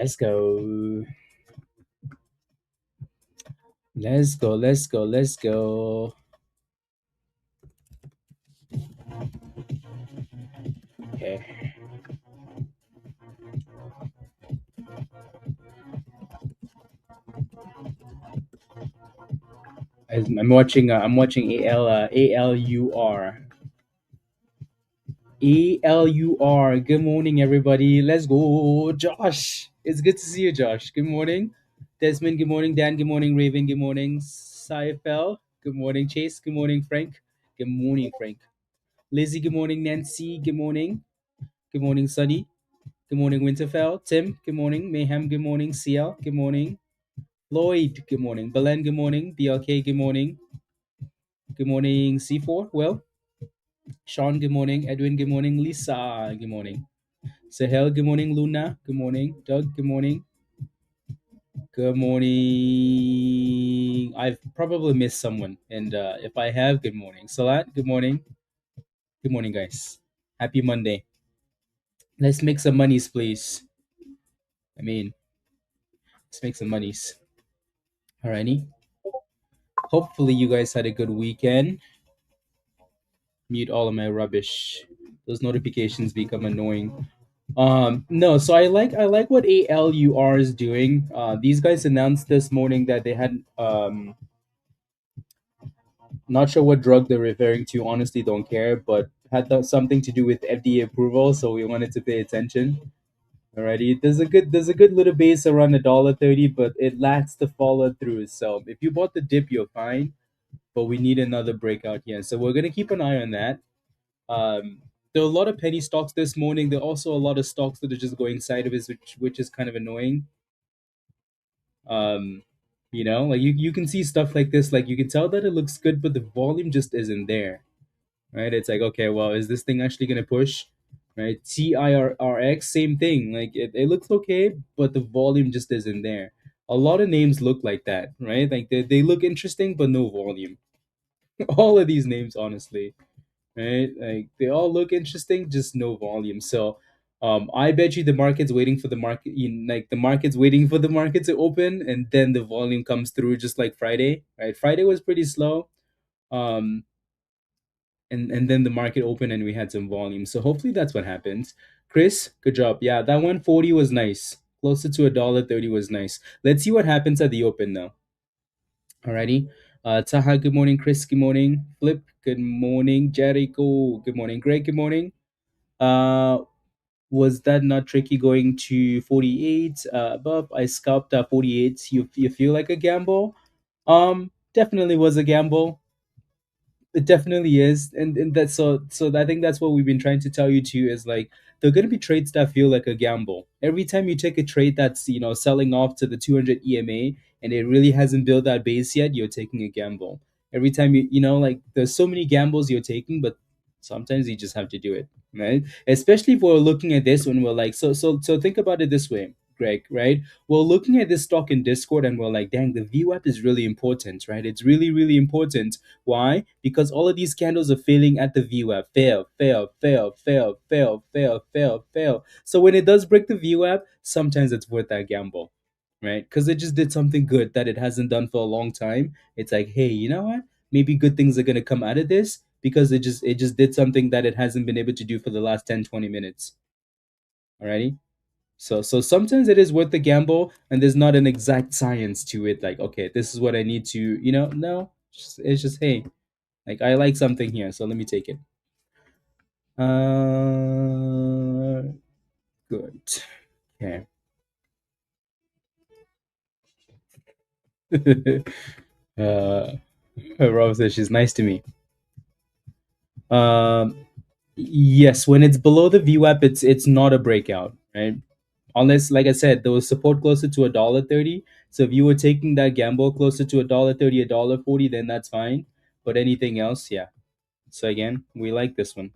Let's go. Let's go. Let's go. Let's go. Okay. I'm watching. I'm watching ALUR. ALUR. Good morning, everybody. Let's go, Josh. It's good to see you, Josh. Good morning, Desmond. Good morning, Dan. Good morning, Raven. Good morning, Saifel. Good morning, Chase. Good morning, Frank. Good morning, Frank. Lizzie. Good morning, Nancy. Good morning. Good morning, Sunny. Good morning, Winterfell. Tim. Good morning, Mayhem. Good morning, CL. Good morning, Lloyd. Good morning, Belen. Good morning, BLK. Good morning. Good morning, C4. Well, Sean. Good morning, Edwin. Good morning, Lisa. Good morning. Sahel, good morning. Luna, good morning. Doug, good morning. Good morning. I've probably missed someone, and if I have, good morning. Salat, good morning. Good morning, guys. Happy Monday. Let's make some monies, please. I mean, let's make some monies. Alrighty. Hopefully, you guys had a good weekend. Mute all of my rubbish. Those notifications become annoying. No, so I like what ALUR is doing. These guys announced this morning that they had not sure what drug they're referring to, honestly don't care, but had something to do with FDA approval, so we wanted to pay attention. Alrighty. There's a good little base around $1.30, but it lacks the follow through. So if you bought the dip, you're fine. But we need another breakout here. So we're gonna keep an eye on that. There are a lot of penny stocks this morning. There are also a lot of stocks that are just going sideways, which is kind of annoying. Um, like you can see stuff like this, like you can tell that it looks good, but the volume just isn't there. Right? It's like, okay, well, is this thing actually gonna push? Right? TIRX, same thing. Like it looks okay, but the volume just isn't there. A lot of names look like that, right? Like they look interesting, but no volume. All of these names, honestly, right? Like they all look interesting, just no volume. So I bet you the market's waiting for the market, like the market's waiting for the market to open, and then the volume comes through, just like Friday, right? Friday was pretty slow. Um, and then the market opened and we had some volume. So hopefully that's what happens. Chris, good job. Yeah, that 140 was nice. Closer to $1.30 was nice. Let's see what happens at the open now. Alrighty. Taha, good morning. Chris, good morning. Flip, good morning. Jericho, good morning. Greg, good morning. Uh, was that not tricky going to 48 above? I scalped 48. You feel like a gamble? Definitely was a gamble. It definitely is, and that's so. I think that's what we've been trying to tell you too. Is like there are going to be trades that feel like a gamble. Every time you take a trade that's selling off to the 200 EMA and it really hasn't built that base yet, you're taking a gamble. Every time like there's so many gambles you're taking, but sometimes you just have to do it, right? Especially if we're looking at this when we're like, so think about it this way, Greg, right? We're looking at this stock in Discord and we're like, dang, the VWAP is really important, right? It's really, really important. Why? Because all of these candles are failing at the VWAP. Fail, fail, fail, fail, fail, fail, fail, fail. So when it does break the VWAP, sometimes it's worth that gamble, right? Because it just did something good that it hasn't done for a long time. It's like, hey, you know what? Maybe good things are gonna come out of this because it just did something that it hasn't been able to do for the last 10, 20 minutes. Alrighty? So sometimes it is worth the gamble, and there's not an exact science to it. Like, okay, this is what I need to, no, it's just hey, like I like something here, so let me take it. Good. Okay. uh, Rob says she's nice to me. Um, yes, when it's below the VWAP, it's not a breakout, right? Unless, like I said, there was support closer to $1.30. So if you were taking that gamble closer to $1.30, $1.40, then that's fine. But anything else, yeah. So again, we like this one.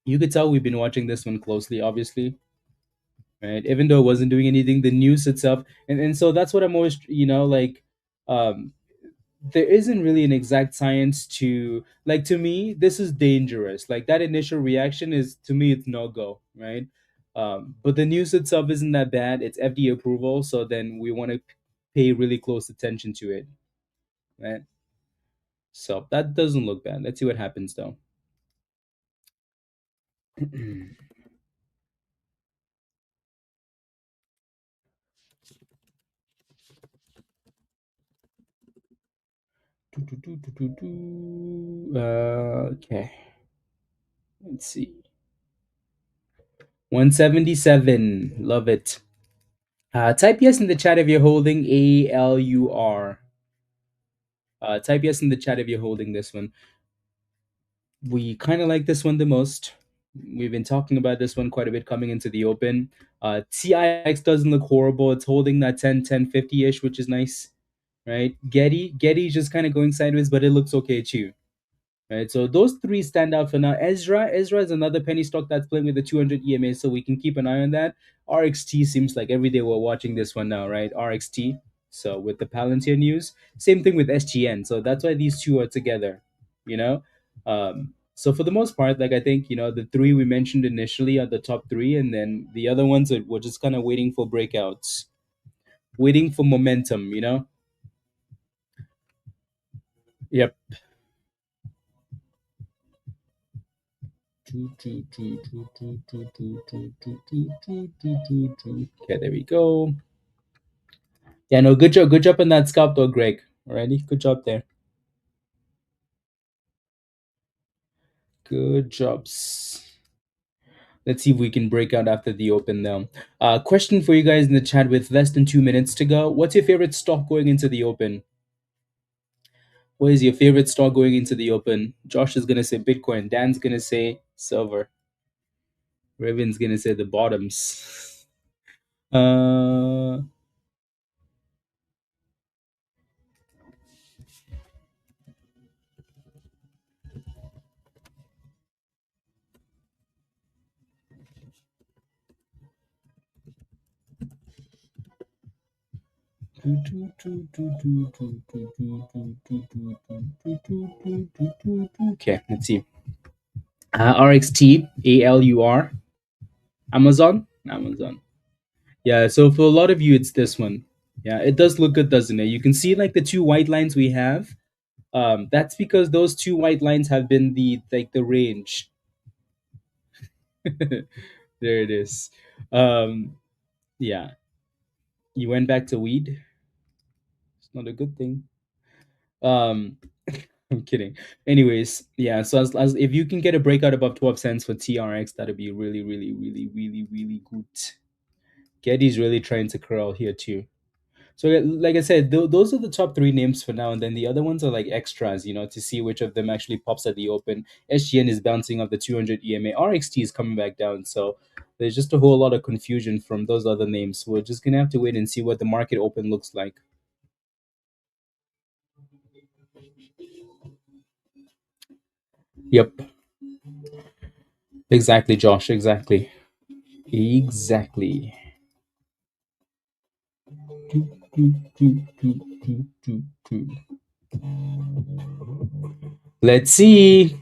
You could tell we've been watching this one closely, obviously, right? Even though it wasn't doing anything, the news itself, and so that's what I'm always, like, um, there isn't really an exact science to, like, to me this is dangerous. Like that initial reaction is, to me, it's no go, right? But the news itself isn't that bad. It's FDA approval, so then we want to pay really close attention to it, right? So that doesn't look bad. Let's see what happens though. Okay, let's see. 177. Love it. Type yes in the chat if you're holding ALUR. Type yes in the chat if you're holding this one. We kind of like this one the most. We've been talking about this one quite a bit coming into the open. TIX doesn't look horrible. It's holding that 10-10-50-ish, which is nice, right? Getty's just kind of going sideways, but it looks okay too. Right, so those three stand out for now. Ezra is another penny stock that's playing with the 200 EMA, so we can keep an eye on that. RXT seems like every day we're watching this one now, right? RXT. So with the Palantir news, same thing with SGN. So that's why these two are together, you know. So for the most part, like I think the three we mentioned initially are the top three, and then the other ones are we're just kind of waiting for breakouts, waiting for momentum, Yep. Okay, there we go. Yeah, no, good job on that scalp though, Greg. Alrighty, good job there. Good jobs. Let's see if we can break out after the open now. Question for you guys in the chat with less than 2 minutes to go. What's your favorite stock going into the open? What is your favorite stock going into the open? Josh is gonna say Bitcoin. Dan's gonna say silver. Revan's gonna say the bottoms. Uh, Okay, let's see. RXT, ALUR, Amazon. Yeah, so for a lot of you, it's this one. Yeah, it does look good, doesn't it? You can see like the two white lines we have. That's because those two white lines have been the range. There it is. Yeah, you went back to weed. It's not a good thing. Um, I'm kidding. Anyways, yeah. So as if you can get a breakout above 12 cents for TRX, that'd be really, really, really, really, really good. Getty's really trying to curl here too. So yeah, like I said, those are the top three names for now, and then the other ones are like extras, to see which of them actually pops at the open. SGN is bouncing off the 200 EMA. RXT is coming back down, so there's just a whole lot of confusion from those other names. We're just gonna have to wait and see what the market open looks like. Yep, exactly, Josh. Exactly. Exactly. Let's see.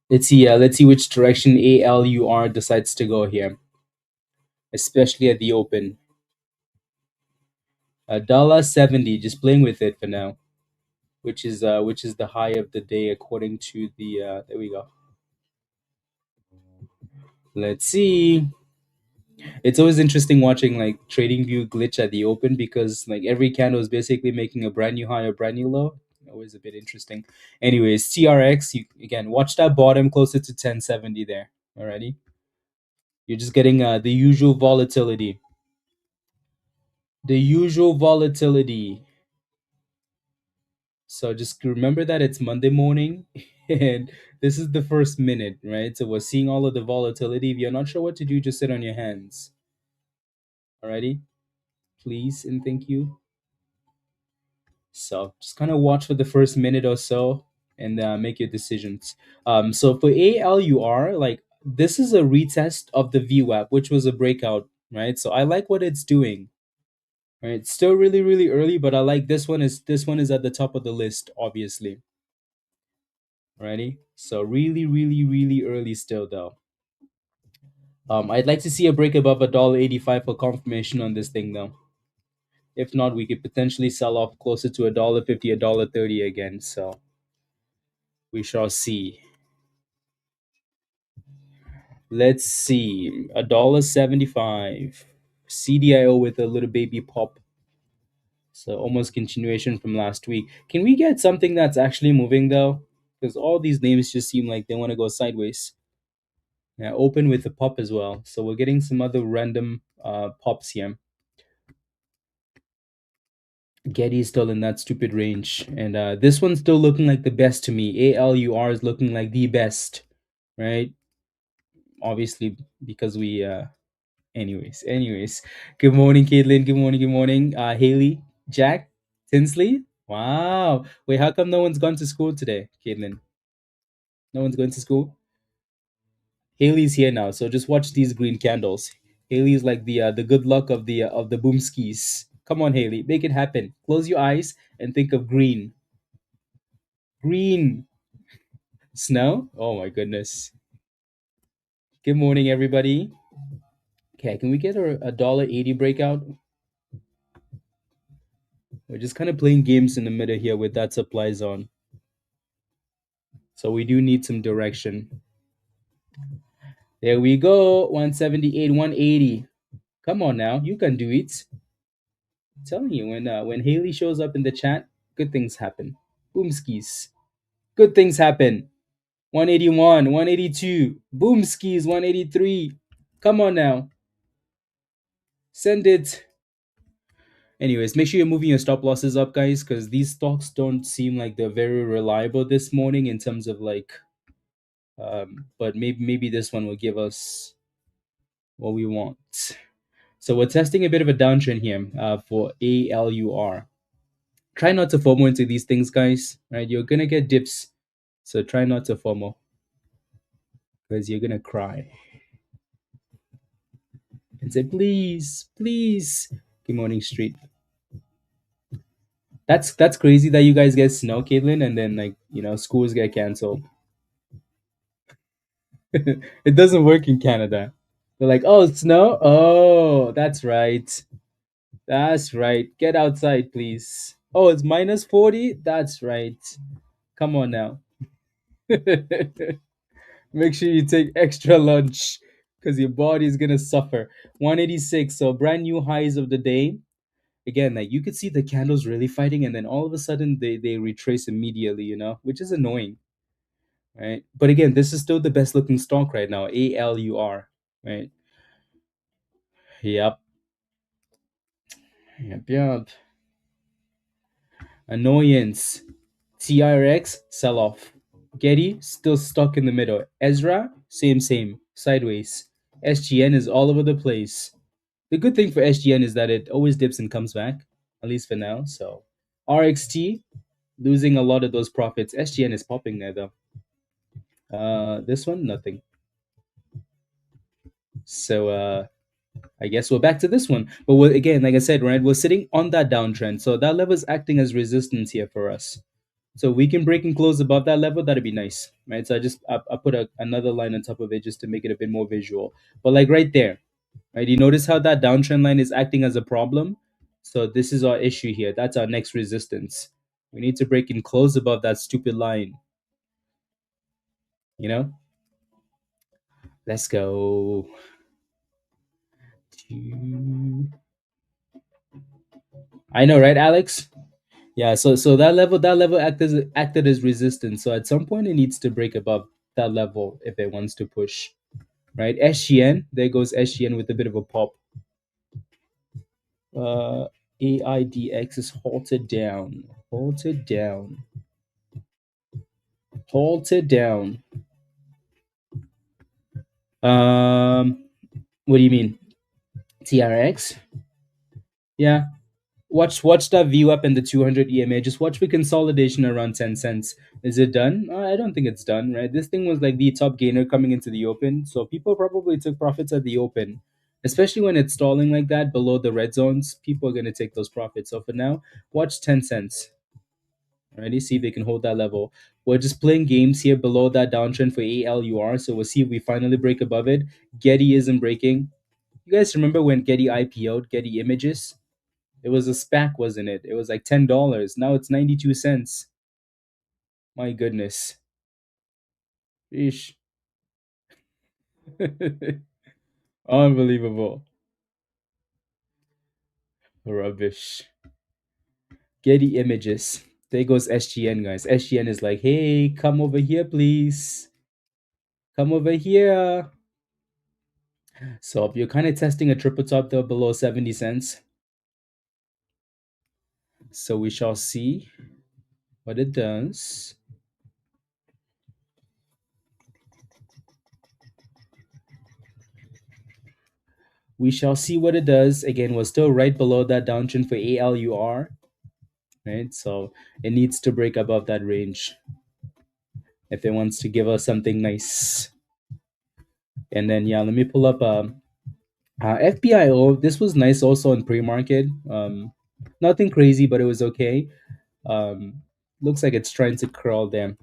Let's see. Let's see which direction ALUR decides to go here, especially at the open. $1.70. Just playing with it for now, which is the high of the day according to the. There we go. Let's see. It's always interesting watching like TradingView glitch at the open because like every candle is basically making a brand new high or brand new low. Always a bit interesting. Anyways, TRX, you again watch that bottom closer to 1070 there. Alrighty. You're just getting the usual volatility. The usual volatility. So just remember that it's Monday morning and this is the first minute, right? So we're seeing all of the volatility. If you're not sure what to do, just sit on your hands. Alrighty? Please and thank you. So just kind of watch for the first minute or so and make your decisions. So for ALUR, like this is a retest of the VWAP, which was a breakout, right? So I like what it's doing. Right? It's still really, really early, but I like this one is at the top of the list, obviously. Alrighty. So really, really, really early still though. I'd like to see a break above $1.85 for confirmation on this thing, though. If not, we could potentially sell off closer to $1.50, $1.30 again. So we shall see. Let's see. $1.75. CDIO with a little baby pop. So almost continuation from last week. Can we get something that's actually moving though? Because all these names just seem like they want to go sideways. Yeah, open with a pop as well. So we're getting some other random pops here. Getty is still in that stupid range, and this one's still looking like the best to me. ALUR is looking like the best, right? Obviously, because we. Anyways. Good morning, Caitlin. Good morning. Good morning, Haley, Jack, Tinsley. Wow. Wait, how come no one's gone to school today, Caitlin? No one's going to school. Haley's here now, so just watch these green candles. Haley's like the good luck of the boom skis. Come on, Haley, make it happen. Close your eyes and think of green. Green. Snow? Oh my goodness. Good morning, everybody. Okay, can we get a $1.80 breakout? We're just kind of playing games in the middle here with that supply zone. So we do need some direction. There we go. 178, 180. Come on now. You can do it. I'm telling you, when Haley shows up in the chat, good things happen. Boom skis. Good things happen. 181, 182. Boom skis, 183. Come on now. Send it. Anyways, make sure you're moving your stop losses up, guys, because these stocks don't seem like they're very reliable this morning in terms of like. But maybe this one will give us what we want. So we're testing a bit of a downtrend here for ALUR. Try not to FOMO into these things, guys. Right, you're gonna get dips, so try not to FOMO because you're gonna cry and say, "Please, please." Good morning, Street. That's crazy that you guys get snow, Caitlin, and then like schools get canceled. It doesn't work in Canada. They're like, "Oh, snow. Oh, that's right. That's right. Get outside, please. Oh, it's -40. That's right. Come on now." Make sure you take extra lunch because your body is gonna suffer. 186. So brand new highs of the day. Again, like you could see the candles really fighting, and then all of a sudden they retrace immediately. Which is annoying, right? But again, this is still the best looking stock right now. ALUR, right? Yep. Yep. Annoyance. TIRX sell off. Getty still stuck in the middle. EZRA same sideways. SGN is all over the place. The good thing for SGN is that it always dips and comes back, at least for now. So RXT losing a lot of those profits. SGN is popping there though. This one nothing. So I guess we're back to this one. But again, like I said, right, we're sitting on that downtrend. So that level is acting as resistance here for us. So we can break and close above that level. That'd be nice, right? So I put another line on top of it just to make it a bit more visual. But like right there, right? You notice how that downtrend line is acting as a problem. So this is our issue here. That's our next resistance. We need to break and close above that stupid line. Let's go. I know, right, Alex? Yeah, so that level acted as resistance. So at some point it needs to break above that level if it wants to push. Right? SGN, there goes SGN with a bit of a pop. AIDX is halted down. Halted down. Halted down. What do you mean? TRX? Yeah. Watch that view up in the 200 EMA. Just watch the consolidation around 10 cents. Is it done? I don't think it's done, right? This thing was like the top gainer coming into the open. So people probably took profits at the open. Especially when it's stalling like that below the red zones, people are going to take those profits. So for now, watch 10 cents. Alrighty, see if they can hold that level. We're just playing games here below that downtrend for ALUR. So we'll see if we finally break above it. Getty isn't breaking. You guys remember when Getty IPO'd, Getty Images? It was a SPAC, wasn't it? It was like $10. Now it's 92 cents. My goodness. Eesh. Unbelievable. Rubbish. Getty Images. There goes SGN, guys. SGN is like, hey, come over here, please. Come over here. So if you're kind of testing a triple top there below 70 cents. So we shall see what it does. We shall see what it does. Again, we're still right below that downtrend for ALUR, right? So it needs to break above that range if it wants to give us something nice. And then, yeah, let me pull up FBIO. This was nice also in pre-market. Nothing crazy, but it was okay. Looks like it's trying to curl there.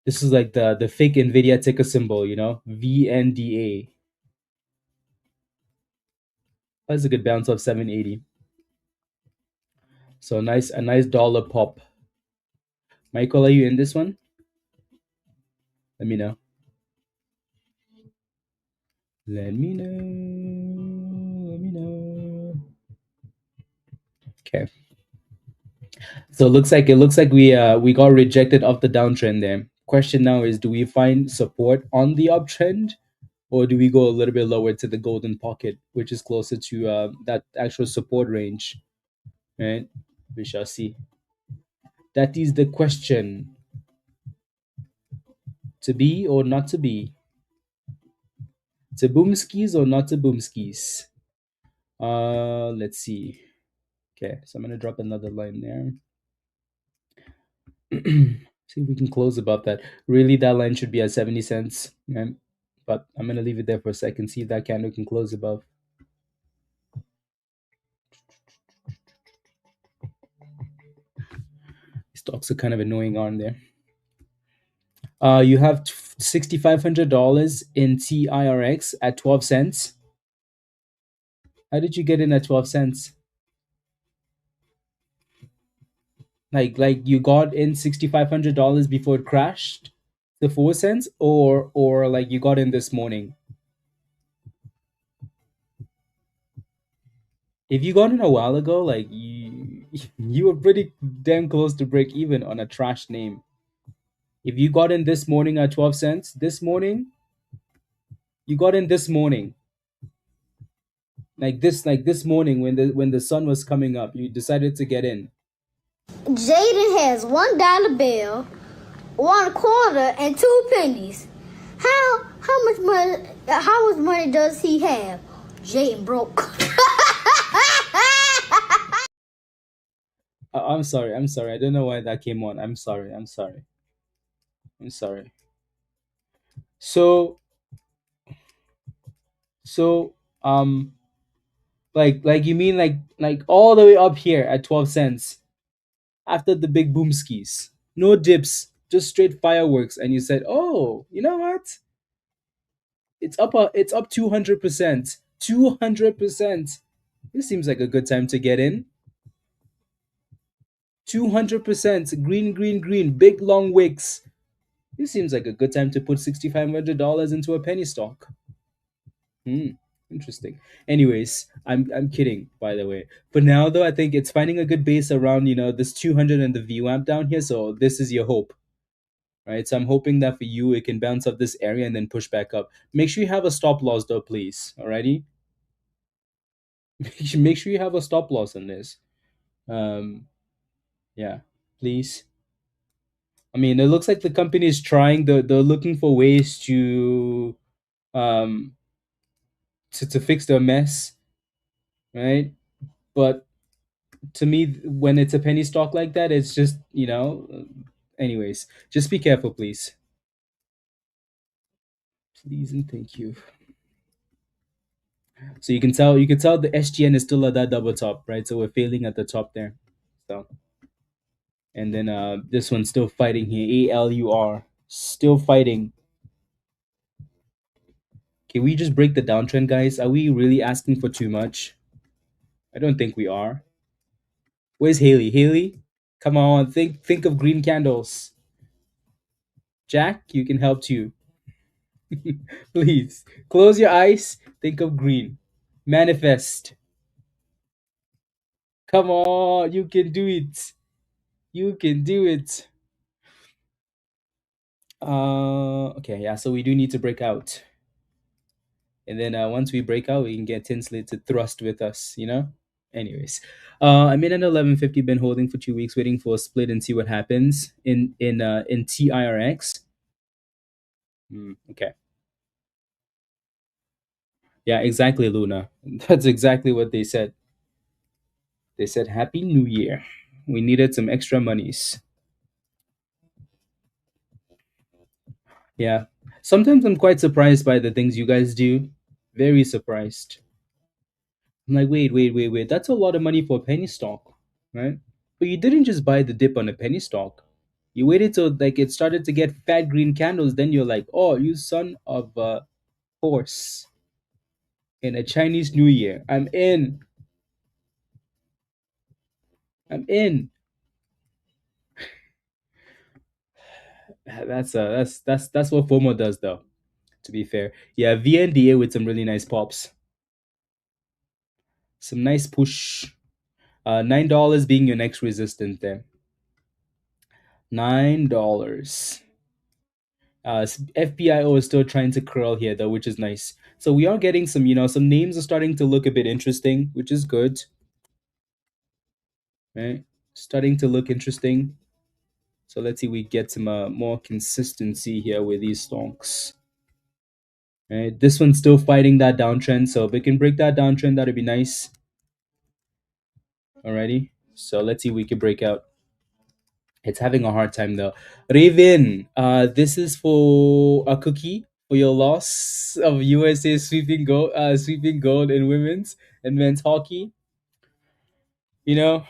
This is like the fake NVIDIA ticker symbol, VNDA. That's a good bounce of 780. So a nice dollar pop. Michael, are you in this one? Let me know. Let me know. Let me know. Okay. So it looks like we got rejected off the downtrend there. Question now is, do we find support on the uptrend, or do we go a little bit lower to the golden pocket, which is closer to that actual support range? Right? We shall see. That is the question. To be or not to be? To boom skis or not to boom skis? Let's see. Okay, so I'm gonna drop another line there. See if we can close above that. Really, that line should be at 70 cents, right? But I'm gonna leave it there for a second. See if that candle can close above. Stocks are kind of annoying on there. You have $6,500 in TIRX at 12 cents. How did you get in at 12 cents? Like you got in $6,500 before it crashed to 4 cents, or like you got in this morning? If you got in a while ago, like you were pretty damn close to break even on a trash name. If you got in this morning at 12 cents, this morning, you got in this morning. Like this morning when the sun was coming up, you decided to get in. Jaden has $1 bill, 1 quarter, and 2 pennies. How much money does he have? Jaden broke. I'm sorry. I'm sorry. I don't know why that came on. I'm sorry. I'm sorry. I'm sorry. So so like you mean like all the way up here at 12 cents after the big boom skis. No dips, just straight fireworks, and you said, "Oh, you know what? It's up 200%. 200%. This seems like a good time to get in. 200% green, green, green, big long wicks. This seems like a good time to put $6,500 into a penny stock." Hmm. Interesting. Anyways, I'm kidding, by the way. For now though, I think it's finding a good base around, this 200 and the VWAP down here. So this is your hope, right? So I'm hoping that for you it can bounce up this area and then push back up. Make sure you have a stop loss though, please. Alrighty? Make sure you have a stop loss on this. Um yeah, please. I mean, it looks like the company is trying. They're looking for ways um to fix their mess, right? But to me, when it's a penny stock like that, it's just anyways, just be careful, please. Please and thank you. So you can tell the SGN is still at that double top, right? So we're failing at the top there. So And then this one's still fighting here. ALUR still fighting. Can we just break the downtrend, guys? Are we really asking for too much? I don't think we are. Where's Haley? Haley, come on, think of green candles. Jack, you can help too. Please close your eyes. Think of green. Manifest. Come on, you can do it. You can do it. Okay, yeah. So we do need to break out, and then once we break out, we can get Tinsley to thrust with us. Anyways, I'm in an 1150. Been holding for 2 weeks, waiting for a split and see what happens in TIRX. Okay. Yeah, exactly, Luna. That's exactly what they said. They said Happy New Year. We needed some extra monies. Yeah. Sometimes I'm quite surprised by the things you guys do. Very surprised. I'm like, wait. That's a lot of money for a penny stock, right? But you didn't just buy the dip on a penny stock. You waited till like it started to get fat green candles. Then you're like, oh, you son of a horse. In a Chinese New Year, I'm in. I'm in. That's what FOMO does, though. To be fair, yeah, VNDA with some really nice pops, some nice push. $9 being your next resistance there. $9. FBIO is still trying to curl here though, which is nice. So we are getting some names are starting to look a bit interesting, which is good, right? Starting to look interesting. So let's see we get some more consistency here with these stocks. Right, this one's still fighting that downtrend, so if we can break that downtrend, that'd be nice. Alrighty, so let's see if we can break out. It's having a hard time though. Raven, this is for a cookie for your loss of USA sweeping gold in women's and men's hockey. You know,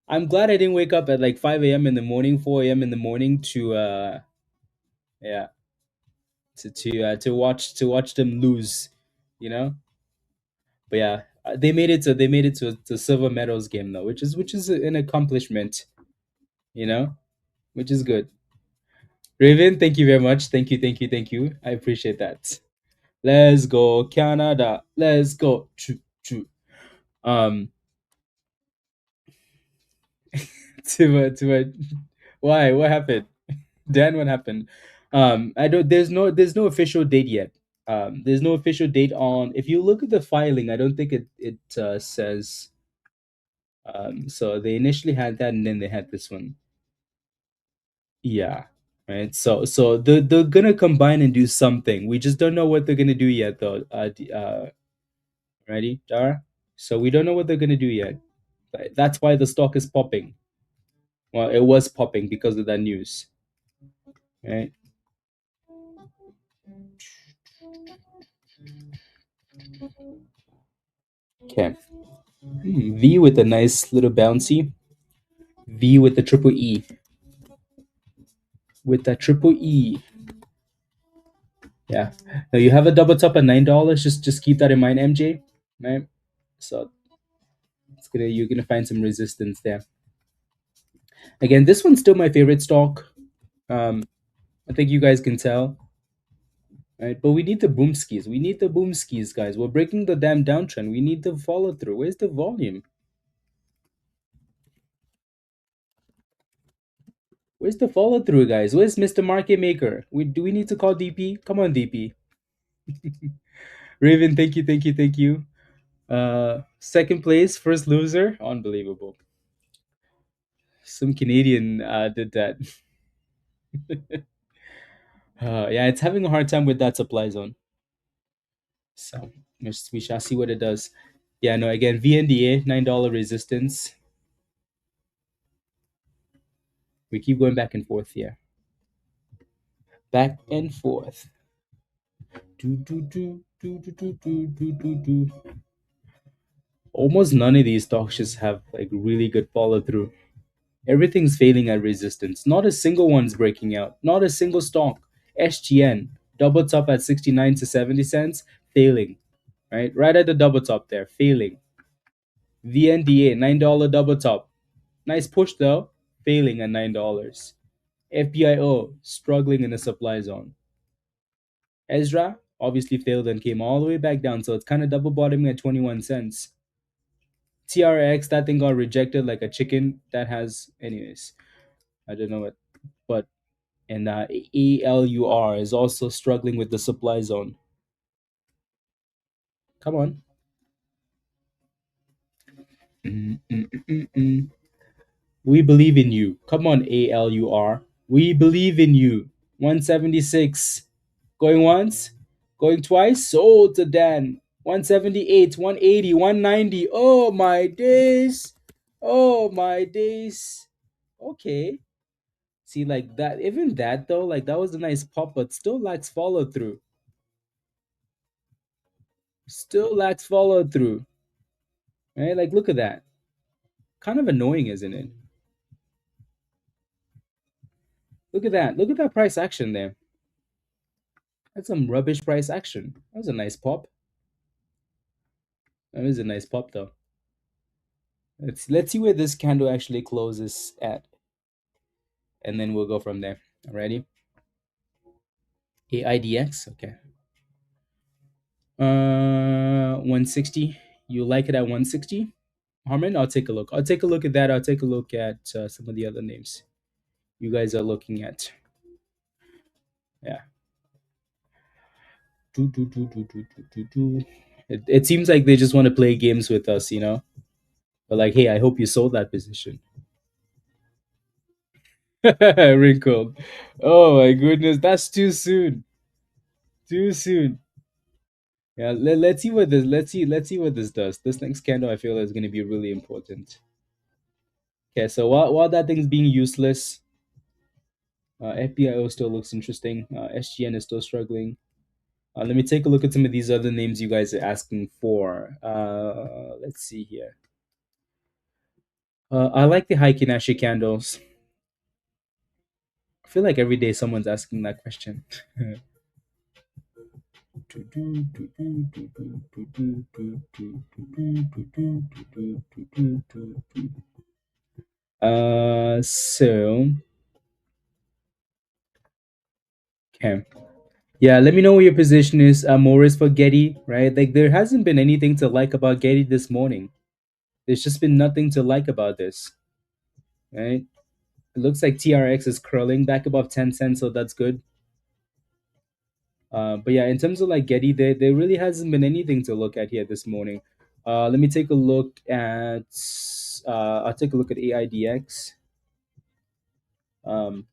I'm glad I didn't wake up at like 5 a.m. in the morning, 4 a.m. in the morning to yeah to watch them lose. You know, but yeah, they made it to silver medals game though, which is an accomplishment. You know, which is good. Raven, thank you very much. Thank you. I appreciate that. Let's go, Canada. Let's go. Choo, choo. Um, to why? What happened? Dan, what happened? I don't. There's no official date yet. There's no official date on. If you look at the filing, I don't think it says. So they initially had that, and then they had this one. Yeah. Right. So they're gonna combine and do something. We just don't know what they're gonna do yet, though. Ready, Dara? So we don't know what they're gonna do yet. That's why the stock is popping. Well, it was popping because of that news, right? Okay. V with a nice little bouncy. V with the triple E. With that triple E. Yeah. Now you have a double top at $9. Just keep that in mind, MJ. Right. So you're gonna find some resistance there. Again, this one's still my favorite stock. I think you guys can tell. Right? But we need the boom skis. We need the boom skis, guys. We're breaking the damn downtrend. We need the follow through. Where's the volume? Where's the follow through, guys? Where's Mr. Market Maker? Do we need to call DP? Come on, DP. Raven, thank you. Second place, first loser. Unbelievable. Some Canadian did that. Yeah, it's having a hard time with that supply zone. So we shall see what it does. Yeah, no, again, VNDA, $9 resistance. We keep going back and forth here. Back and forth. Do, do, do, do, do, do, do, do, do, do. Almost none of these stocks just have like really good follow through. Everything's failing at resistance. Not a single one's breaking out. Not a single stock. SGN, double top at 69 to 70 cents, failing. Right at the double top there, failing. VNDA, $9 double top. Nice push though, failing at $9. FBIO, struggling in the supply zone. EZRA obviously failed and came all the way back down, so it's kind of double bottoming at 21 cents. TRX, that thing got rejected like a chicken. That has, anyways, I don't know what, but and ALUR is also struggling with the supply zone. Come on. Mm-mm-mm-mm. We believe in you. Come on, ALUR. We believe in you. 176. Going once, going twice. Sold to Dan. 178, 180, 190. Oh my days. Oh my days. Okay. See, like that, even that though, like that was a nice pop, but still lacks follow through. Still lacks follow through. Right? Like, look at that. Kind of annoying, isn't it? Look at that. Look at that price action there. That's some rubbish price action. That was a nice pop. That was a nice pop, though. Let's see where this candle actually closes at, and then we'll go from there. Alrighty. AIDX. Okay. 160. You like it at 160? Harmon, I'll take a look. I'll take a look at that. I'll take a look at some of the other names you guys are looking at. Yeah. It seems like they just want to play games with us, you know? But like, hey, I hope you sold that position. Wrinkled. Oh my goodness, that's too soon. Too soon. Yeah, let's see what this let's see what this does. This next candle I feel is gonna be really important. Okay, so while that thing's being useless, FBIO still looks interesting. SGN is still struggling. Let me take a look at some of these other names you guys are asking for. Let's see here. I like the high Kinashi candles. I feel like every day someone's asking that question. So okay. Yeah, let me know what your position is. Morris for Getty, right? Like there hasn't been anything to like about Getty this morning. There's just been nothing to like about this, right? It looks like TRX is curling back above 10 cents, so that's good. But yeah, in terms of like Getty, there really hasn't been anything to look at here this morning. Let me take a look at. I'll take a look at AIDX. Um,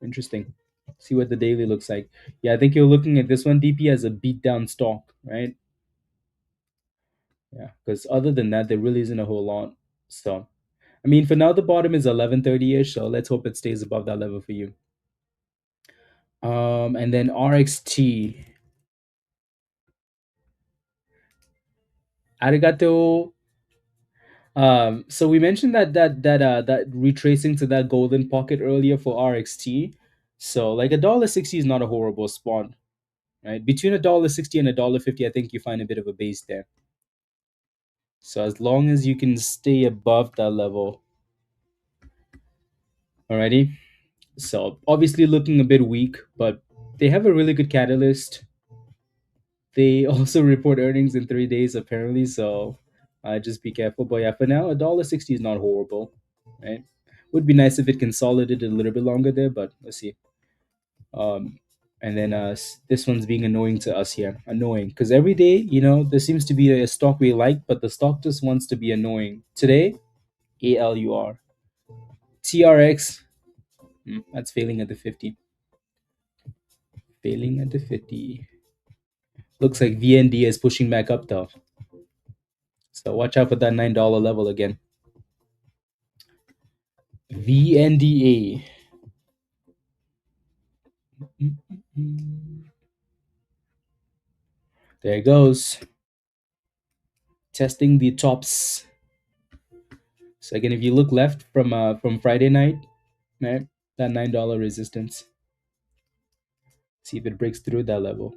Interesting. See what the daily looks like. Yeah, I think you're looking at this one, DP, as a beat down stock, right? Yeah, because other than that, there really isn't a whole lot. So, I mean, for now, the bottom is 1130 ish. So let's hope it stays above that level for you. And then RXT. Arigato. So we mentioned that retracing to that golden pocket earlier for RXT. So like $1.60 is not a horrible spot, right? Between $1.60 and $1.50, I think you find a bit of a base there. So as long as you can stay above that level, alrighty. So obviously looking a bit weak, but they have a really good catalyst. They also report earnings in 3 days apparently, so just be careful. But yeah, for now, $1.60 is not horrible, right? Would be nice if it consolidated a little bit longer there, but let's see. Um, and then this one's being annoying to us here, annoying because every day, there seems to be a stock we like, but the stock just wants to be annoying. Today, ALUR, TRX, that's failing at the 50. Failing at the 50. Looks like VND is pushing back up though. So watch out for that $9 level again. VNDA. There it goes. Testing the tops. So again, if you look left from Friday night, right, that $9 resistance, see if it breaks through that level.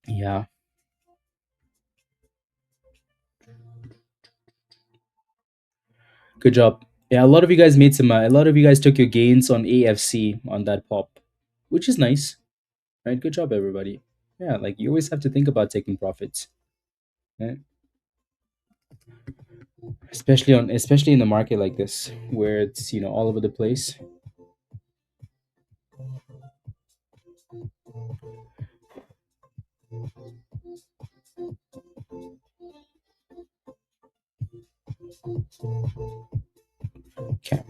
Yeah, good job. Yeah, a lot of you guys made some. A lot of you guys took your gains on AFC on that pop, which is nice, right? Good job, everybody. Yeah, like you always have to think about taking profits, right? Especially in the market like this where it's all over the place. Okay,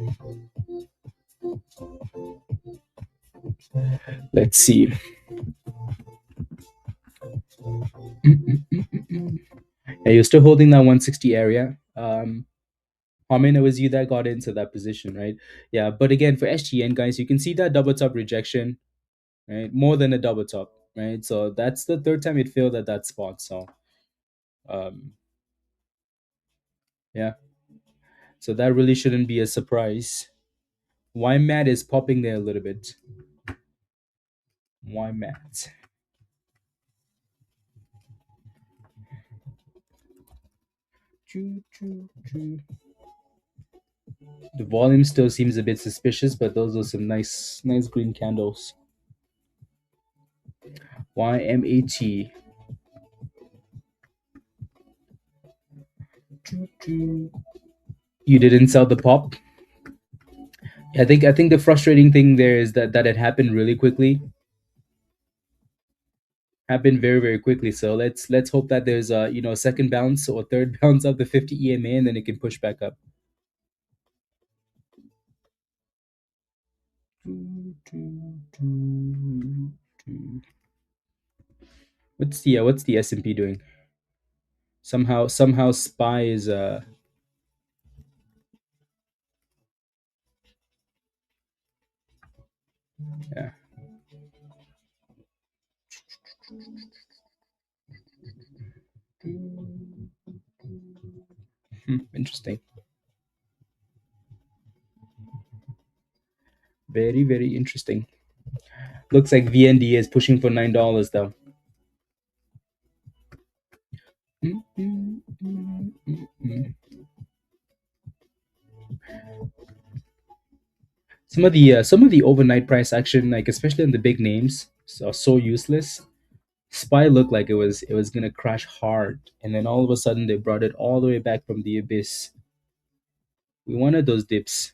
let's see. Yeah, you're still holding that 160 area. Harmon, it was you that got into that position, right? Yeah, but again, for SGN guys, you can see that double top rejection, right? More than a double top, right? So that's the third time it failed at that spot. So, um, yeah, so that really shouldn't be a surprise. Why Matt is popping there a little bit? Why Matt? Choo, choo, choo. The volume still seems a bit suspicious, but those are some nice green candles. YMAT. Choo, choo. You didn't sell the pop. I think the frustrating thing there is that it happened really quickly, happened very quickly. So let's hope that there's a second bounce or third bounce of the 50 EMA, and then it can push back up. What's the S&P doing? Somehow SPY is yeah. Interesting. Very interesting. Looks like VND is pushing for $9 though. Mm, mm, mm, mm, mm. Some of the overnight price action, like especially on the big names, so useless. SPY looked like it was gonna crash hard, and then all of a sudden they brought it all the way back from the abyss. We wanted those dips.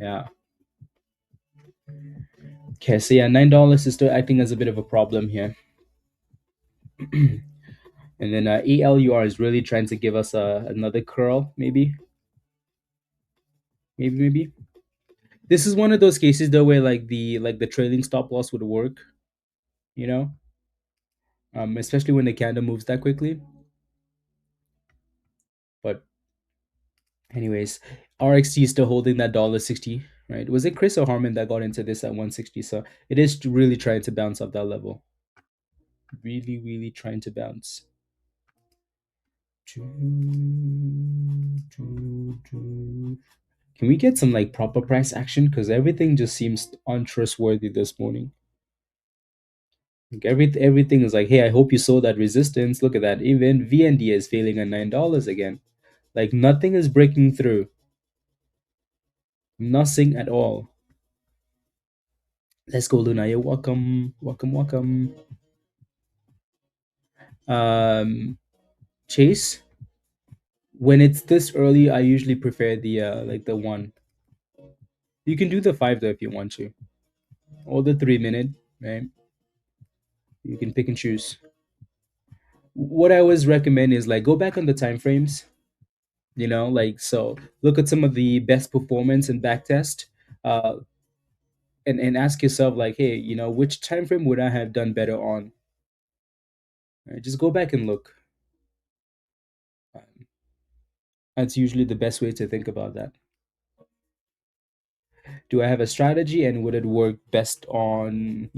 Yeah. Okay, so yeah, $9 is still acting as a bit of a problem here. And then ALUR is really trying to give us another curl, maybe. This is one of those cases though where like the trailing stop loss would work, you know, especially when the candle moves that quickly. But anyways, RXT is still holding that $1.60, right? Was it Chris or Harmon that got into this at 160? So it is really trying to bounce off that level. Really trying to bounce. Can we get some like proper price action? Because everything just seems untrustworthy this morning. Like everything is like, hey, I hope you saw that resistance. Look at that. Even VND is failing at $9 again. Like nothing is breaking through. Nothing at all. Let's go, Luna. You're welcome. Chase. When it's this early, I usually prefer the one. You can do the 5 though if you want to, or the 3 minute, right? You can pick and choose. What I always recommend is like go back on the time frames. Like so, look at some of the best performance and backtest, uh, and ask yourself like, hey, which time frame would I have done better on? Right? Just go back and look. Um, That's usually the best way to think about that. Do I have a strategy, and would it work best on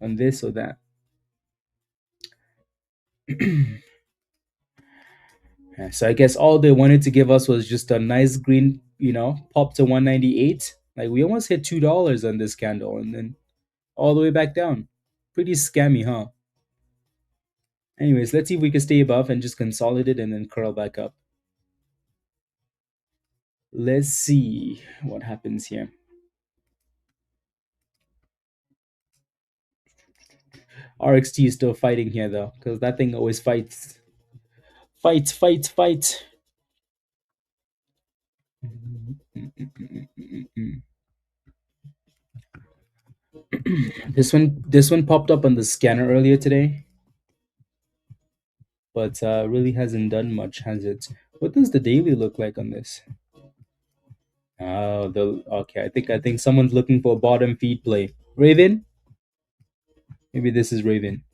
this or that? Yeah, so I guess all they wanted to give us was just a nice green, pop to 198. Like we almost hit $2 on this candle and then all the way back down. Pretty scammy, huh? Anyways, let's see if we can stay above and just consolidate and then curl back up. Let's see what happens here. RXT is still fighting here though, because that thing always fights. Fight, fight, fight. This one popped up on the scanner earlier today, but really hasn't done much, has it? What does the daily look like on this? Oh, the okay. I think someone's looking for a bottom feed play. Raven? Maybe this is Raven.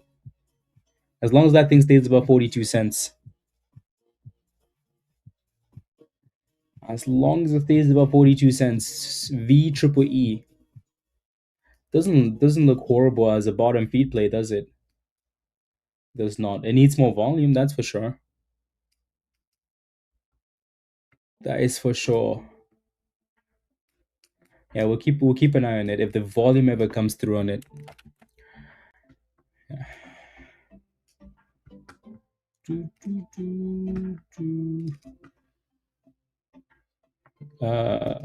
As long as that thing stays above 42 cents. As long as it stays above 42 cents, V triple E doesn't look horrible as a bottom feed play, does it? Does not. It needs more volume, that's for sure. That is for sure. Yeah, we'll keep an eye on it if the volume ever comes through on it. Uh,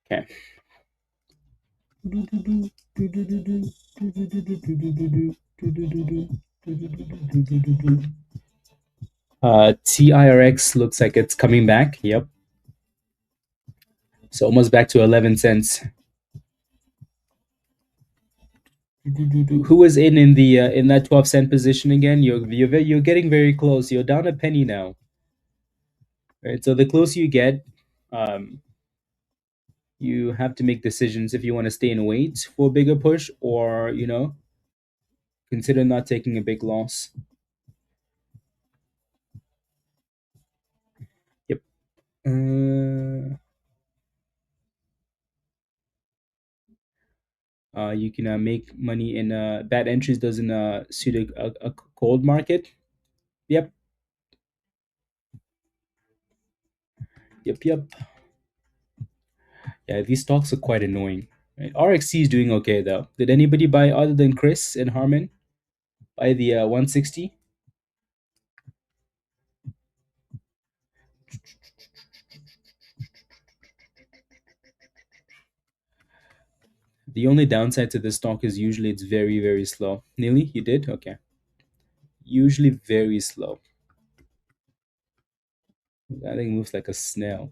okay. TIRX looks like it's coming back. Yep. So almost back to 11 cents. Who was in the in that 12-cent position again? You're getting very close. You're down a penny now. Right. So the closer you get, um, you have to make decisions if you want to stay and wait for a bigger push or consider not taking a big loss. Yep. You can make money in bad entries doesn't suit a cold market. Yep. Yep. Yep. Yeah, these stocks are quite annoying. Right? RXC is doing okay though. Did anybody buy other than Chris and Harmon buy the 160? The only downside to this stock is usually it's very, very slow. Nearly, you did? Okay. Usually very slow. That thing moves like a snail.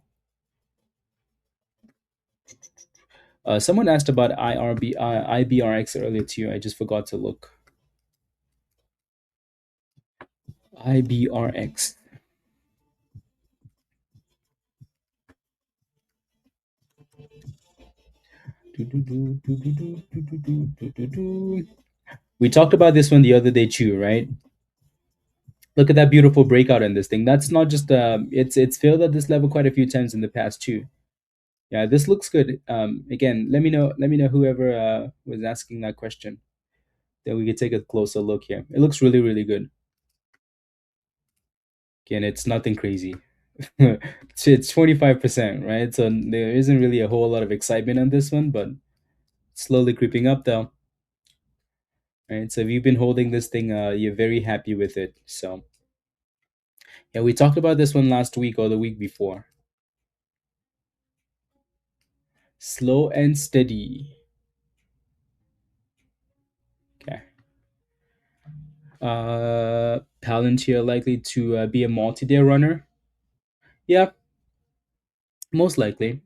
Someone asked about IBRX earlier too. I just forgot to look. IBRX. We talked about this one the other day too, right? Look at that beautiful breakout in this thing. That's not just it's failed at this level quite a few times in the past too. Yeah, this looks good. Again, let me know whoever was asking that question. Then we could take a closer look here. It looks really, really good. Again, it's nothing crazy. It's 25%, right? So there isn't really a whole lot of excitement on this one, but it's slowly creeping up though. Right. So if you've been holding this thing, you're very happy with it. So yeah, we talked about this one last week or the week before. Slow and steady. Okay. Palantir likely to be a multi-day runner. Yeah, most likely.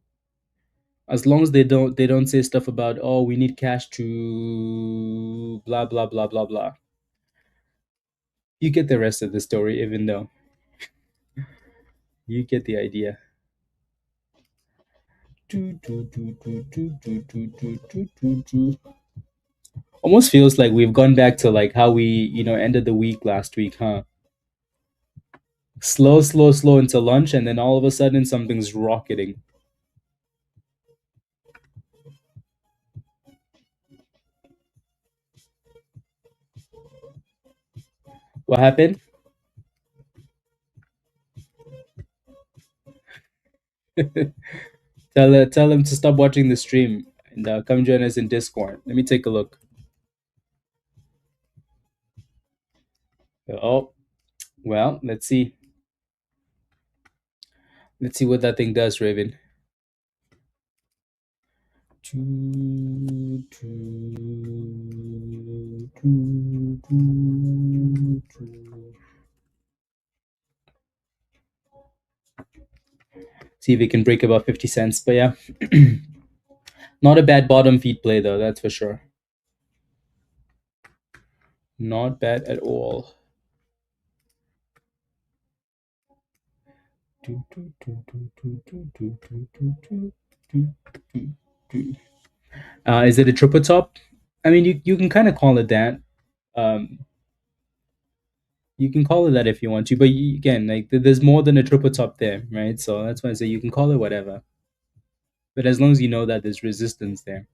As long as they don't say stuff about, oh, we need cash to blah blah blah blah blah. You get the rest of the story, even though you get the idea. Almost feels like we've gone back to like how we, ended the week last week, huh? Slow, slow, slow into lunch, and then all of a sudden something's rocketing. What happened? Tell him to stop watching the stream and come join us in Discord. Let me take a look. Oh, well, let's see. Let's see what that thing does, Raven. See if it can break above 50 cents. But yeah, not a bad bottom feed play, though, that's for sure. Not bad at all. Is it a triple top? I mean, you can kind of call it that. Um, you can call it that if you want to, but again, like there's more than a triple top there, right? So that's why I say you can call it whatever. But as long as you know that there's resistance there,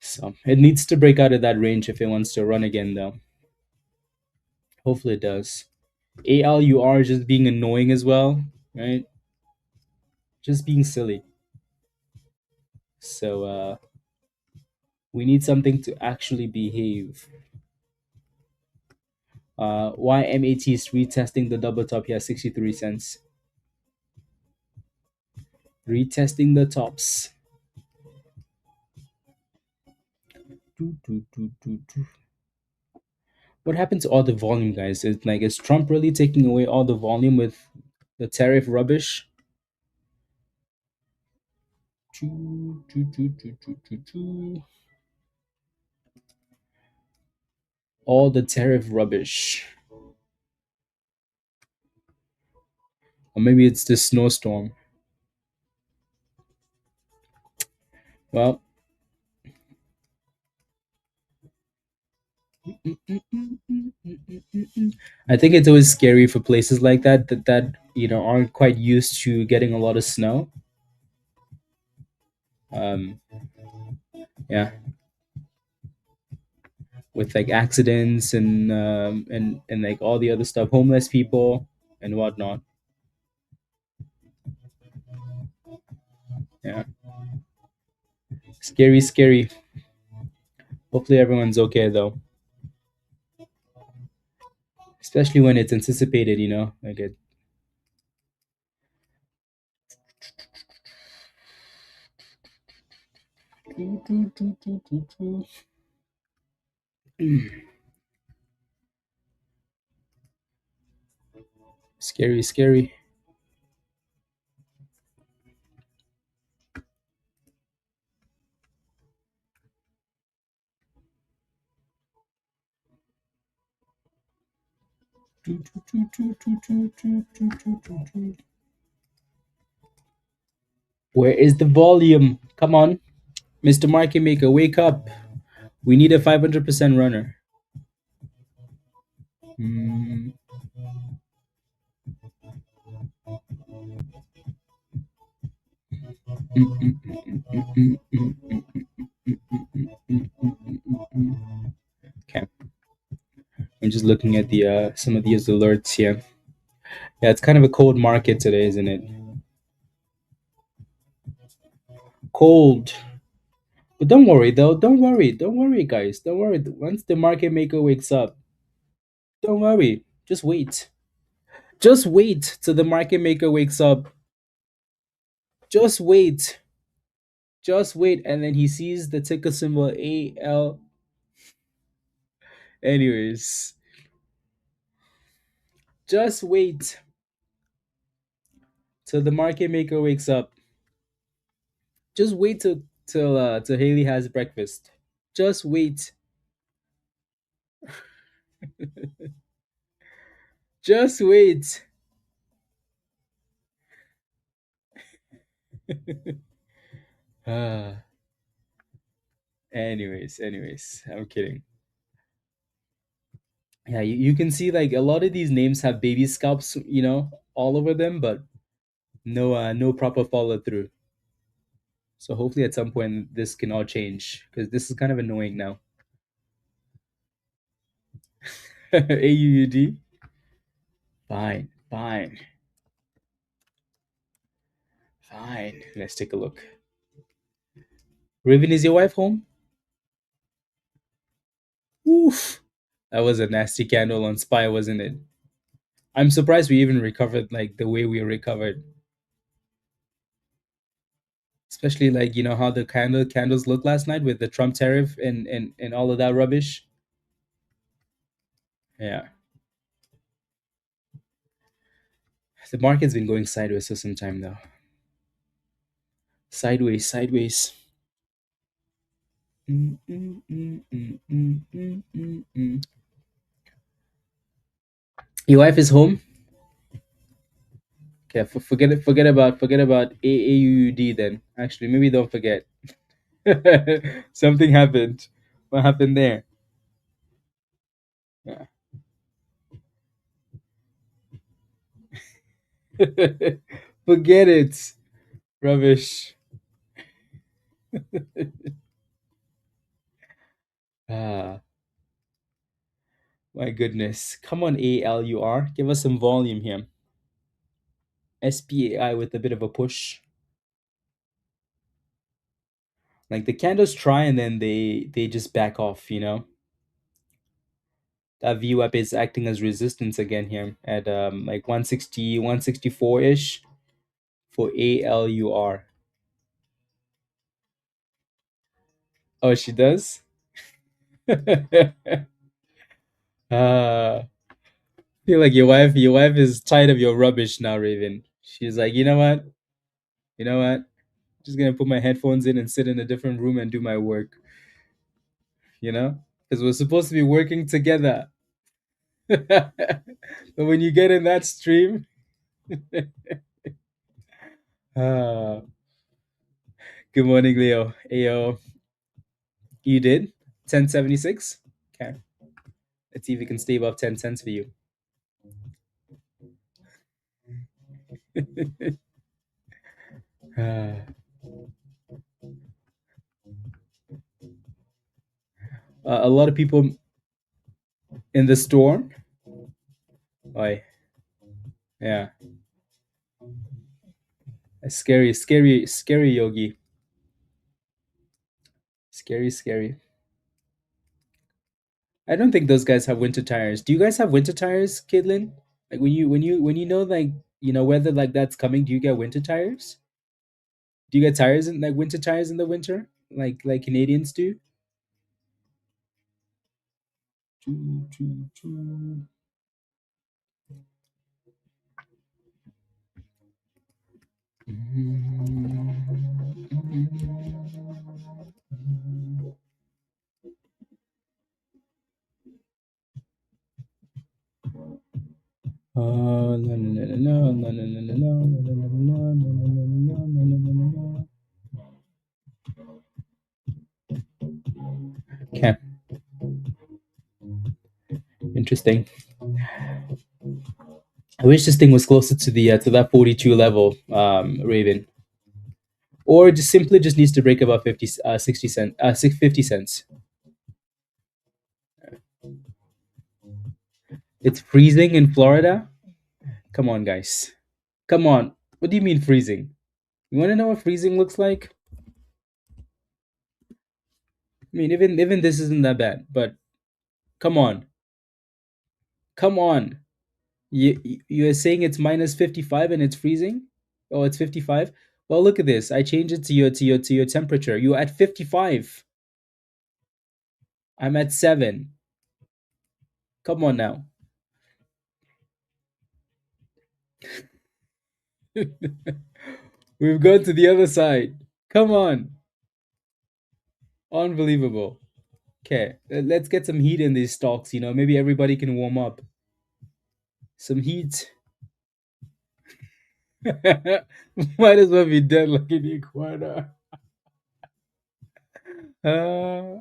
so it needs to break out of that range if it wants to run again, though. Hopefully, it does. ALUR just being annoying as well, right? Just being silly. So we need something to actually behave. YMAT is retesting the double top here, 63 cents. Retesting the tops. What happened to all the volume, guys? Is Trump really taking away all the volume with the tariff rubbish? All the tariff rubbish. Or maybe it's the snowstorm. Well, I think it's always scary for places like that aren't quite used to getting a lot of snow. Um, yeah, with like accidents and like all the other stuff, homeless people and whatnot. Yeah, scary, scary. Hopefully everyone's okay though, especially when it's anticipated. Like it. Scary, scary. Where is the volume? Come on, Mr. Market Maker, wake up. We need a 500% runner. Mm. Okay, I'm just looking at the some of these alerts here. Yeah, it's kind of a cold market today, isn't it? Cold. But don't worry though. Don't worry. Don't worry, guys. Don't worry. Once the market maker wakes up, don't worry. Just wait. Just wait till the market maker wakes up. Just wait. Just wait, and then he sees the ticker symbol AL. Anyways, just wait till the market maker wakes up. Just wait till Haley has breakfast. Just wait. Just wait. Ah, anyways, I'm kidding. Yeah, you can see like a lot of these names have baby scalps, all over them, but no proper follow through. So hopefully at some point this can all change because this is kind of annoying now. AUUD, fine, fine. Let's take a look. Raven, is your wife home? Oof, that was a nasty candle on SPY, wasn't it? I'm surprised we even recovered like the way we recovered. Especially like how the candles looked last night with the Trump tariff and all of that rubbish. Yeah, the market's been going sideways for some time though. Sideways. Mm, mm, mm, mm, mm, mm, mm, mm. Your wife is home. Okay, forget about AAUD then. Actually, maybe don't forget. Something happened. What happened there? Yeah. Forget it. Rubbish. Ah, my goodness. Come on, ALUR. Give us some volume here. SPAI with a bit of a push. Like the candles try and then they just back off. That VWAP is acting as resistance again here at like 160, 164-ish for ALUR. Oh, she does? Feel like your wife is tired of your rubbish now, Raven. She's like, you know what? You know what? Just gonna put my headphones in and sit in a different room and do my work, Because we're supposed to be working together. But when you get in that stream, ah, good morning, Leo. Ayo, you did 1076. Okay, let's see if we can stay above 10 cents for you. Ah, a lot of people in the storm. Oh, yeah, a scary yogi. Scary. I don't think those guys have winter tires. Do you guys have winter tires, Caitlin? Like when you know like weather like that's coming, do you get winter tires? Do you get tires in like winter tires in the winter, like Canadians do? Choo, choo, choo. No, no, no, no, no, no, no, no, no, no, no, no, no, no, no, no, no, no. Okay, interesting. I wish this thing was closer to the to that 42 level, Raven, or just simply just needs to break about 50, 60 cent, 50 cents. It's freezing in Florida. Come on, guys. Come on. What do you mean freezing? You want to know what freezing looks like? I mean, even this isn't that bad, but come on, come on. You're saying it's minus 55 and it's freezing? Oh, it's 55. Well, look at this. I changed it to your temperature. You're at 55. I'm at 7. Come on now. We've gone to the other side. Come on. Unbelievable. Okay, let's get some heat in these stocks. Maybe everybody can warm up. Some heat. Might as well be dead like in Ecuador. Uh,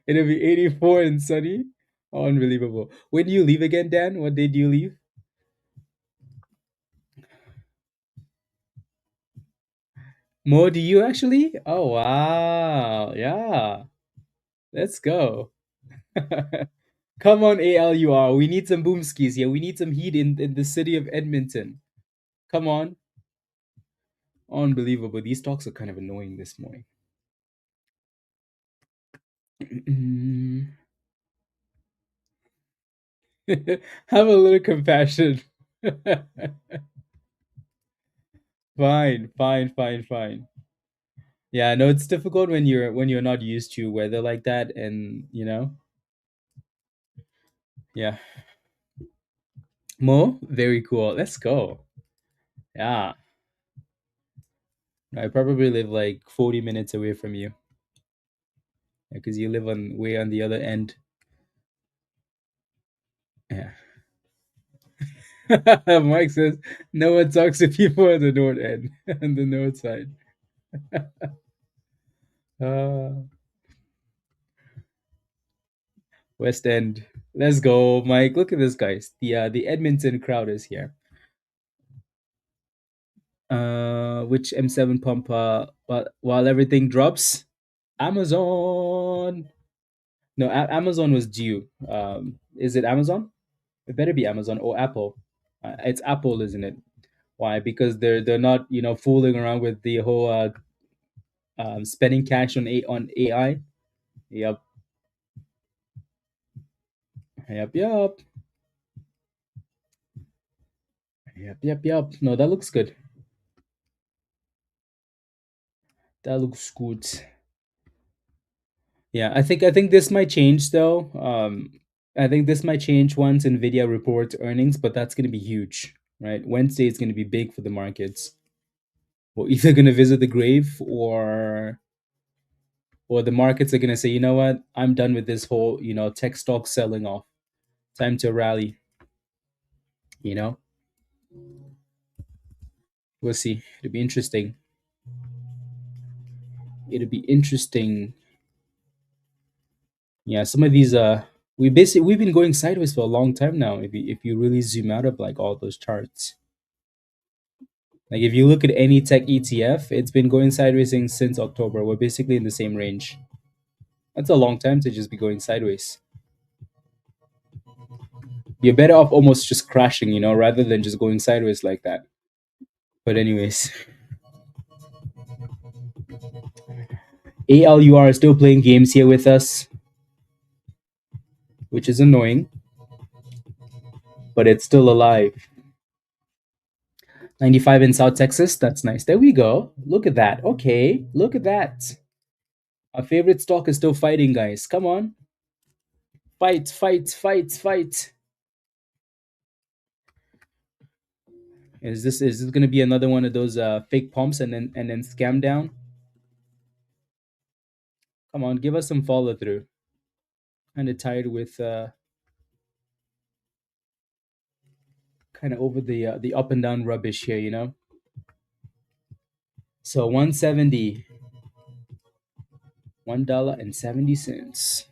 it'll be 84 and sunny. Unbelievable. When do you leave again, Dan? What day do you leave? Mo, do you actually? Oh, wow. Yeah. Let's go. Come on, ALUR. We need some boom skis here. We need some heat in the city of Edmonton. Come on. Unbelievable. These stocks are kind of annoying this morning. Have a little compassion. Fine, fine, fine, fine. Yeah, no, it's difficult when you're not used to weather like that, and yeah. Mo, very cool. Let's go. Yeah, I probably live like 40 minutes away from you because you live on way on the other end. Yeah. Mike says no one talks to people at the north end and the north side. Uh, West End. Let's go, Mike. Look at this, guys. The Edmonton crowd is here. Which M7 pump? While everything drops, Amazon. No, Amazon was due. Is it Amazon? It better be Amazon or Apple. It's Apple, isn't it? Why? Because they're not fooling around with the whole spending cash on AI. Yep, yep, yep, yep, yep, yep. No, that looks good. That looks good. Yeah, I think this might change though. I think this might change once Nvidia reports earnings, but that's going to be huge, right? Wednesday is going to be big for the markets. We're either going to visit the grave, or the markets are going to say, you know what, I'm done with this whole tech stock selling off. Time to rally. You know, we'll see. It'll be interesting. It'll be interesting. Yeah, some of these we've been going sideways for a long time now. If you really zoom out of like all those charts. Like if you look at any tech ETF, it's been going sideways since October. We're basically in the same range. That's a long time to just be going sideways. You're better off almost just crashing, rather than just going sideways like that. But anyways, ALUR is still playing games here with us, which is annoying, but it's still alive. 95 in South Texas. That's nice. There we go. Look at that. Okay, look at that. Our favorite stock is still fighting, guys. Come on. Fight, fight, fight, fight. Is this gonna be another one of those fake pumps and then scam down? Come on, give us some follow through. Kind of tired with kind of over the up and down rubbish here. So 170, $1.70.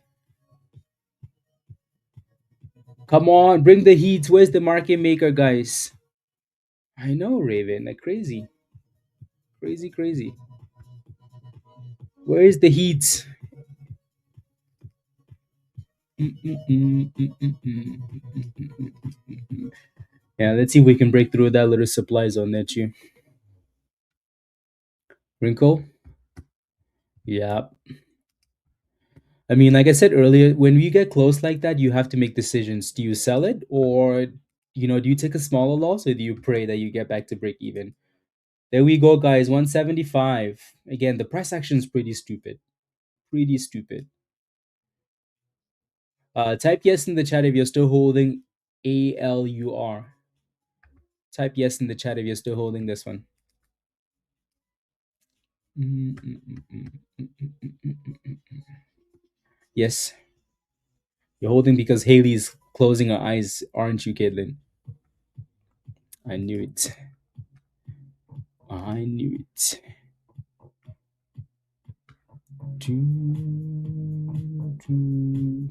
Come on, bring the heat. Where's the market maker, guys? I know, Raven, like crazy, crazy, crazy. Where is the heat? Yeah, let's see if we can break through that little supply zone that you wrinkle. Yeah. I mean, like I said earlier, when we get close like that, you have to make decisions. Do you sell it, or do you take a smaller loss, or do you pray that you get back to break even? There we go, guys. 175. Again, the price action is pretty stupid. Pretty stupid. Type yes in the chat if you're still holding ALUR. Type yes in the chat if you're still holding this one. Yes, you're holding because Haley's closing her eyes, aren't you, Caitlin? I knew it. I knew it. Doo, doo.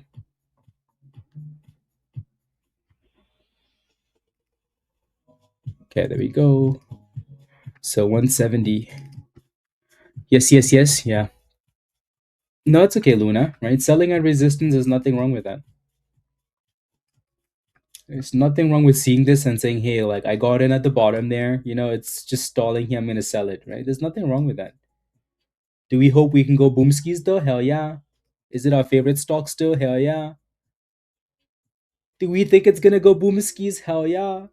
Okay, there we go. So 170. Yes, yes, yes. Yeah. No, it's okay, Luna. Right? Selling at resistance, there's nothing wrong with that. There's nothing wrong with seeing this and saying, hey, like I got in at the bottom there. It's just stalling here. I'm going to sell it, right? There's nothing wrong with that. Do we hope we can go boom skis though? Hell yeah. Is it our favorite stock still? Hell yeah. Do we think it's going to go boom skis? Hell yeah.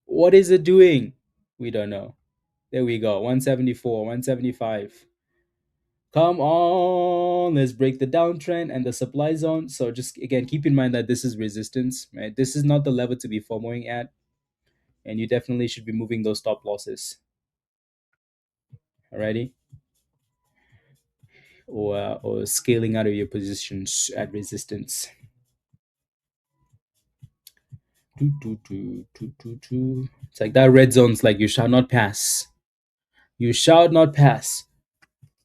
What is it doing? We don't know. There we go. 174, 175. Come on, let's break the downtrend and the supply zone. So just again, keep in mind that this is resistance, right? This is not the level to be FOMOing at, and you definitely should be moving those stop losses. Alrighty, or scaling out of your positions at resistance. It's like that red zone's like you shall not pass. You shall not pass.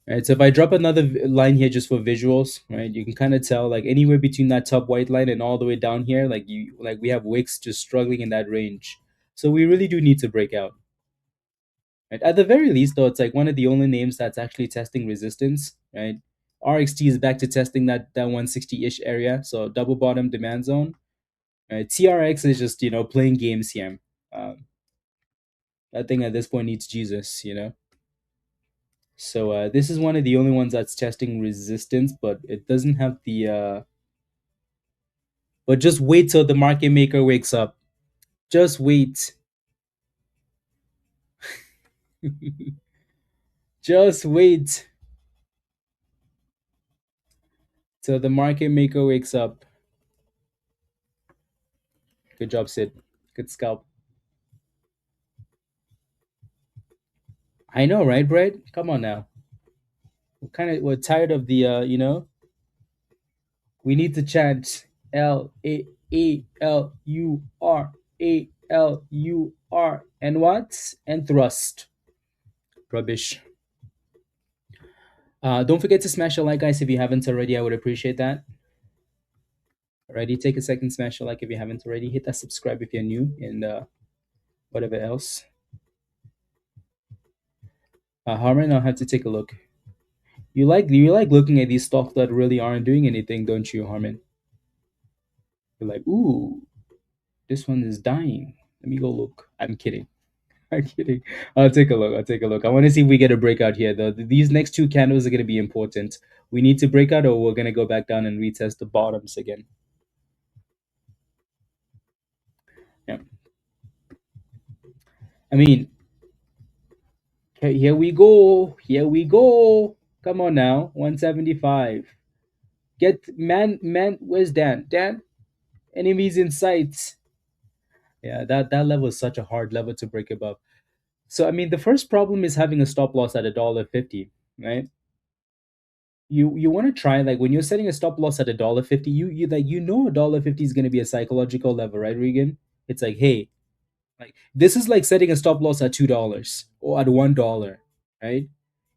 Right, so if I drop another line here just for visuals, right, you can kind of tell like anywhere between that top white line and all the way down here, like we have wicks just struggling in that range. So we really do need to break out. Right? At the very least, though, it's like one of the only names that's actually testing resistance. Right, RXT is back to testing that 160-ish area, so double bottom demand zone. Right? TRX is just playing games here. Um, that thing at this point needs Jesus. So this is one of the only ones that's testing resistance, but it doesn't have the. But just wait till the market maker wakes up. Just wait. Just wait till the market maker wakes up. Good job, Sid. Good scalp. I know, right, Brett? Come on now. We're tired of the. We need to chant ALUR and what? And thrust. Rubbish. Don't forget to smash a like, guys, if you haven't already. I would appreciate that. Alrighty, take a second, smash a like if you haven't already. Hit that subscribe if you're new, and whatever else. Harmon, I'll have to take a look. You like looking at these stocks that really aren't doing anything, don't you, Harmon? You're like, ooh, this one is dying. Let me go look. I'm kidding. I'm kidding. I'll take a look. I'll take a look. I want to see if we get a breakout here, though. These next two candles are going to be important. We need to break out, or we're going to go back down and retest the bottoms again. Yeah. I mean, okay, here we go. Here we go. Come on now. 175. Man, where's Dan? Dan, enemies in sight. Yeah, that level is such a hard level to break above. So I mean, the first problem is having a stop loss at $1.50, right? You want to try, like when you're setting a stop loss at $1.50, $1.50 is going to be a psychological level, right, Regan? It's like, hey, like this is like setting a stop loss at $2 or at $1, right?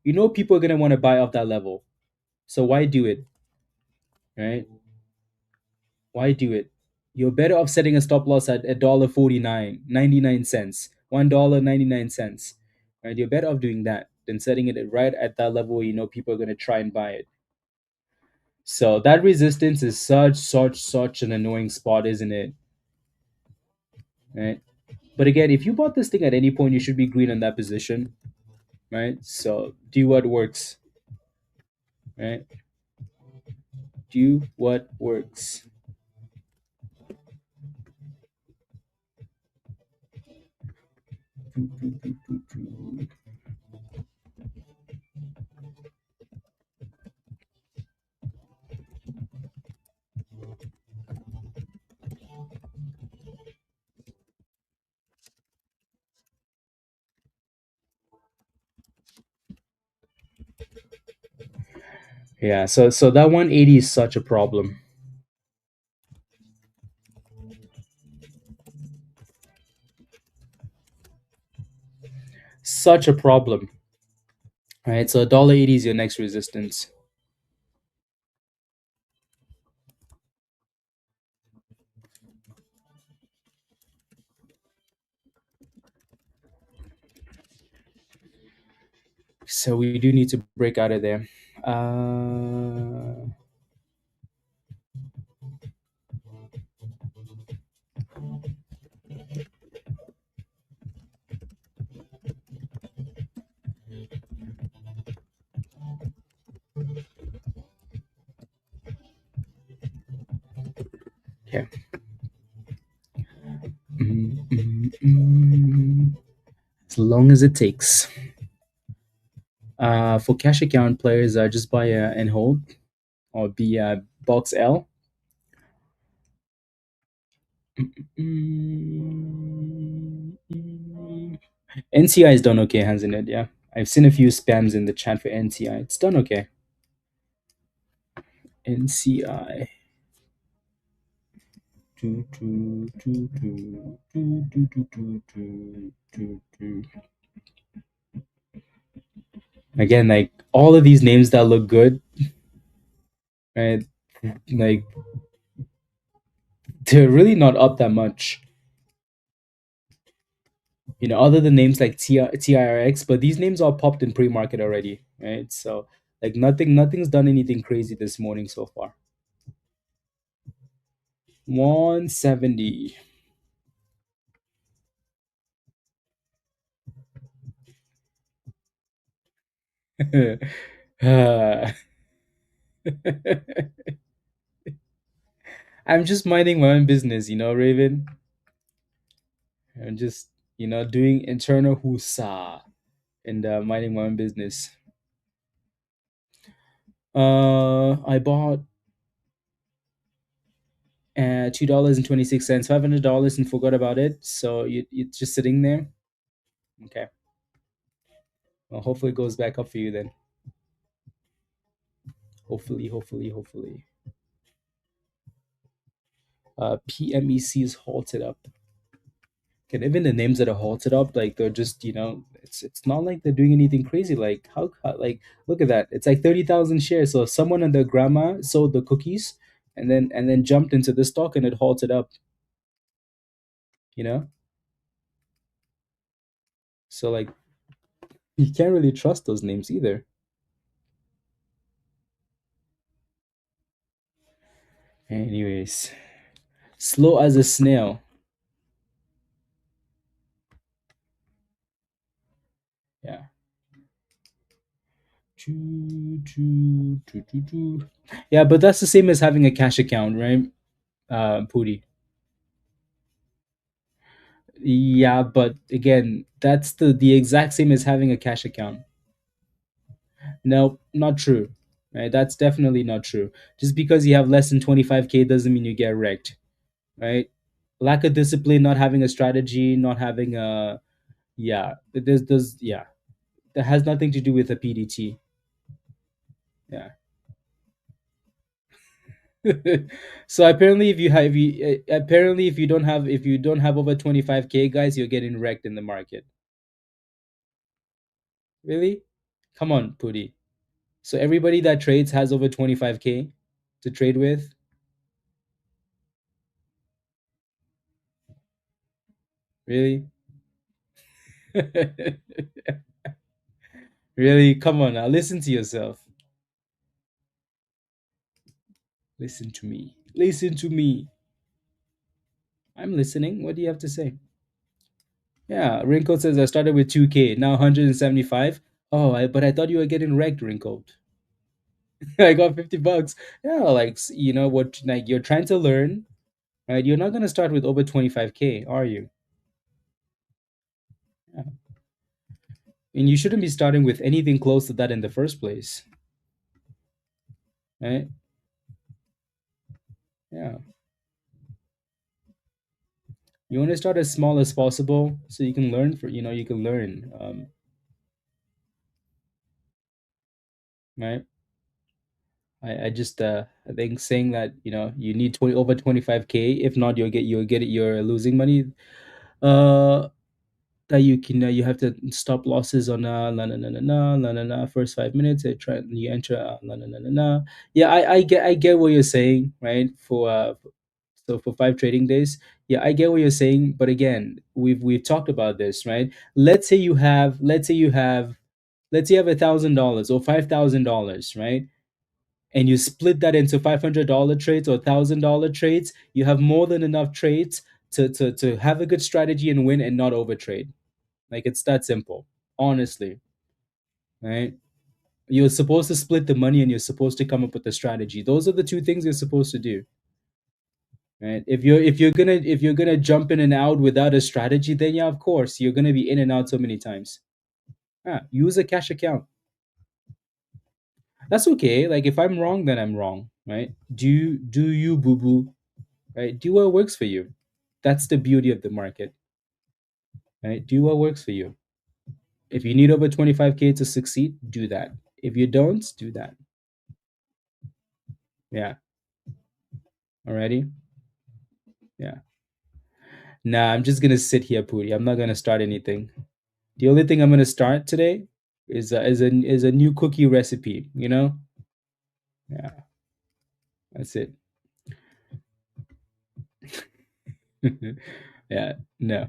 People are going to want to buy off that level, so why do it, right? Why do it? You're better off setting a stop loss at $1.49, $1.99, right? You're better off doing that than setting it right at that level where people are going to try and buy it. So that resistance is such an annoying spot, isn't it? Right. But again, if you bought this thing at any point, you should be green on that position, right? So do what works, right? Do what works. Yeah. So that 180 is such a problem. Such a problem. Right, so $1.80 is your next resistance. So we do need to break out of there. Uh, okay. Mm. As long as it takes. For cash account players, just buy and hold or be box L. NCI is done okay, hasn't it? Yeah. I've seen a few spams in the chat for NCI. It's done okay. NCI. Again, like all of these names that look good, right? Like they're really not up that much. Other than names like TIRX, but these names are popped in pre-market already, right? So like nothing's done anything crazy this morning so far. 170. Uh, I'm just minding my own business, Raven. I'm just, doing internal husa and minding my own business. I bought $2.26, $500, and forgot about it. So it's just sitting there. Okay. Well, hopefully it goes back up for you then. Hopefully. PMEC is halted up. And even the names that are halted up, like they're just, it's not like they're doing anything crazy. Like like look at that. It's like 30,000 shares. So someone and their grandma sold the cookies and then jumped into the stock and it halted up. You know, so like you can't really trust those names either. Anyways, slow as a snail. Yeah. Yeah, but that's the same as having a cash account, right? Pooty. Yeah, but again, that's the exact same as having a cash account. No, not true. Right? That's definitely not true. Just because you have less than 25K doesn't mean you get wrecked, right? Lack of discipline, not having a strategy, not having a yeah, yeah. That has nothing to do with a PDT. Yeah. So apparently if you don't have over 25K guys, you're getting wrecked in the market. Really? Come on, Pooty. So everybody that trades has over 25K to trade with? Really? Really? Come on now. Listen to yourself. Listen to me. Listen to me. I'm listening. What do you have to say? Yeah, Wrinkled says I started with 2K, now 175. Oh, but I thought you were getting wrecked, Wrinkled. I got $50. Yeah, like what like you're trying to learn, right? You're not gonna start with over 25K, are you? Yeah. And you shouldn't be starting with anything close to that in the first place. Right? Yeah. You want to start as small as possible so you can learn you can learn. Right? I just I think saying that you need 20 over 25K, if not you're losing money. Uh that you can you have to stop losses on la na na na na la na na first 5 minutes. Try you enter la na na na na. Yeah, I get what you're saying, right? For 5 trading days. Yeah, I get what you're saying, but again, we've talked about this, right? Let's say you have $1,000 or $5,000, right? And you split that into $500 trades or $1,000 trades, you have more than enough trades to have a good strategy and win and not overtrade. Like it's that simple, honestly, right? You're supposed to split the money and you're supposed to come up with a strategy. Those are the two things you're supposed to do, right? If you're gonna jump in and out without a strategy, then yeah, of course you're gonna be in and out so many times. Use a cash account. That's okay. Like if I'm wrong, then I'm wrong, right? Do you boo boo, right? Do what works for you. That's the beauty of the market, right? Do what works for you. If you need over 25K to succeed, do that. If you don't, do that. Yeah. Alrighty. Yeah. Nah, I'm just gonna sit here, Pooty. I'm not gonna start anything. The only thing I'm gonna start today is a new cookie recipe. Yeah, that's it. Yeah, no.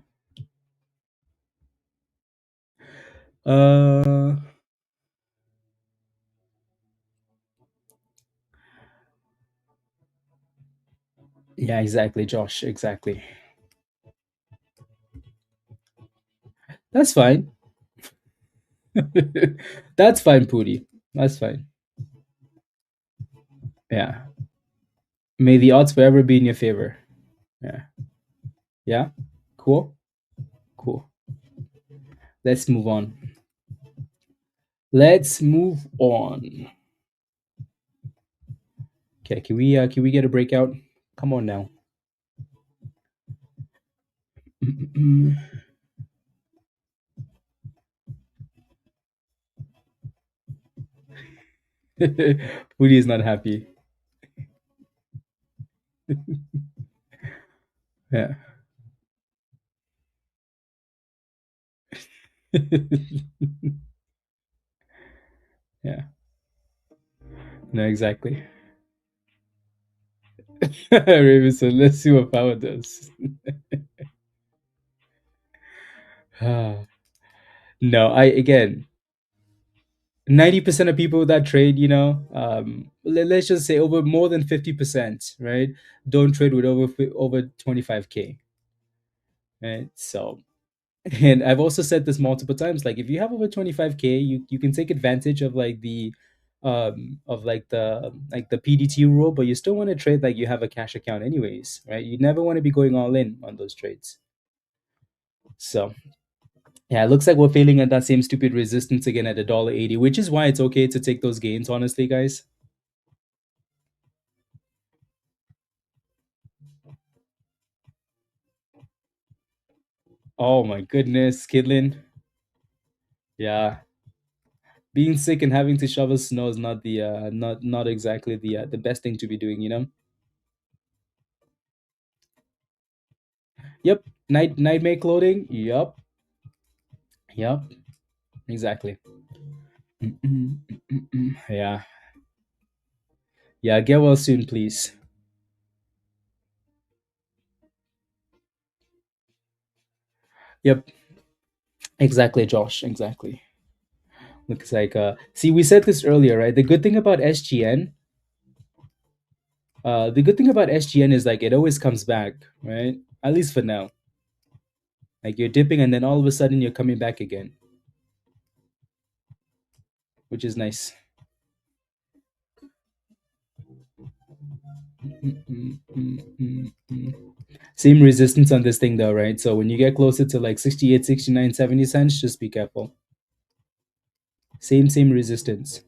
Uh, yeah, exactly, Josh. Exactly. That's fine. That's fine, Pooty. That's fine. Yeah. May the odds forever be in your favor. Yeah. Yeah. Cool. Cool. Let's move on. Let's move on. Okay, can we get a breakout? Come on now. Woody is not happy. Yeah. Yeah. No, exactly. Ravenson, let's see what power does. No, I again, 90% of people that trade, let's just say over more than 50%, right? Don't trade with over 25K, right? So, and I've also said this multiple times, like if you have over 25K, you can take advantage of like the PDT rule, but you still want to trade like you have a cash account anyways, right? You never want to be going all in on those trades. So yeah, it looks like we're failing at that same stupid resistance again at $1.80, which is why it's okay to take those gains, honestly, guys. Oh my goodness, Kidlin. Yeah, being sick and having to shovel snow is not the not exactly the best thing to be doing. Yep, nightmare clothing. Yep, yep, exactly. Yeah, yeah. Get well soon, please. Yep, exactly, Josh. Exactly. Looks like see, we said this earlier, right? The good thing about SGN is like it always comes back, right? At least for now. Like you're dipping and then all of a sudden you're coming back again, which is nice. Same resistance on this thing though, right? So when you get closer to like 68, 69, 70 cents, just be careful. Same resistance.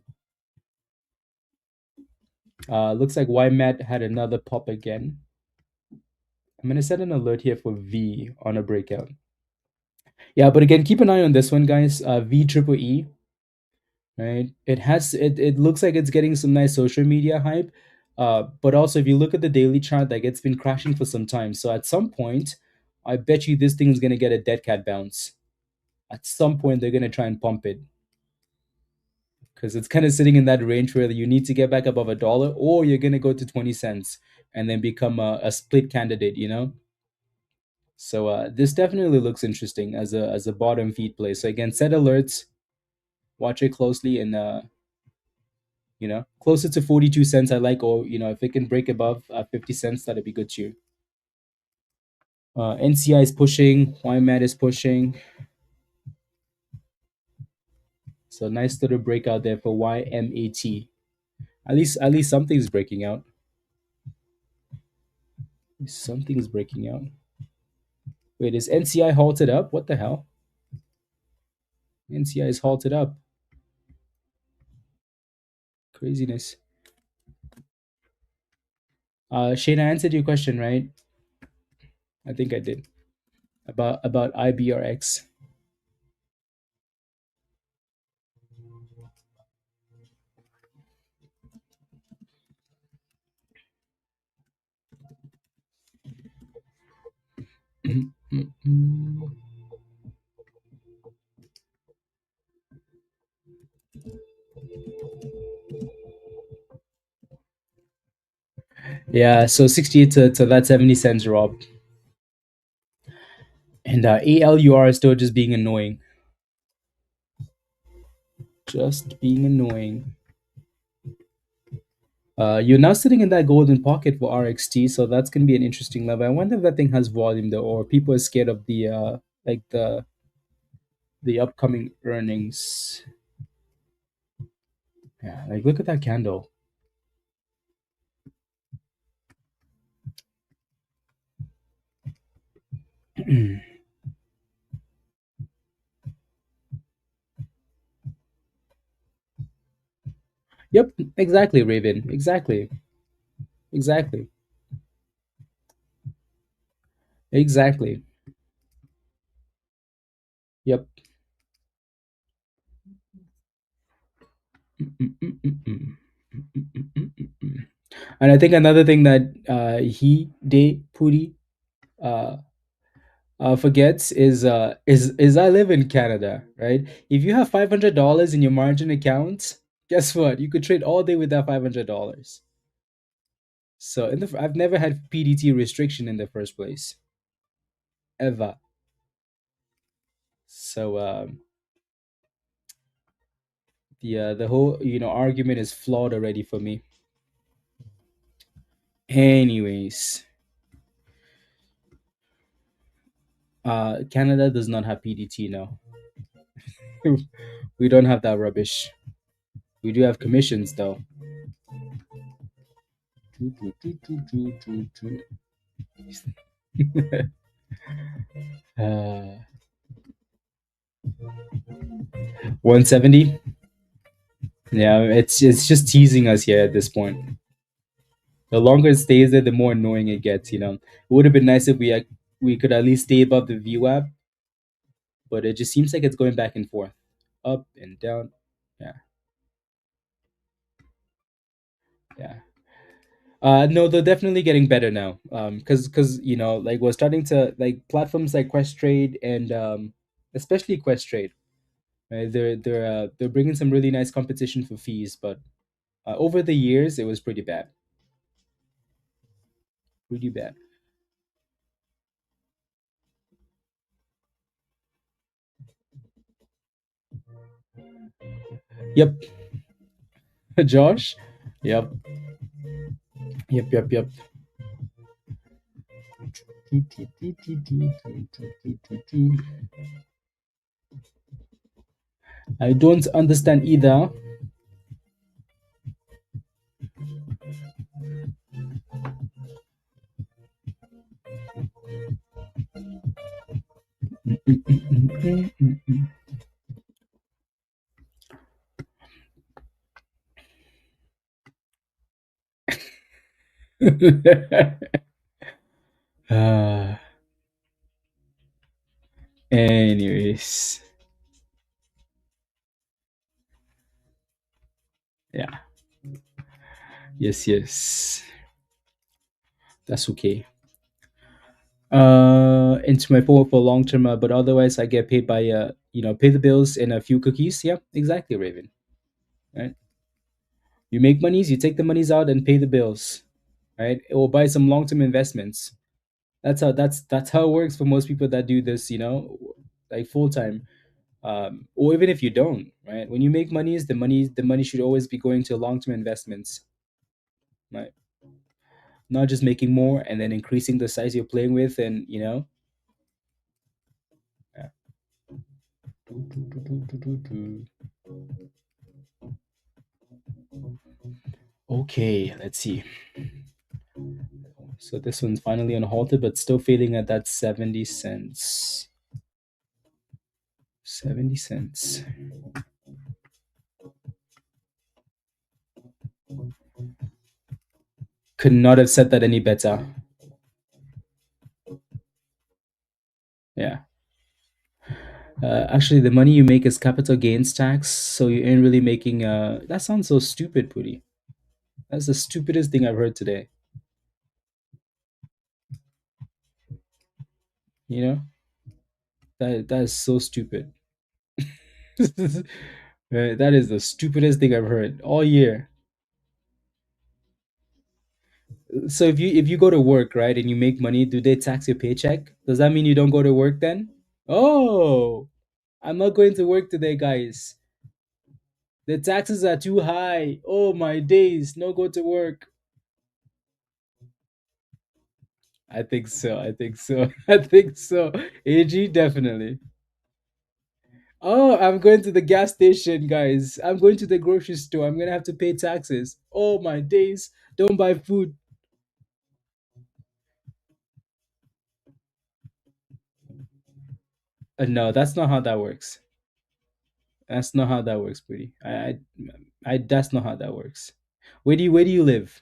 Looks like YMAT had another pop again. I'm gonna set an alert here for V on a breakout. Yeah, but again, keep an eye on this one, guys. V triple E, right? It looks like it's getting some nice social media hype. But also if you look at the daily chart, like it's been crashing for some time. So at some point, I bet you this thing is gonna get a dead cat bounce. At some point, they're gonna try and pump it because it's kind of sitting in that range where you need to get back above a dollar, or you're gonna go to 20 cents and then become a split candidate. So this definitely looks interesting as a bottom feed play. So again, set alerts, watch it closely, and closer to 42 cents I like, or if it can break above 50 cents, that'd be good too. NCI is pushing, YMAT is pushing. So nice little breakout there for YMAT. At least something's breaking out. Something's breaking out. Wait, is NCI halted up? What the hell? NCI is halted up. Craziness. Shane, I answered your question, right? I think I did. About IBRX. Yeah, so 68 to that 70 cents drop. And ALUR is still just being annoying. Just being annoying. You're now sitting in that golden pocket for RXT, so that's gonna be an interesting level. I wonder if that thing has volume though, or people are scared of the like the upcoming earnings. Yeah, like look at that candle. Yep, exactly, Raven. Exactly. Exactly. Exactly. Yep. And I think another thing that Puri uh, forgets is I live in Canada, right? If you have $500 in your margin account, guess what? You could trade all day with that $500. So I've never had PDT restriction in the first place, ever. So the whole argument is flawed already for me. Anyways, Canada does not have PDT now. We don't have that rubbish. We do have commissions though. uh, 170. Yeah, it's just teasing us here at this point. The longer it stays there, the more annoying it gets. It would have been nice if we could at least stay above the view app, but it just seems like it's going back and forth, up and down. Yeah, yeah. No, they're definitely getting better now. Because like we're starting to like platforms like Questrade and especially Questrade. Right? They're bringing some really nice competition for fees, but over the years it was pretty bad, pretty bad. Yep, Josh. Yep, yep. I don't understand either. uh, anyways, yeah, yes, that's okay. into my phone for long term, but otherwise I get paid by pay the bills and a few cookies. Yeah, exactly, Raven. Right? You make monies, you take the monies out and pay the bills. Right? Or buy some long term investments. That's how it works for most people that do this. Like full time. Or even if you don't, right? When you make monies, the money should always be going to long term investments, right? Not just making more and then increasing the size you're playing with, and yeah. Okay, let's see. So this one's finally unhalted, but still fading at that 70 cents. 70 cents. Could not have said that any better. Yeah. Actually, the money you make is capital gains tax, so you ain't really making. That sounds so stupid, Puri. That's the stupidest thing I've heard today. You know that is so stupid. Right, that is the stupidest thing I've heard all year. So if you go to work, right, and you make money, do they tax your paycheck? Does that mean you don't go to work then? Oh, I'm not going to work today, guys. The taxes are too high. Oh my days, no go to work. I think so. I think so. I think so. AG definitely. Oh, I'm going to the gas station, guys. I'm going to the grocery store. I'm gonna have to pay taxes. Oh my days. Don't buy food. No, that's not how that works. That's not how that works, Pretty. That's not how that works. Where do you live?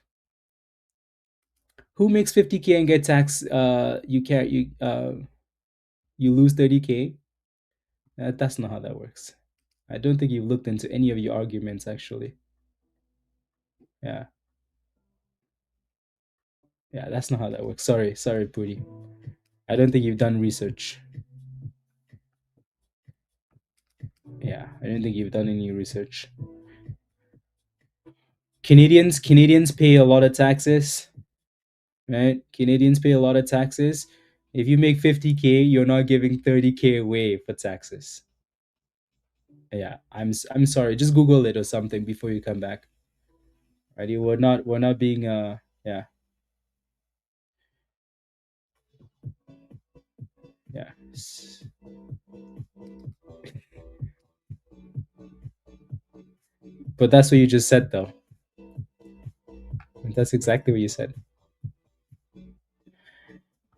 Who makes 50K and get taxed? You can't you lose 30K. That's not how that works. I don't think you've looked into any of your arguments actually. Yeah, yeah, that's not how that works. Sorry, Puri. I don't think you've done research. Yeah, I don't think you've done any research. Canadians pay a lot of taxes, right? Canadians pay a lot of taxes. If you make 50K, you're not giving 30K away for taxes. Yeah, I'm sorry. Just Google it or something before you come back. Right? We're not being yeah, yeah. But that's what you just said though. That's exactly what you said.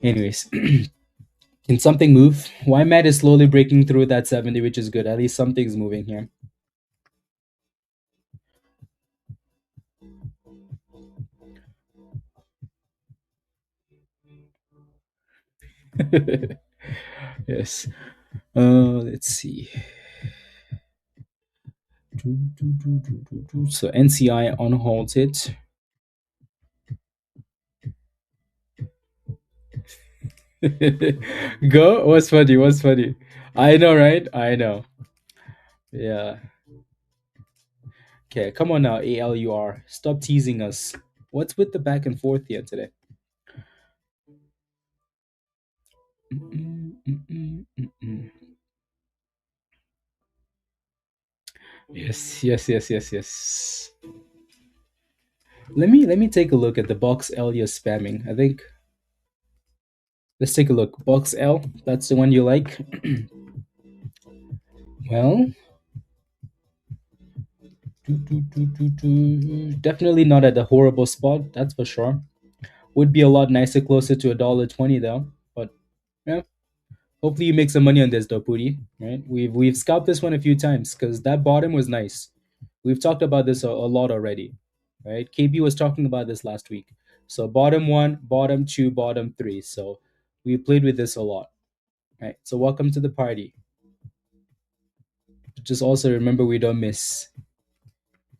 Anyways, can something move? Why Matt is slowly breaking through that 70, which is good. At least something's moving here. Yes. Let's see. So NCI unhalted. Go. What's funny? What's funny? I know, right? I know. Yeah. Okay, come on now, ALUR. Stop teasing us. What's with the back and forth here today? Mm, mm, mm, mm, mm. Yes, yes, yes, yes, yes. Let me take a look at the box L you're spamming. I think let's take a look. Box L, that's the one you like. Well, definitely not at a horrible spot, that's for sure. Would be a lot nicer closer to $1.20 though. But yeah, hopefully you make some money on this though, Puri. Right? We've scalped this one a few times because that bottom was nice. We've talked about this a lot already. Right? KB was talking about this last week. So bottom one, bottom two, bottom three. So we played with this a lot. Right. So welcome to the party. Just also remember we don't miss.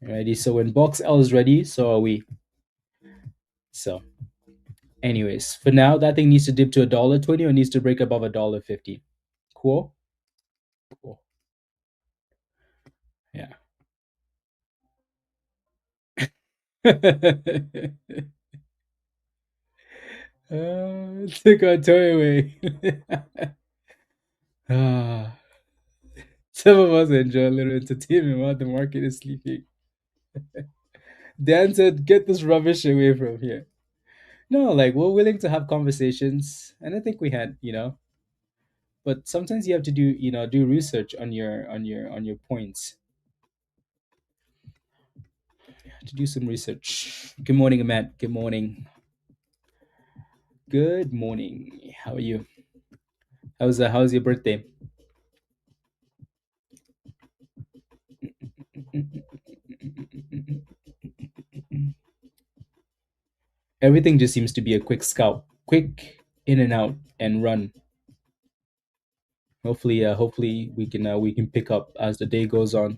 Alrighty. So when box L is ready, so are we. So Anyways, for now, that thing needs to dip to $1.20 or needs to break above $1.50. Cool. Cool. Yeah. Took our toy away. Ah, some of us enjoy a little entertainment while the market is sleeping. Dan said, "Get this rubbish away from here." No, like we're willing to have conversations, and I think we had, but sometimes you have to do research on your points. To do some research. Good morning, Matt. Good morning. Good morning. How are you? How's your birthday? Everything just seems to be a quick scout, quick in and out and run. Hopefully we can pick up as the day goes on.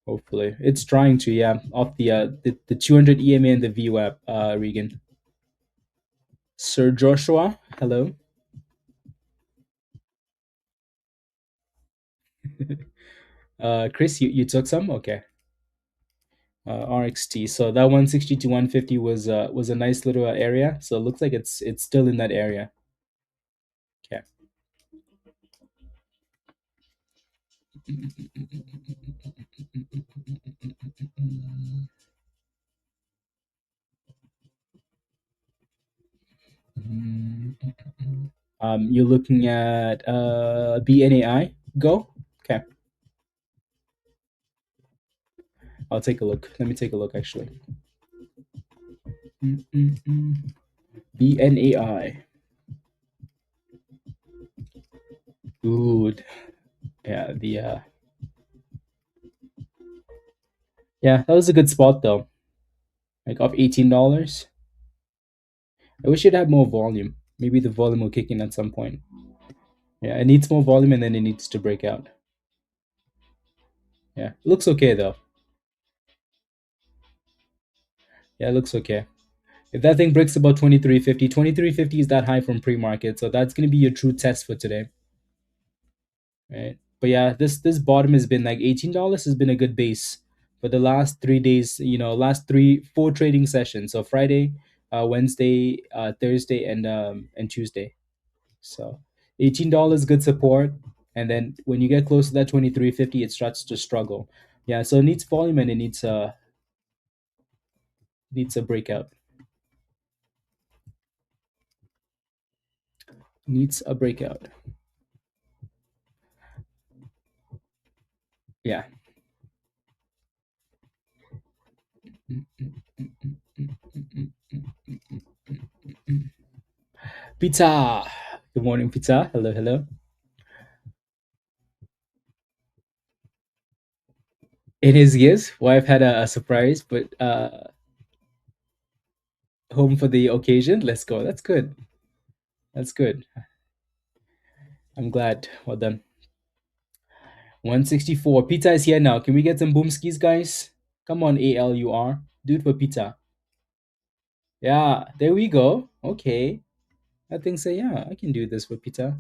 Hopefully, it's trying to, yeah, off the 200 EMA and the VWAP. Regan, Sir Joshua, hello. Chris, you took some, okay. RXT. So that 160 to 150 was a nice little area. So it looks like it's still in that area. Okay. You're looking at BNAI. Go. Okay. I'll take a look. Let me take a look actually. BNAI. Good. Yeah. Yeah, that was a good spot though. Like off $18. I wish it had more volume. Maybe the volume will kick in at some point. Yeah, it needs more volume and then it needs to break out. Yeah, it looks okay though. Yeah, it looks okay. If that thing breaks about 23.50, 23.50 is that high from pre-market, so that's gonna be your true test for today, right? But yeah, this bottom has been like $18 has been a good base for the last 3 days. Last 4 trading sessions. So Friday, Wednesday, Thursday, and Tuesday. So $18 good support, and then when you get close to that 23.50, it starts to struggle. Yeah, so it needs volume and it needs a breakout. Needs a breakout. Yeah. Pizza. Good morning, pizza. Hello, hello. It is, yes. Wife had a surprise, but home for the occasion. Let's go. That's good. That's good. I'm glad. Well done. 164. Pizza is here now. Can we get some boomskis, guys? Come on, ALUR. Do it for pizza. Yeah, there we go. Okay. I think so. Yeah, I can do this for pizza.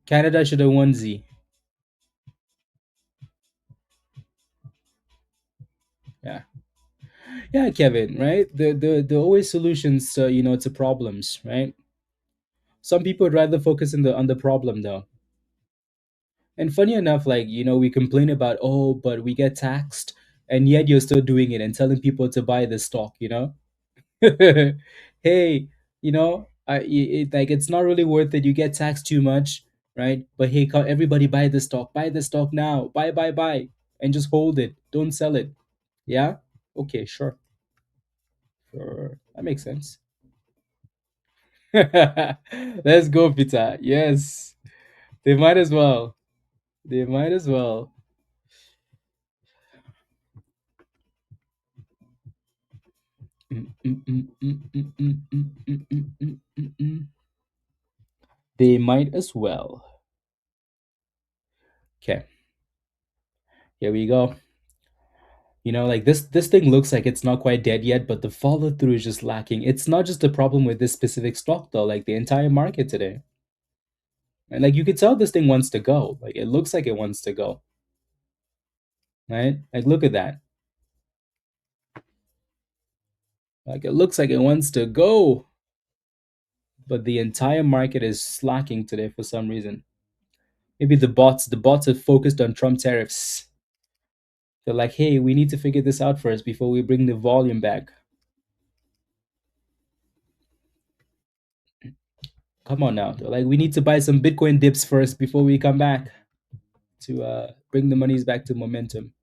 Canada should have won Z. Yeah. Yeah, Kevin, right? The always solutions, to problems, right? Some people would rather focus on the problem though. And funny enough, like, we complain about, oh, but we get taxed, and yet you're still doing it and telling people to buy the stock. Hey, like it's not really worth it. You get taxed too much, right? But hey, everybody buy the stock. Buy the stock now. Buy, buy, buy. And just hold it. Don't sell it. Yeah? Okay, sure. Sure. That makes sense. Let's go, Peter. Yes. They might as well. They might as well. They might as well. Okay, here we go. Like this thing looks like it's not quite dead yet, but the follow through is just lacking. It's not just a problem with this specific stock though, like the entire market today. And like you could tell this thing wants to go. Like it looks like it wants to go, right? Like look at that. Like it looks like it wants to go, but the entire market is slacking today for some reason. Maybe the bots are focused on Trump tariffs. They're like, "Hey, we need to figure this out first before we bring the volume back." Come on now. They're like, "We need to buy some Bitcoin dips first before we come back to bring the monies back to momentum."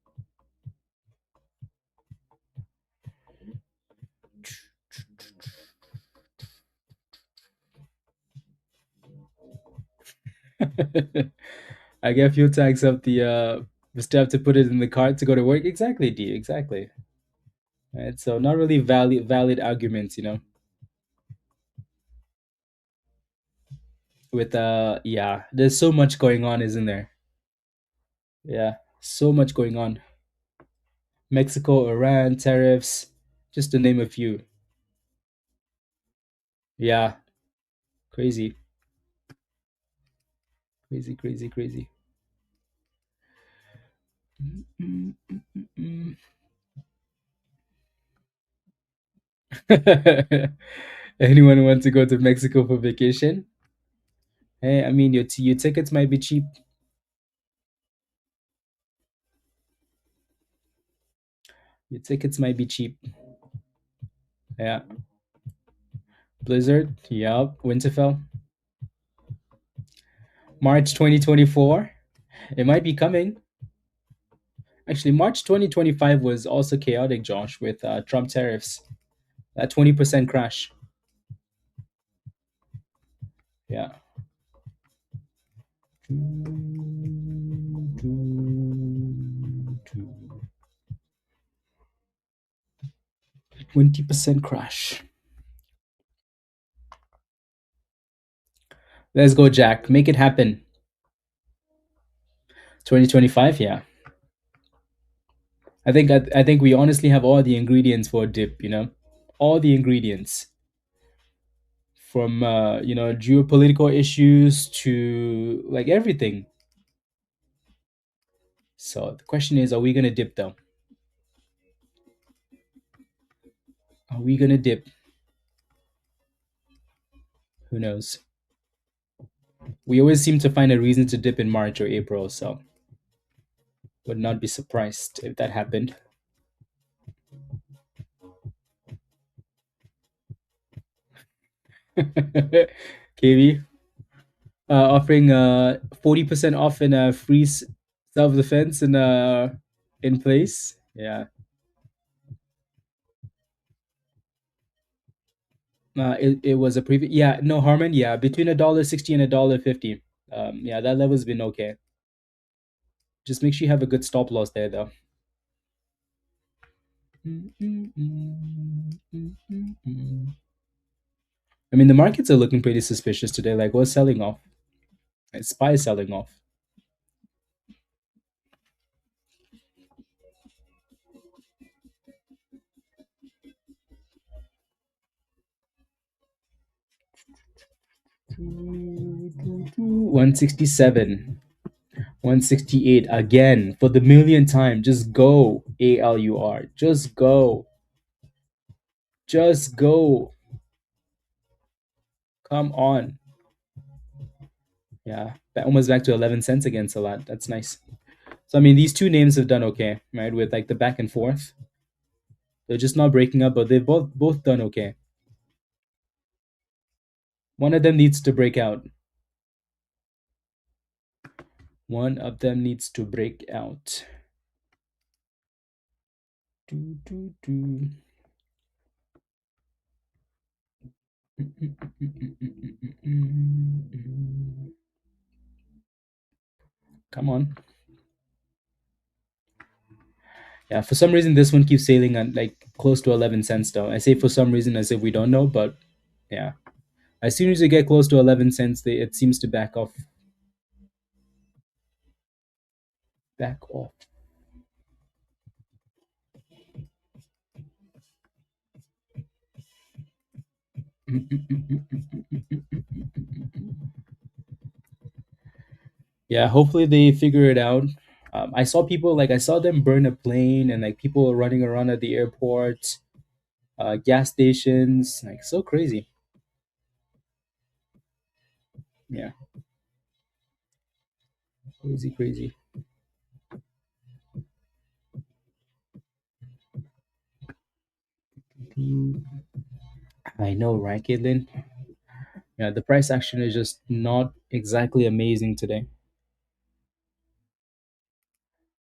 I get fuel tags up the step to put it in the cart to go to work. Exactly, D. Exactly. Right. So not really valid arguments, With yeah, there's so much going on, isn't there? Yeah, so much going on. Mexico, Iran, tariffs, just to name a few. Yeah, crazy, crazy, crazy, crazy. Mm, mm, mm, mm. Anyone want to go to Mexico for vacation? Hey, I mean, your tickets might be cheap. Your tickets might be cheap. Yeah. Blizzard. Yup. Winterfell. March 2024. It might be coming. Actually, March 2025 was also chaotic, Josh, with Trump tariffs. That 20% crash. Yeah. 20% crash. Let's go, Jack. Make it happen. 2025, yeah. I think we honestly have all the ingredients for a dip, All the ingredients. From geopolitical issues to like everything. So the question is, are we gonna dip though? Are we gonna dip? Who knows? We always seem to find a reason to dip in March or April, so would not be surprised if that happened. KV offering 40% off in a free self defense in place. Yeah, it was a previous. Yeah, no, Harmon. Yeah, between $1.60 and $1.50. Yeah, that level's been okay. Just make sure you have a good stop loss there, though. I mean, the markets are looking pretty suspicious today. Like, what's selling off? It's SPY selling off. $167, 168 again for the millionth time. Just go, ALUR. Just go. Just go. Come on. Yeah, almost back to 11 cents again. So that's nice. So I mean, these two names have done okay, right? With like the back and forth, they're just not breaking up, but they've both done okay. One of them needs to break out. One of them needs to break out. Do, do, do. Come on. Yeah, for some reason this one keeps sailing on like close to 11 cents though. I say for some reason as if we don't know, but yeah. As soon as you get close to 11 cents, it seems to back off. Back off. Yeah, hopefully they figure it out. I saw people like I saw them burn a plane and like people running around at the airport, gas stations, like so crazy. Yeah, crazy, crazy. I know, right, Caitlin? Yeah, the price action is just not exactly amazing today.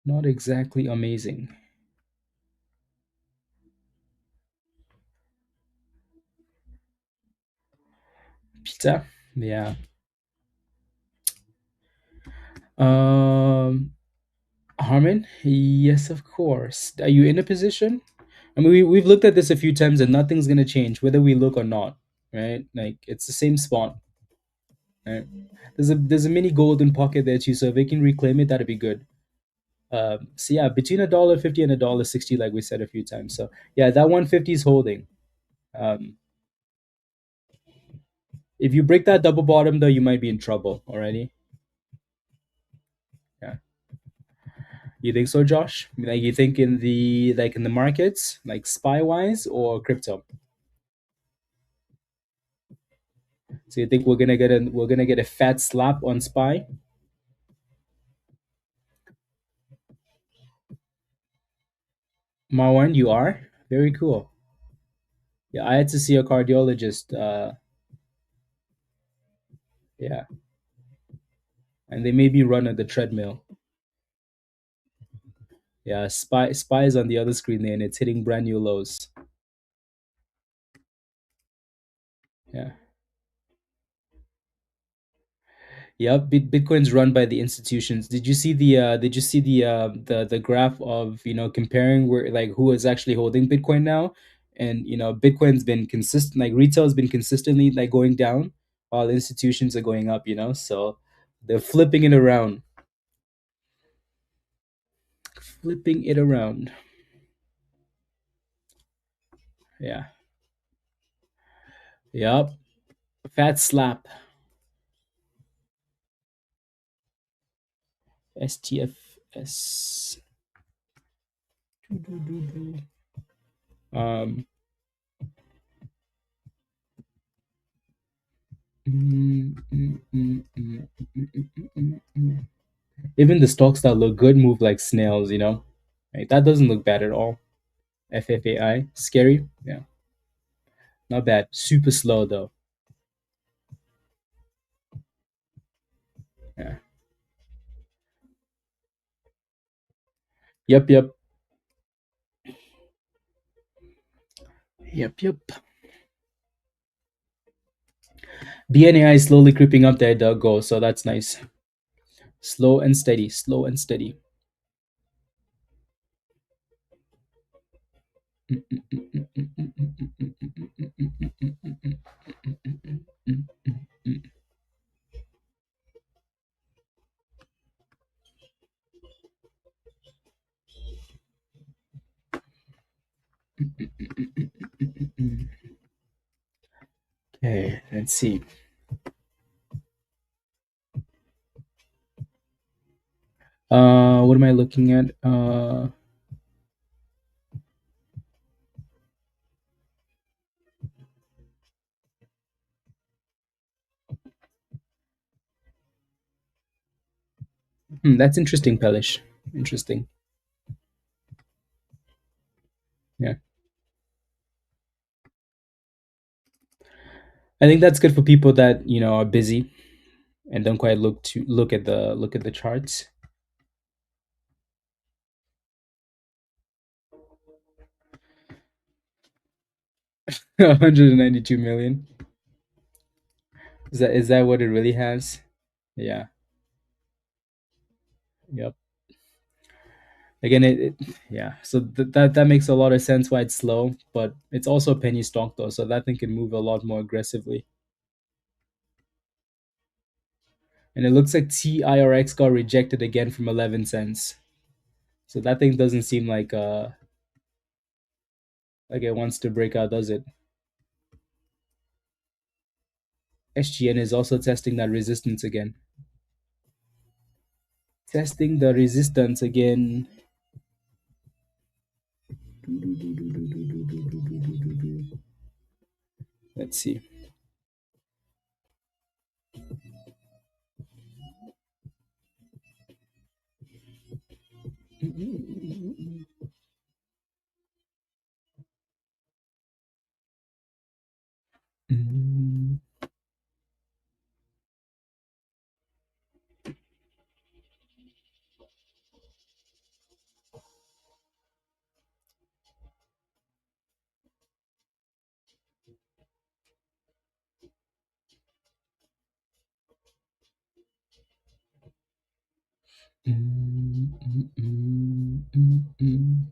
Not exactly amazing. Pizza? Yeah. Um, Harmon? Yes, of course. Are you in a position? I mean, we've looked at this a few times and nothing's going to change whether we look or not, right? Like, it's the same spot, right? There's a mini golden pocket there too, so if they can reclaim it, that'd be good. So yeah, between $1.50 and $1.60, like we said a few times. So yeah, that 150 is holding. Um, if you break that double bottom though, you might be in trouble already. Yeah. You think so, Josh? Like you think in the markets, like spy wise or crypto? So you think we're gonna get a fat slap on spy? Marwan, you are very cool. Yeah, I had to see a cardiologist. Yeah, and they made me run on the treadmill. Yeah, spy is on the other screen there, and it's hitting brand new lows. Yeah. Yep, Bitcoin's run by the institutions. Did you see the graph of comparing where like who is actually holding Bitcoin now, and Bitcoin's been consistent, like retail's been consistently like going down while institutions are going up. So they're flipping it around, flipping it around. Yeah. Yep. Fat slap. STFS. Um. mm, mm, mm, mm, mm. Even the stocks that look good move like snails. Right? That doesn't look bad at all. FFAI, scary. Yeah, not bad. Super slow though. Yeah. Yep, yep, yep, yep. BNAI is slowly creeping up there, Doug. Go, so that's nice. Slow and steady, slow and steady. Okay, let's see. What am I looking at? That's interesting, Pelish. Interesting. Yeah, I think that's good for people that are busy and don't quite look at the charts. 192 million. Is that what it really has? Yeah. Yep. Again, yeah. So that makes a lot of sense why it's slow, but it's also a penny stock though, so that thing can move a lot more aggressively. And it looks like TIRX got rejected again from 11 cents. So that thing doesn't seem like it wants to break out, does it? SGN is also testing that resistance again. Testing the resistance again. Let's see. Mm, mm.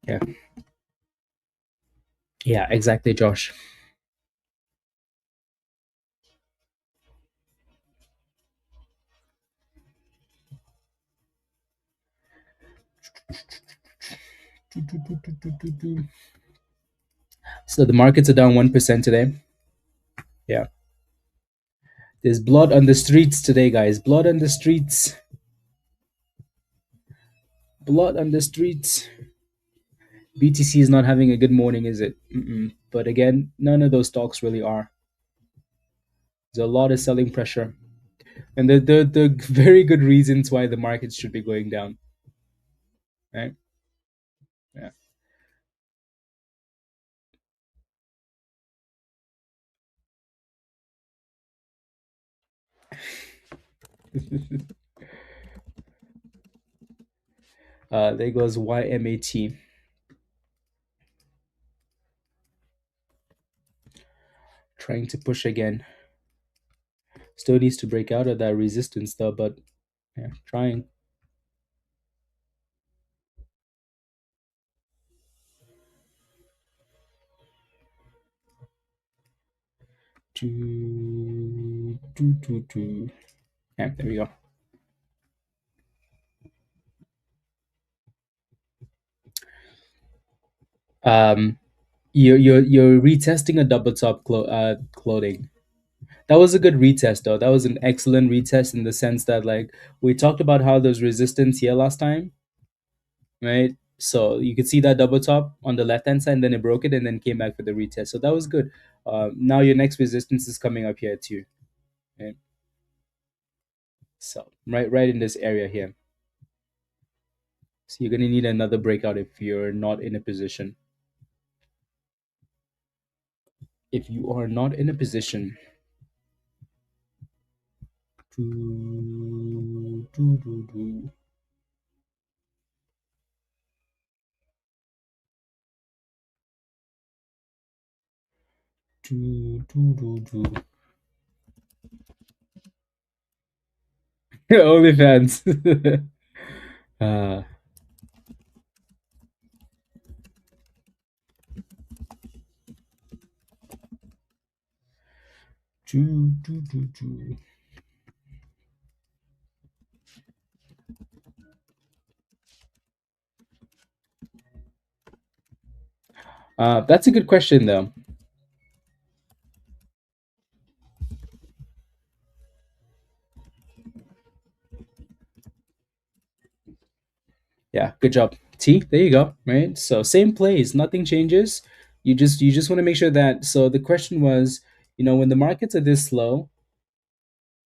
Yeah, yeah, exactly, Josh. So the markets are down 1% today. Yeah, there's blood on the streets today, guys. Blood on the streets. Blood on the streets. BTC is not having a good morning, is it? Mm-mm. But again, none of those stocks really are. There's a lot of selling pressure, and the very good reasons why the markets should be going down. Right? Yeah. There goes YMAT trying to push again. Still needs to break out of that resistance though, but yeah, trying. Two. Yeah, there we go. Um, you're retesting a double top clothing. That was a good retest though. That was an excellent retest in the sense that like we talked about how there's resistance here last time, right? So you could see that double top on the left hand side, and then it broke it, and then came back for the retest. So that was good. Now your next resistance is coming up here too, right? So right in this area here. So you're gonna need another breakout if you're not in a position. If you are not in a position to do. OnlyFans. uh, do. That's a good question though. Yeah, good job. T, there you go. Right. So same plays, nothing changes. You just want to make sure that. So the question was, when the markets are this slow,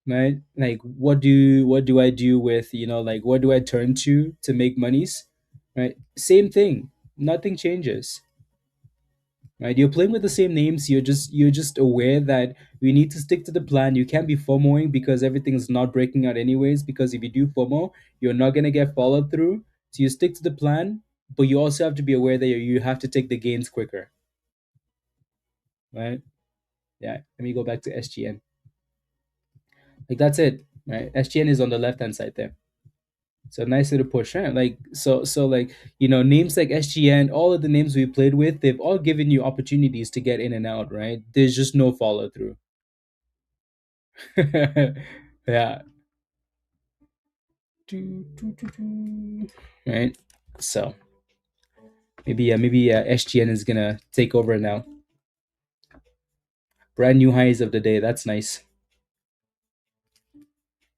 right? Like, what do I do with, like, what do I turn to make monies, right? Same thing. Nothing changes, right? You're playing with the same names. You're just aware that we need to stick to the plan. You can't be FOMOing because everything is not breaking out anyways. Because if you do FOMO, you're not gonna get followed through. So you stick to the plan, but you also have to be aware that you have to take the gains quicker, right? Yeah. Let me go back to SGN. Like that's it, right? SGN is on the left hand side there. So nice little push, right? Like so like names like SGN, all of the names we played with, they've all given you opportunities to get in and out, right? There's just no follow through. Yeah. Right. So Maybe SGN is gonna take over now. Brand new highs of the day. That's nice.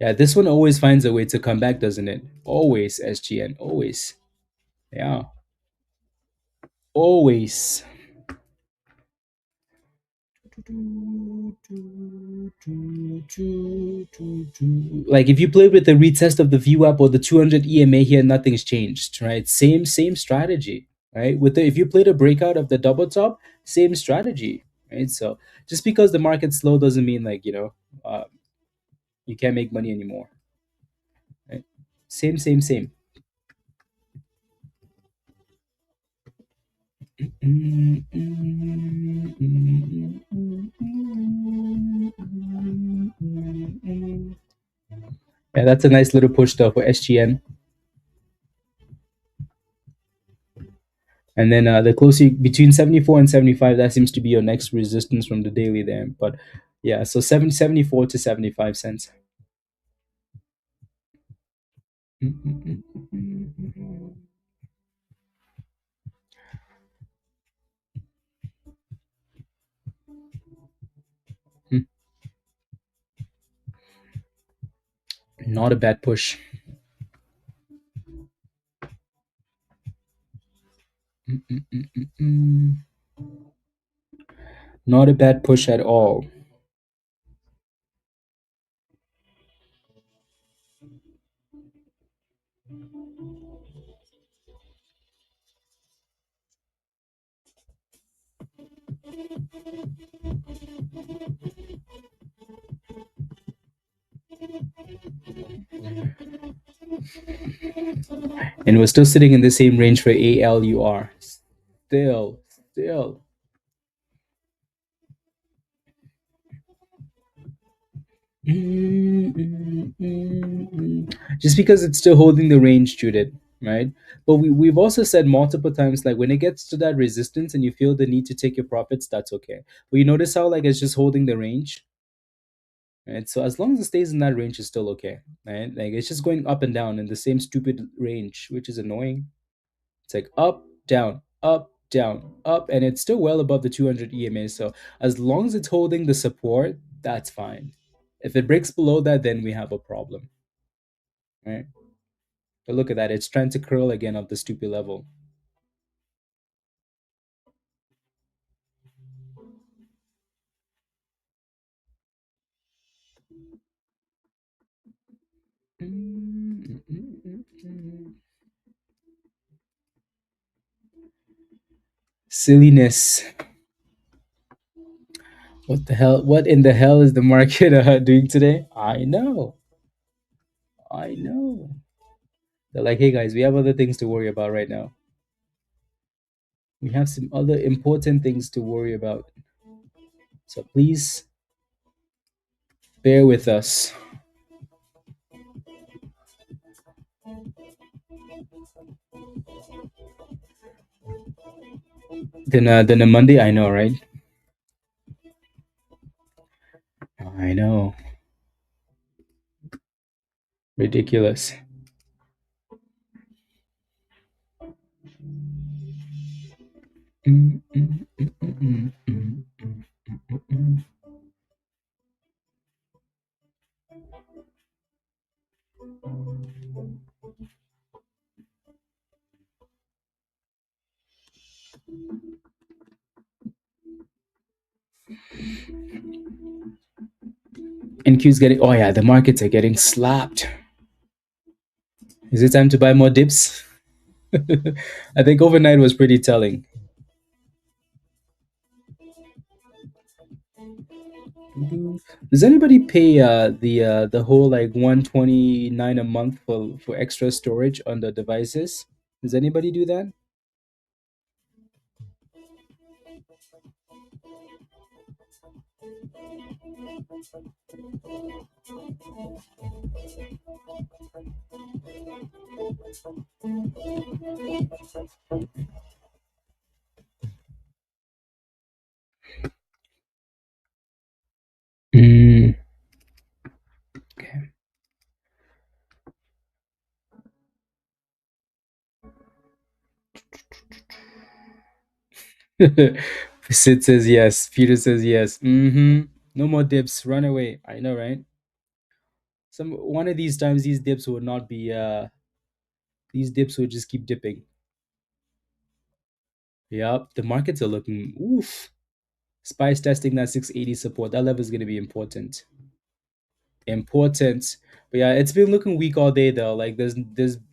Yeah, this one always finds a way to come back, doesn't it? Always SGN. Always. Yeah. Always. Like if you play with the retest of the view app or the 200 EMA here, nothing's changed, right? Same strategy, right? With the if you played a breakout of the double top, same strategy, right? So just because the market's slow doesn't mean like you can't make money anymore, right? Same. Yeah, that's a nice little push though for SGN. And then the closer between 74 and 75, that seems to be your next resistance from the daily there. But yeah, so 74 to 75 cents. Not a bad push. Not a bad push at all. And we're still sitting in the same range for ALUR. Still. Just because it's still holding the range, Judith, right? But we've also said multiple times, like when it gets to that resistance and you feel the need to take your profits, that's okay. But you notice how like it's just holding the range, right? So as long as it stays in that range, it's still okay, right? Like it's just going up and down in the same stupid range, which is annoying. It's like up, down, up, and it's still well above the 200 EMA. So as long as it's holding the support, that's fine. If it breaks below that, then we have a problem, right? But look at that, it's trying to curl again up the stupid level. Silliness. What the hell? What in the hell is the market doing today? I know. They're like, hey guys, we have other things to worry about right now. We have some other important things to worry about. So please bear with us. Then a Monday, I know, right? I know. Ridiculous. NQ's getting. Oh yeah, the markets are getting slapped. Is it time to buy more dips? I think overnight was pretty telling. Does anybody pay the whole like 129 a month for extra storage on the devices? Does anybody do that? Mm, okay. Sid says yes. Peter says yes. No more dips. Run away. I know, right? Some one of these times, these dips will not be. These dips will just keep dipping. Yep, the markets are looking. Oof. Spice testing that 680 support. That level is going to be important. Important. But yeah, it's been looking weak all day though. Like there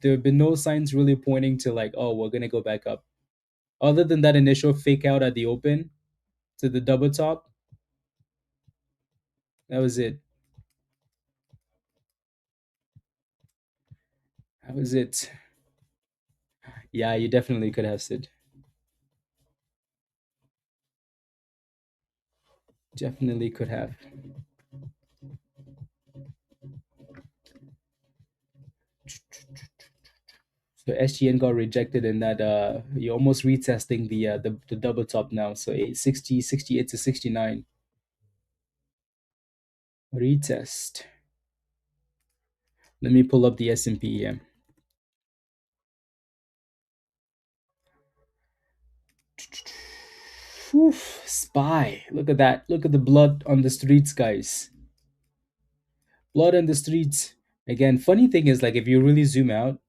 have been no signs really pointing to like, oh, we're gonna go back up. Other than that initial fake out at the open to the double top, that was it. That was it. Yeah, you definitely could have said. Definitely could have. So SGN got rejected in that you're almost retesting the double top now. So 60, 68 to 69. Retest. Let me pull up the S&P here. Oof, spy. Look at that. Look at the blood on the streets, guys. Blood on the streets. Again, funny thing is like if you really zoom out,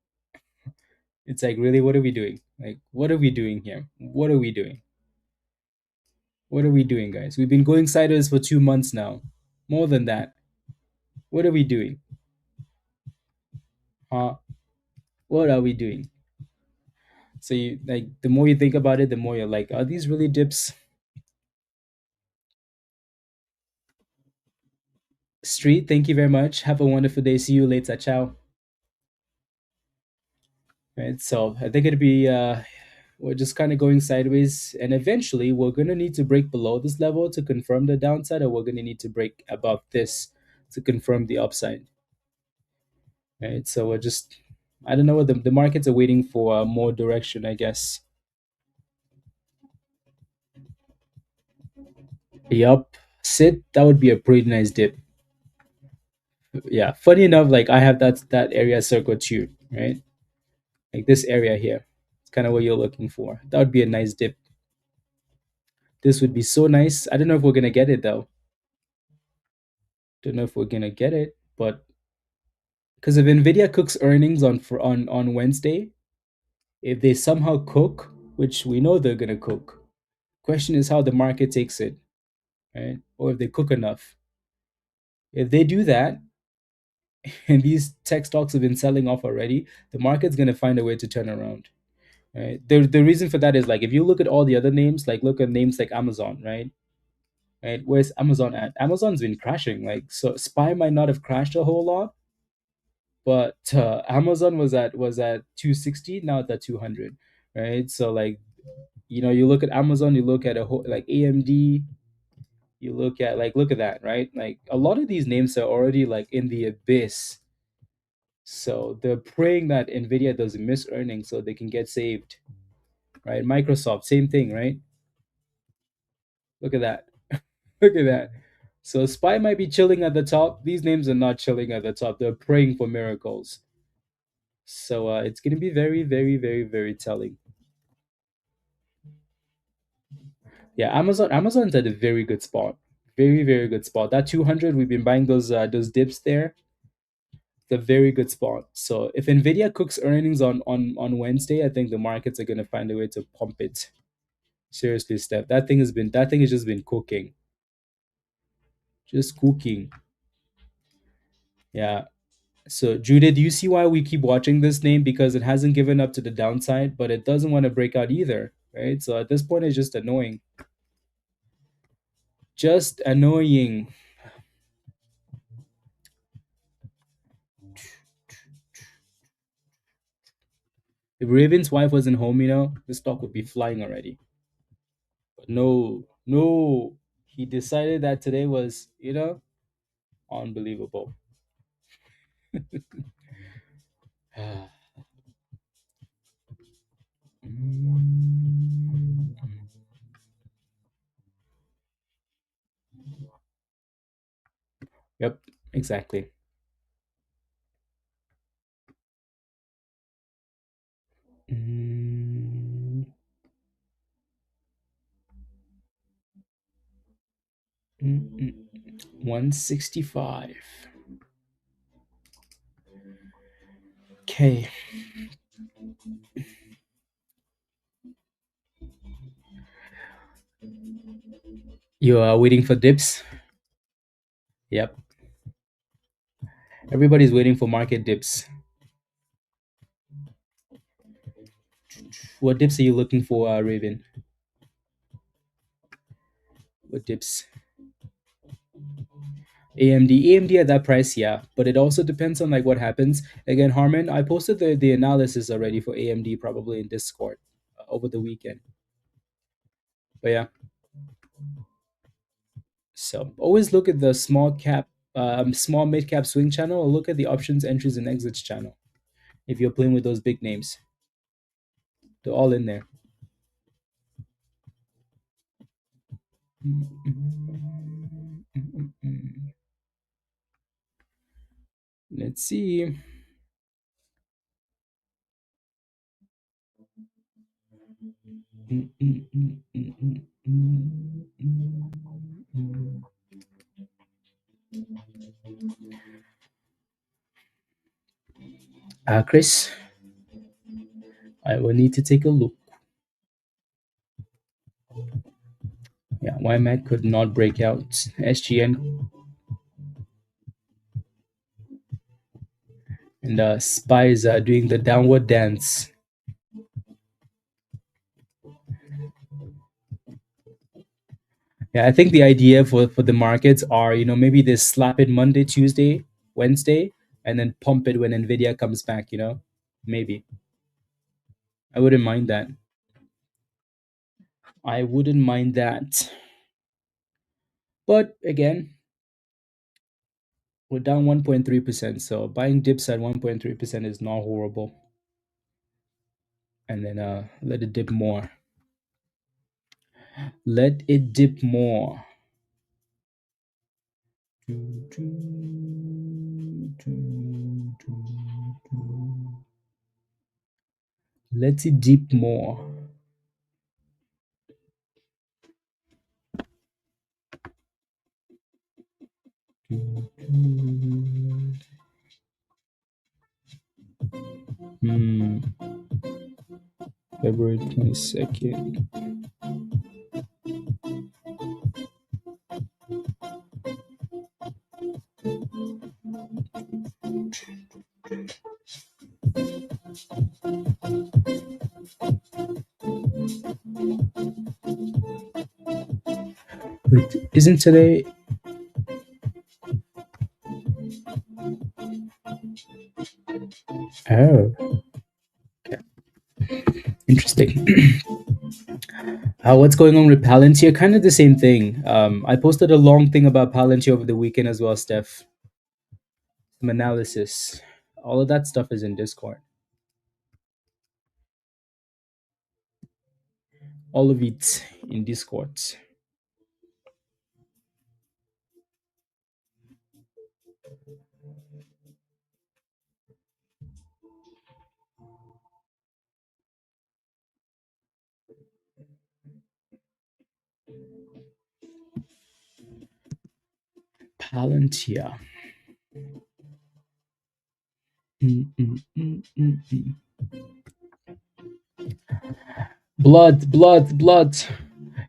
it's like really what are we doing? Like what are we doing here? What are we doing? What are we doing, guys? We've been going sideways for 2 months now. More than that. What are we doing? Huh? What are we doing? So you like the more you think about it, the more you're like, are these really dips? Street, thank you very much. Have a wonderful day. See you later. Ciao. Right. So I think it'd be we're just kind of going sideways, and eventually we're gonna need to break below this level to confirm the downside, or we're gonna need to break above this to confirm the upside. Right. So we're just I don't know what the markets are waiting for more direction, I guess. Yup. Sit. That would be a pretty nice dip. Yeah. Funny enough, like I have that area circled too, right? Like this area here. It's kind of what you're looking for. That would be a nice dip. This would be so nice. I don't know if we're gonna get it though. Don't know if we're gonna get it, but because if Nvidia cooks earnings on Wednesday, if they somehow cook, which we know they're gonna cook, question is how the market takes it, right? Or if they cook enough. If they do that, and these tech stocks have been selling off already, the market's gonna find a way to turn around. Right? The reason for that is like if you look at all the other names, like look at names like Amazon, right? Right? Where's Amazon at? Amazon's been crashing. Like so, Spy might not have crashed a whole lot, but Amazon was at 260, now it's at 200, right? So like you look at Amazon, you look at a whole like AMD, you look at like look at that, right? Like a lot of these names are already like in the abyss. So they're praying that Nvidia doesn't miss earnings so they can get saved, right? Microsoft, same thing, right? Look at that. Look at that. So Spy might be chilling at the top. These names are not chilling at the top. They're praying for miracles. So it's going to be very, very, very, very telling. Yeah, Amazon's at a very good spot. Very, very good spot. That 200, we've been buying those dips there. It's a very good spot. So if Nvidia cooks earnings on Wednesday, I think the markets are going to find a way to pump it. Seriously, Steph, that thing has just been cooking. Just cooking. Yeah. So, Judith, do you see why we keep watching this name? Because it hasn't given up to the downside, but it doesn't want to break out either, right? So, at this point, it's just annoying. Just annoying. If Raven's wife wasn't home, the stock would be flying already. But no, no. He decided that today was, unbelievable. Yep, exactly. Mm, 165. Okay. You are waiting for dips? Yep. Everybody's waiting for market dips. What dips are you looking for, Raven? What dips? AMD at that price, yeah, but it also depends on like what happens. Again, Harman, I posted the analysis already for AMD probably in Discord over the weekend. But yeah, so always look at the small mid cap swing channel, or look at the options entries and exits channel. If you're playing with those big names, they're all in there. Let's see. Chris, I will need to take a look. Yeah, YMAC could not break out. SGN and spies are doing the downward dance. Yeah, I think the idea for the markets are, maybe they slap it Monday, Tuesday, Wednesday, and then pump it when NVIDIA comes back, maybe. I wouldn't mind that. I wouldn't mind that. But again, we're down 1.3%, so buying dips at 1.3% is not horrible. And then let it dip more. Let it dip more. Let it dip more. February 22nd. Wait, isn't today? Oh, okay. Interesting. What's going on with Palantir? Kind of the same thing. I posted a long thing about Palantir over the weekend as well, Steph. Some analysis. All of that stuff is in Discord. All of it in Discord. Palantir. Blood.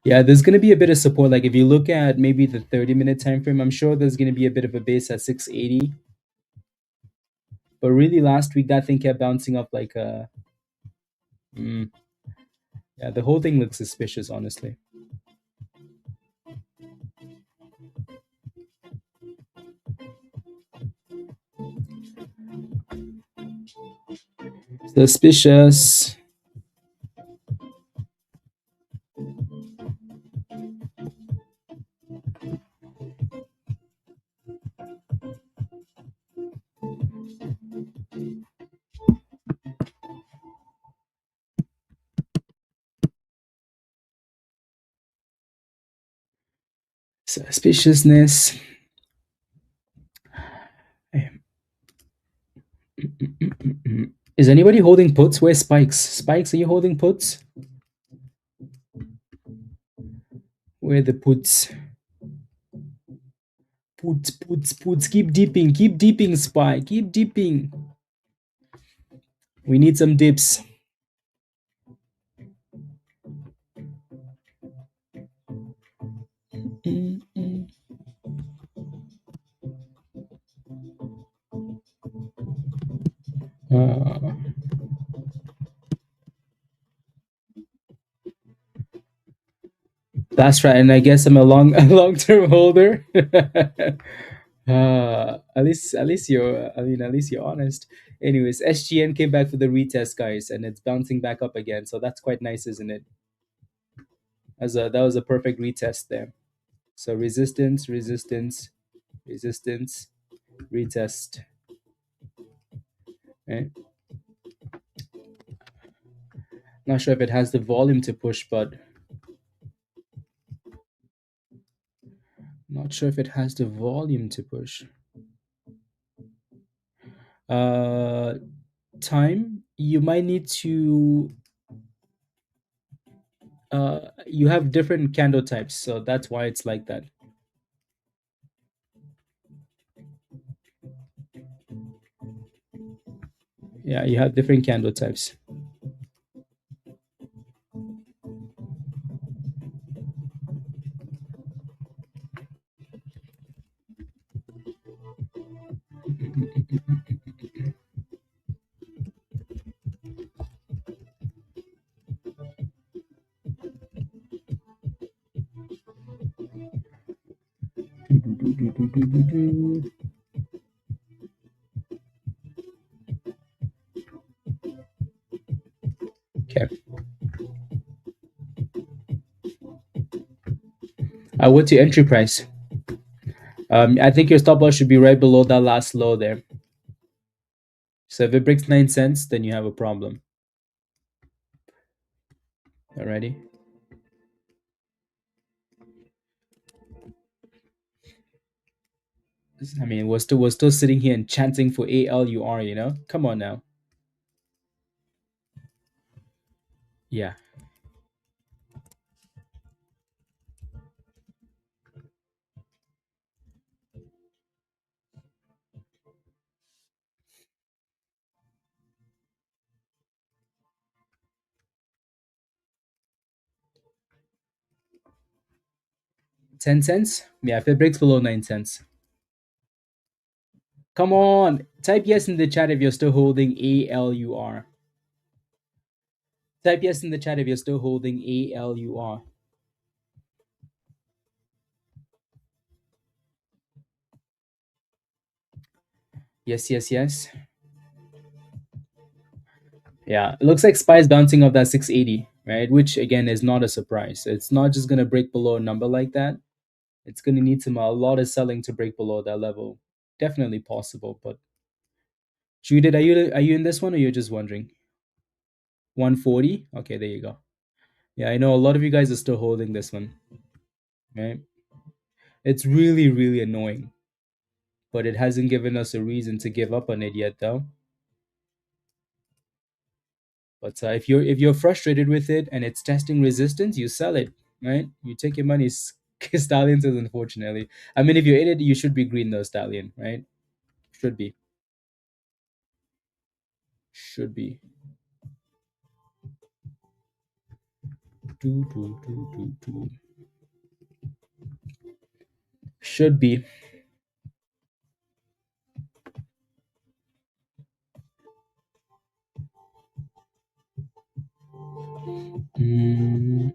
Yeah, there's gonna be a bit of support. Like if you look at maybe the 30-minute time frame, I'm sure there's gonna be a bit of a base at 680. But really, last week that thing kept bouncing up like a. Yeah, the whole thing looks suspicious, honestly. Suspicious. Suspiciousness. Is anybody holding puts? Where's Spikes? Spikes, are you holding puts? Where are the puts? Puts. Keep deeping, SPY. Keep deeping. We need some dips. Uh, that's right, and I guess I'm a long term holder. At least you're at least you're honest. Anyways, SGN came back for the retest, guys, and it's bouncing back up again. So that's quite nice, isn't it? That was a perfect retest there. So resistance, resistance, retest. Right? Not sure if it has the volume to push, but not sure if it has the volume to push. Uh, time. You might need to. You have different candle types, so that's why it's like that. Yeah, you have different candle types. Okay. What's your entry price? I think your stop loss should be right below that last low there. So if it breaks 9 cents, then you have a problem. Alrighty. I mean, we're still sitting here and chanting for ALUR. Come on now. Yeah. 10 cents. Yeah, if it breaks below 9 cents. Come on, type yes in the chat if you're still holding ALUR. Type yes in the chat if you're still holding ALUR. Yes, yes, yes. Yeah, it looks like SPY's bouncing off that 680, right? Which again is not a surprise. It's not just gonna break below a number like that. It's gonna need a lot of selling to break below that level. Definitely possible, but Judith, are you in this one or you're just wondering? 140? Okay, there you go. Yeah, I know a lot of you guys are still holding this one, right? It's really, really annoying, but it hasn't given us a reason to give up on it yet, though. But if you're frustrated with it and it's testing resistance, you sell it, right? You take your money. Stallions is unfortunately. I mean, if you're in it, you should be green though, Stallion, right? Should be. Should be. Do, do, do, do, do. Should be. Mm,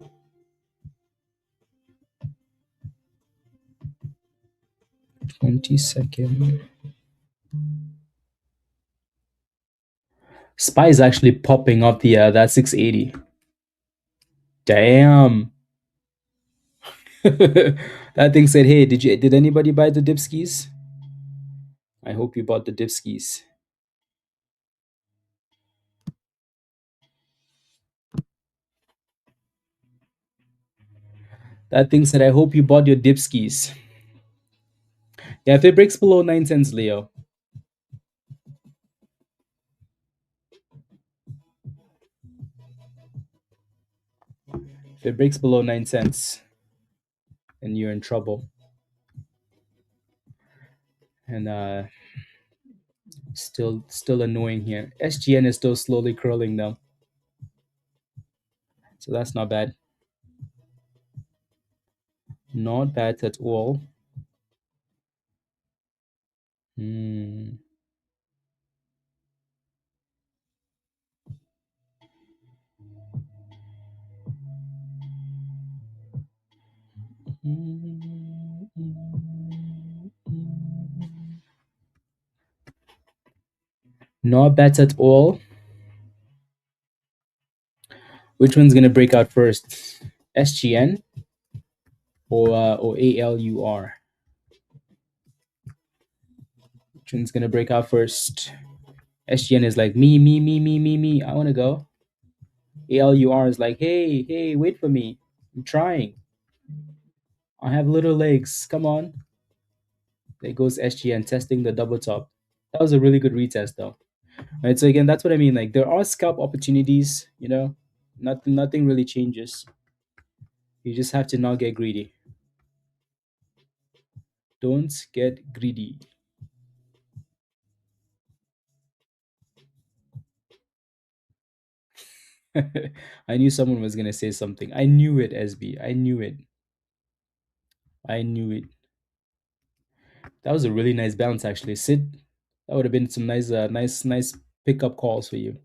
20 second. Spy is actually popping up the that 680. Damn. That thing said, "Hey, did anybody buy the dipskis? I hope you bought the dipskis." That thing said, "I hope you bought your dipskis." Yeah, if it breaks below 9 cents, Leo. If it breaks below 9 cents, then you're in trouble. And still annoying here. SGN is still slowly curling though, so that's not bad. Not bad at all. Hmm. Not bad at all. Which one's gonna break out first? SGN or ALUR? Which one's gonna break out first? SGN is like me. I wanna go. ALUR is like hey, wait for me. I'm trying. I have little legs. Come on. There goes SGN testing the double top. That was a really good retest though. Right. So again, that's what I mean. Like there are scalp opportunities. Nothing really changes. You just have to not get greedy. Don't get greedy. I knew someone was gonna say something. I knew it, SB. I knew it. I knew it. That was a really nice bounce, actually. Sid, that would have been some nice pickup calls for you.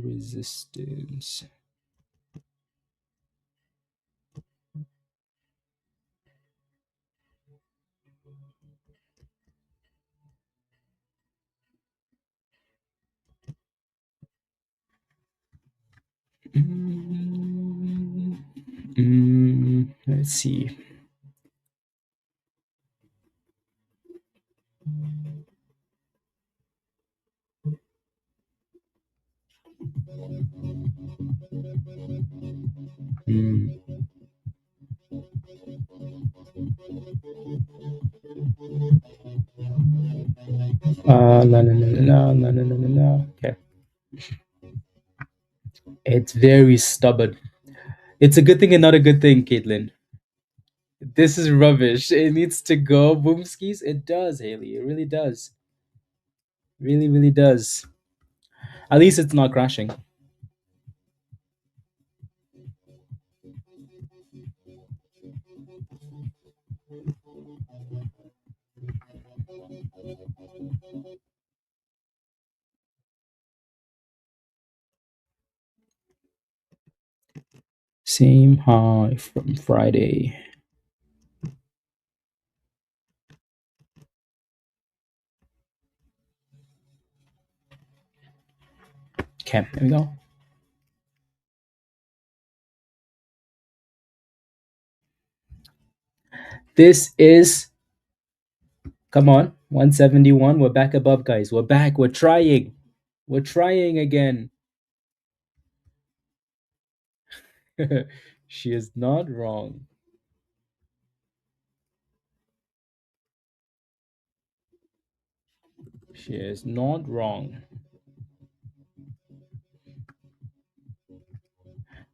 Resistance. Let's see. Mm. No. Okay. It's very stubborn. It's a good thing and not a good thing, Caitlin. This is rubbish. It needs to go. Boomskis. It does, Haley. It really does. Really does. At least it's not crashing. Same high from Friday. Okay, here we go. This is, come on, 171. We're back above, guys. We're back. We're trying. We're trying again. She is not wrong. She is not wrong.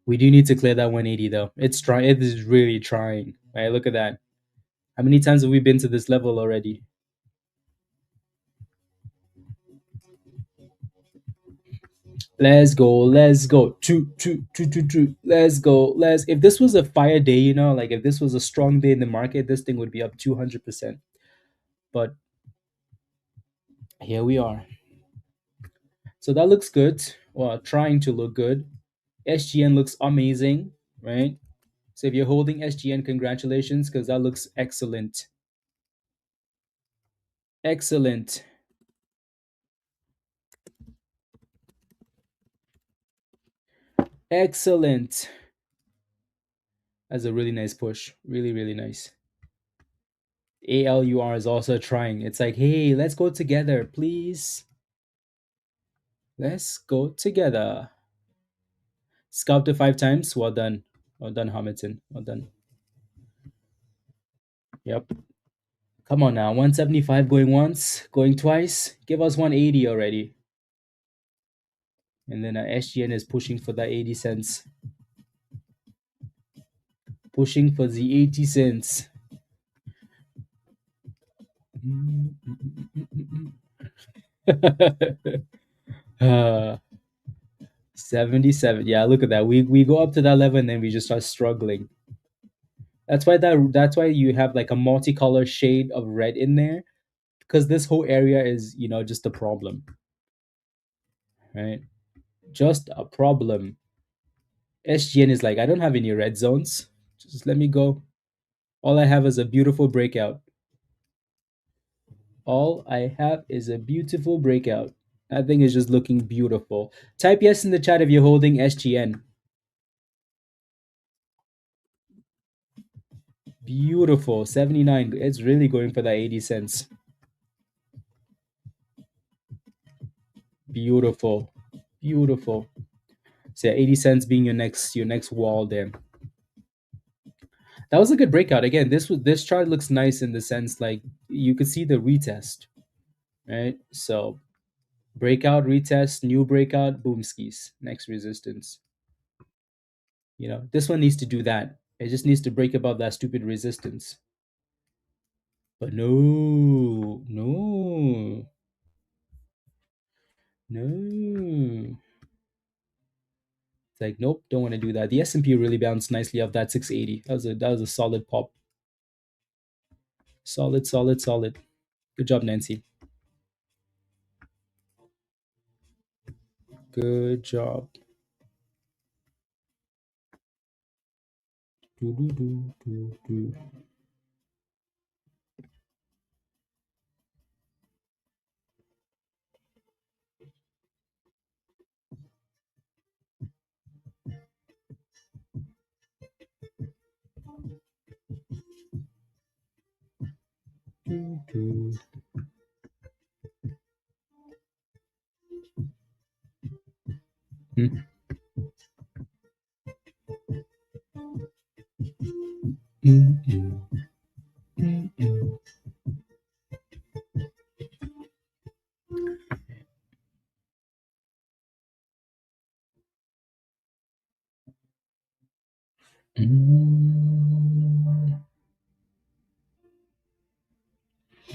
We do need to clear that 180 though. It's trying. It is really trying. Right? Look at that. How many times have we been to this level already? Let's go. Let's go. Two. Let's go. Let's. If this was a fire day, like if this was a strong day in the market, this thing would be up 200%. But here we are. So that looks good. Well, trying to look good. SGN looks amazing, right? So if you're holding SGN, congratulations, because that looks excellent. Excellent. Excellent. That's a really nice push. Really nice. ALUR is also trying. It's like, hey, let's go together, please. Let's go together. Scalped it 5 times. Well done. Well done, Hamilton. Well done. Yep. Come on now, 175 going once, going twice. Give us 180 already. And then SGN is pushing for that 80 cents. Pushing for the 80 cents. 77. Yeah, look at that. We go up to that level and then we just start struggling. That's why you have like a multicolor shade of red in there, because this whole area is, just a problem, right? Just a problem. SGN is like, I don't have any red zones. Just let me go. All I have is a beautiful breakout. All I have is a beautiful breakout. That thing is just looking beautiful. Type yes in the chat if you're holding SGN. Beautiful. 79. It's really going for that 80 cents. Beautiful. Beautiful. So yeah, 80 cents being your next wall there. That was a good breakout. Again, this chart looks nice in the sense like you could see the retest, right? So breakout, retest, new breakout, boom skis, next resistance. This one needs to do that. It just needs to break above that stupid resistance. But no. It's like, nope, don't want to do that. The S&P really bounced nicely off that 680. That was a solid pop. Solid. Good job, Nancy. Good job. Do. Do. Mm, mm, mm.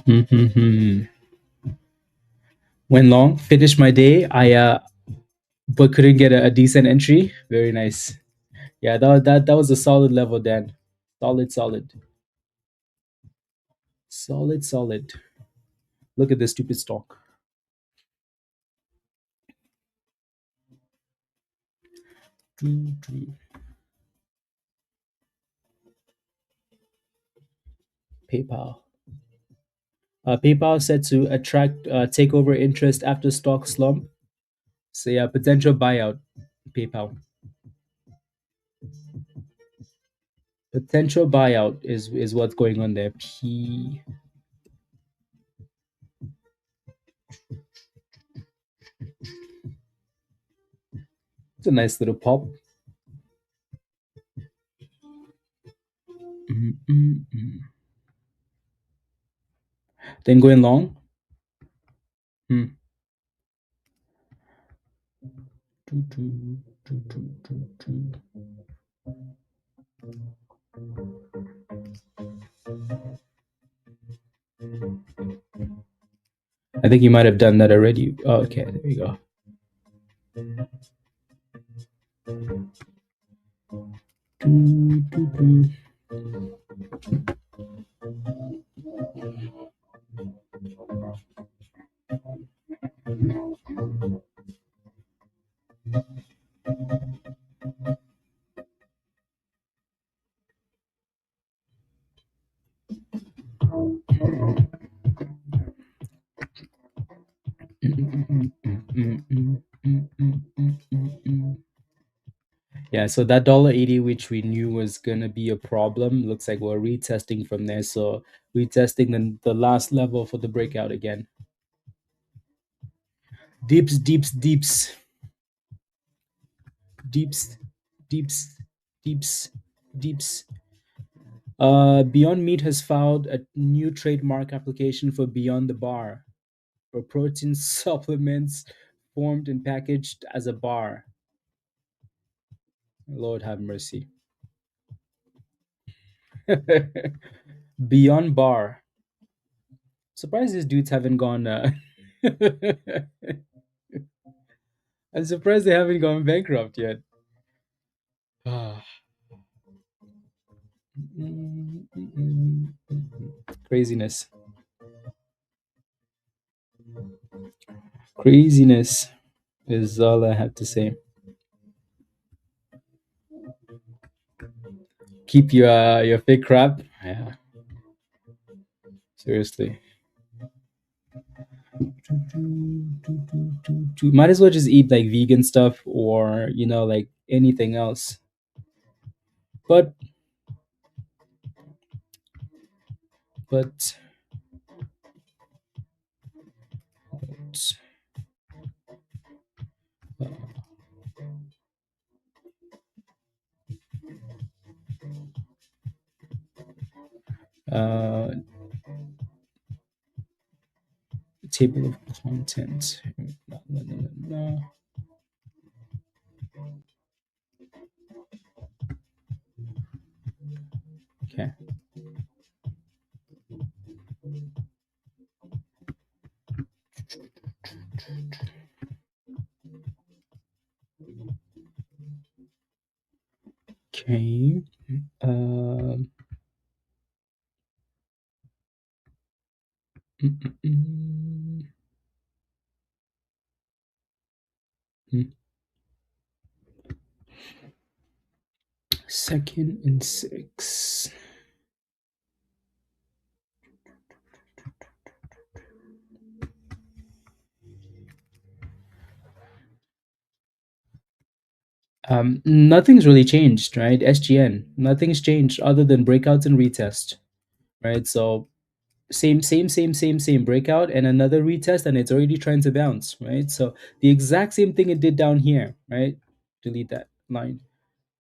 Mhm. Went long, finished my day. I but couldn't get a decent entry. Very nice. Yeah, that was a solid level, Dan. Solid. Solid. Look at this stupid stock. PayPal. PayPal said to attract takeover interest after stock slump. So yeah, potential buyout. PayPal. Potential buyout is what's going on there. It's a nice little pop. Then going long. Hmm. I think you might have done that already. Oh, okay, there we go. Yeah, so that $1.80, which we knew was gonna be a problem, looks like we're retesting from there. So retesting the last level for the breakout again. Deeps. Beyond Meat has filed a new trademark application for Beyond the Bar for protein supplements formed and packaged as a bar. Lord have mercy. Beyond Bar. Surprised these dudes haven't gone. I'm surprised they haven't gone bankrupt yet. Ah. Craziness. Craziness is all I have to say. Keep your fake crap. Yeah, seriously. Might as well just eat like vegan stuff or like anything else. But but uh, table of contents. Okay. Okay. Um, mm, mm, mm, mm. Second and six. Nothing's really changed, right? SGN, nothing's changed other than breakouts and retest, right? So same breakout and another retest, and it's already trying to bounce, right? So the exact same thing it did down here, right? Delete that line.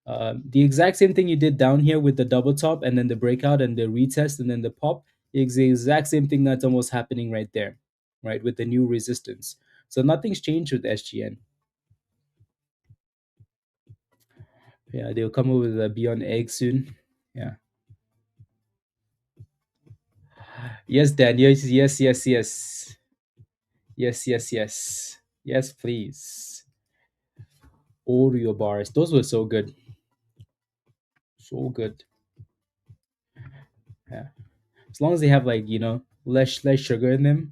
The exact same thing you did down here with the double top and then the breakout and the retest and then the pop is the exact same thing that's almost happening right there, right? With the new resistance. So nothing's changed with SGN. Yeah, they'll come up with a Beyond Egg soon. Yeah. Yes, Dan. Yes, yes, yes, yes. Yes, yes, yes. Yes, please. Oreo bars. Those were so good. So good. Yeah. As long as they have like, less sugar in them.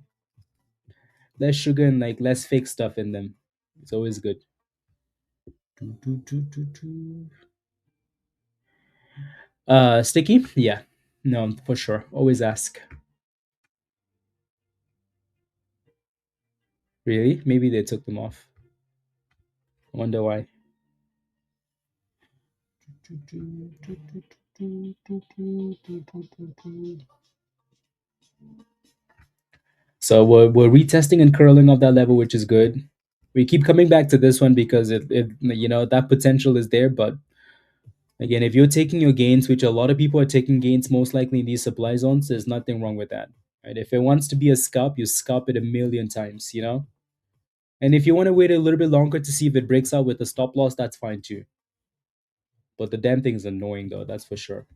Less sugar and like less fake stuff in them. It's always good. Do, do, do, do, do. Sticky? Yeah. No, for sure. Always ask. Really? Maybe they took them off. I wonder why. So we're retesting and curling off that level, which is good. We keep coming back to this one because that potential is there. But again, if you're taking your gains, which a lot of people are taking gains most likely in these supply zones, there's nothing wrong with that. Right? If it wants to be a scalp, you scalp it a million times. And if you want to wait a little bit longer to see if it breaks out with a stop loss, that's fine too. But the damn thing's annoying though, that's for sure.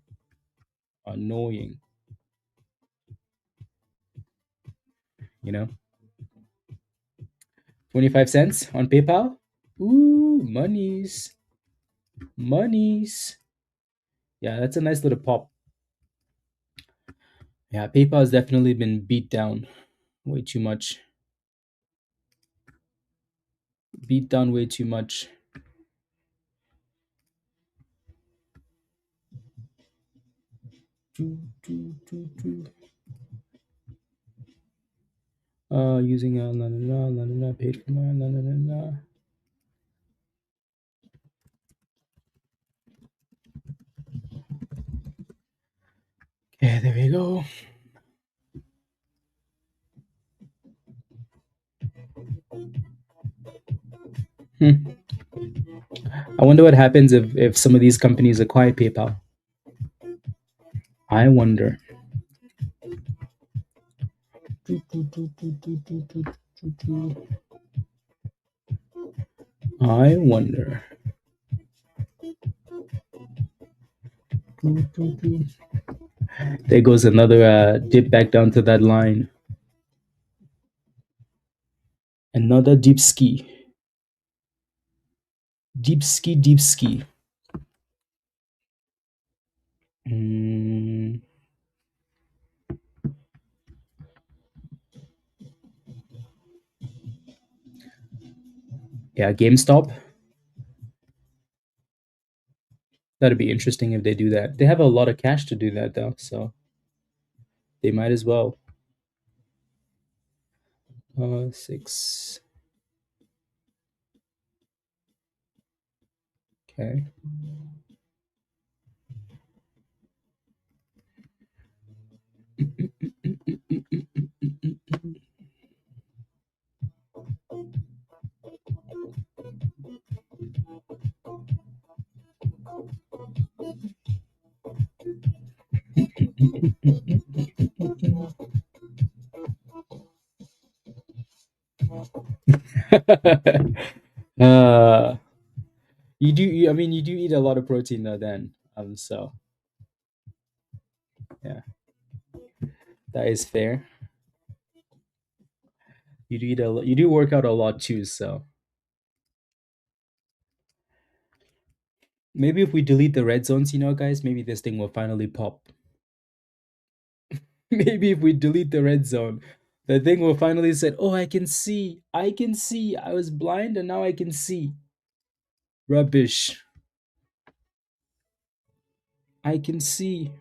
Annoying. You know? 25 cents on PayPal? Ooh, monies. Monies. Yeah, that's a nice little pop. Yeah, PayPal has definitely been beat down way too much. Beat down way too much. Using a la la la la la paid for my la la la la. Okay, there we go. I wonder what happens if some of these companies acquire PayPal. I wonder. I wonder. There goes another dip back down to that line. Another deep ski. Deep ski, deep ski. Mm, yeah, GameStop. That'd be interesting if they do that. They have a lot of cash to do that though, so they might as well. 6. Okay. uh, you do. I mean, you do eat a lot of protein though. Then, so yeah, that is fair. You do eat a. You do work out a lot too. So maybe if we delete the red zones, guys, maybe this thing will finally pop. Maybe if we delete the red zone, the thing will finally say, "Oh, I can see. I can see. I was blind, and now I can see." Rubbish. I can see.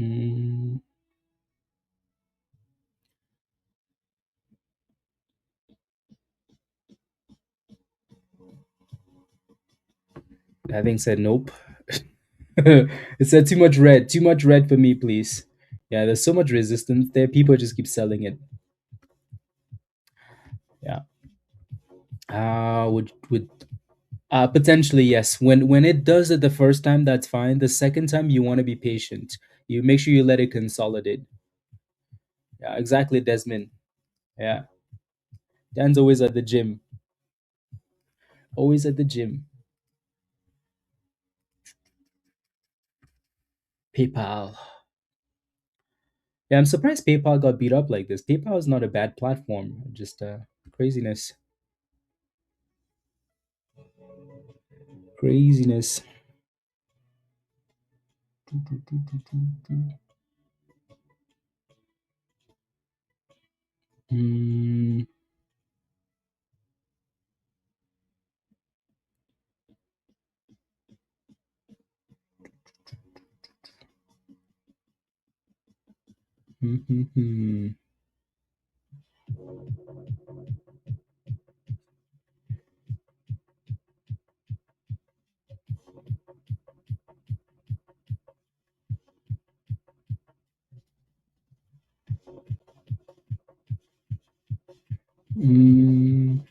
Mm, that thing said nope. It said too much red. Too much red for me, please. Yeah, there's so much resistance there. People just keep selling it. Yeah. Would potentially yes. When it does it the first time, that's fine. The second time, you want to be patient. You make sure you let it consolidate. Yeah, exactly, Desmond. Yeah, Dan's always at the gym. Always at the gym. PayPal. Yeah, I'm surprised PayPal got beat up like this. PayPal is not a bad platform. Just craziness. Craziness. Mm, mm, mm, mm.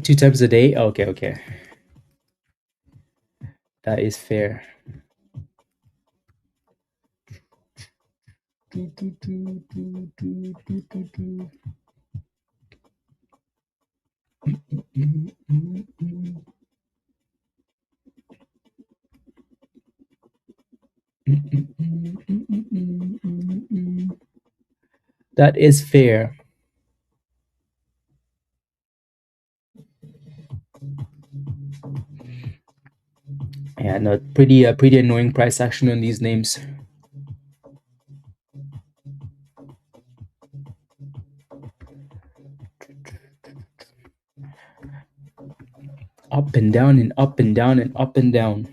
2 times a day. Okay, okay, that is fair. That is fair. Yeah, no, pretty annoying price action on these names. Up and down and up and down and up and down.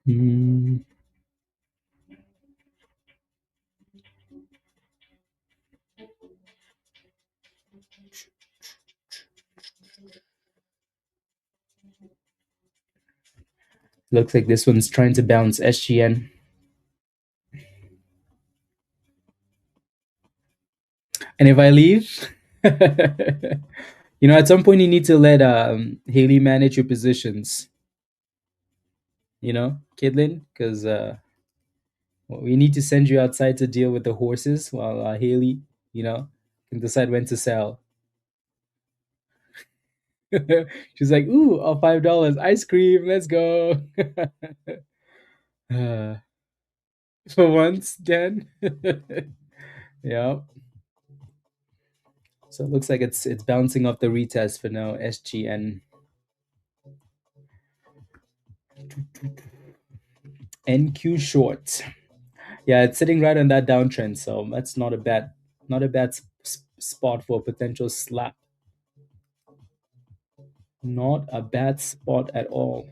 Mm, looks like this one's trying to bounce SGN. And if I leave, at some point you need to let Haley manage your positions. Kidlin, because we need to send you outside to deal with the horses while Haley, can decide when to sell. She's like, "Ooh, $5 ice cream. Let's go." Uh, for once, Dan. Yeah. So it looks like it's bouncing off the retest for now. SGN. NQ short. Yeah, it's sitting right on that downtrend, so that's not a bad spot for a potential slap. Not a bad spot at all.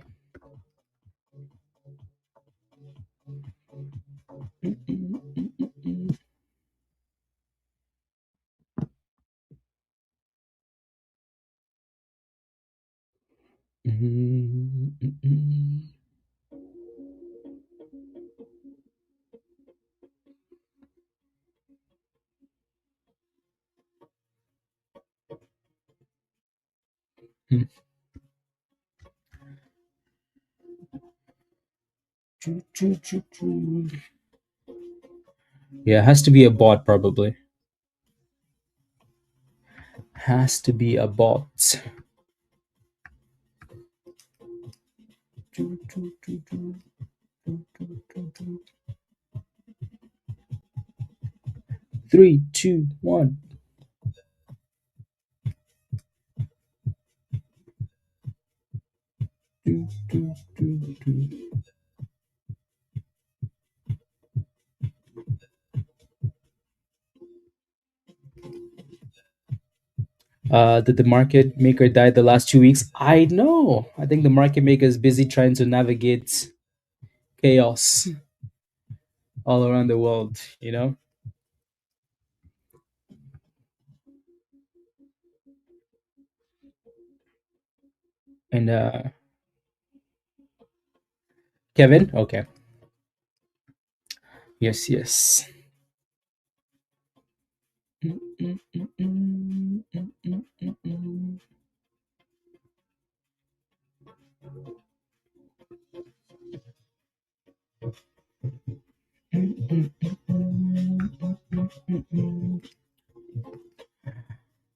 Yeah, it has to be a bot probably. Has to be a bot. 3, 2, 1. Did the market maker die the last 2 weeks? I know. I think the market maker is busy trying to navigate chaos all around the world. And Kevin, okay. Yes, yes.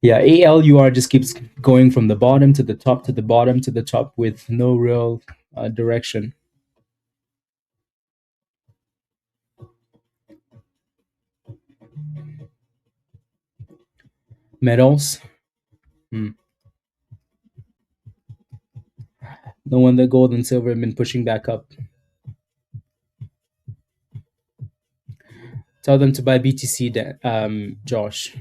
Yeah, ALUR just keeps going from the bottom to the top to the bottom to the top with no real direction. Metals. Hmm. No wonder gold and silver have been pushing back up. Tell them to buy BTC, Josh.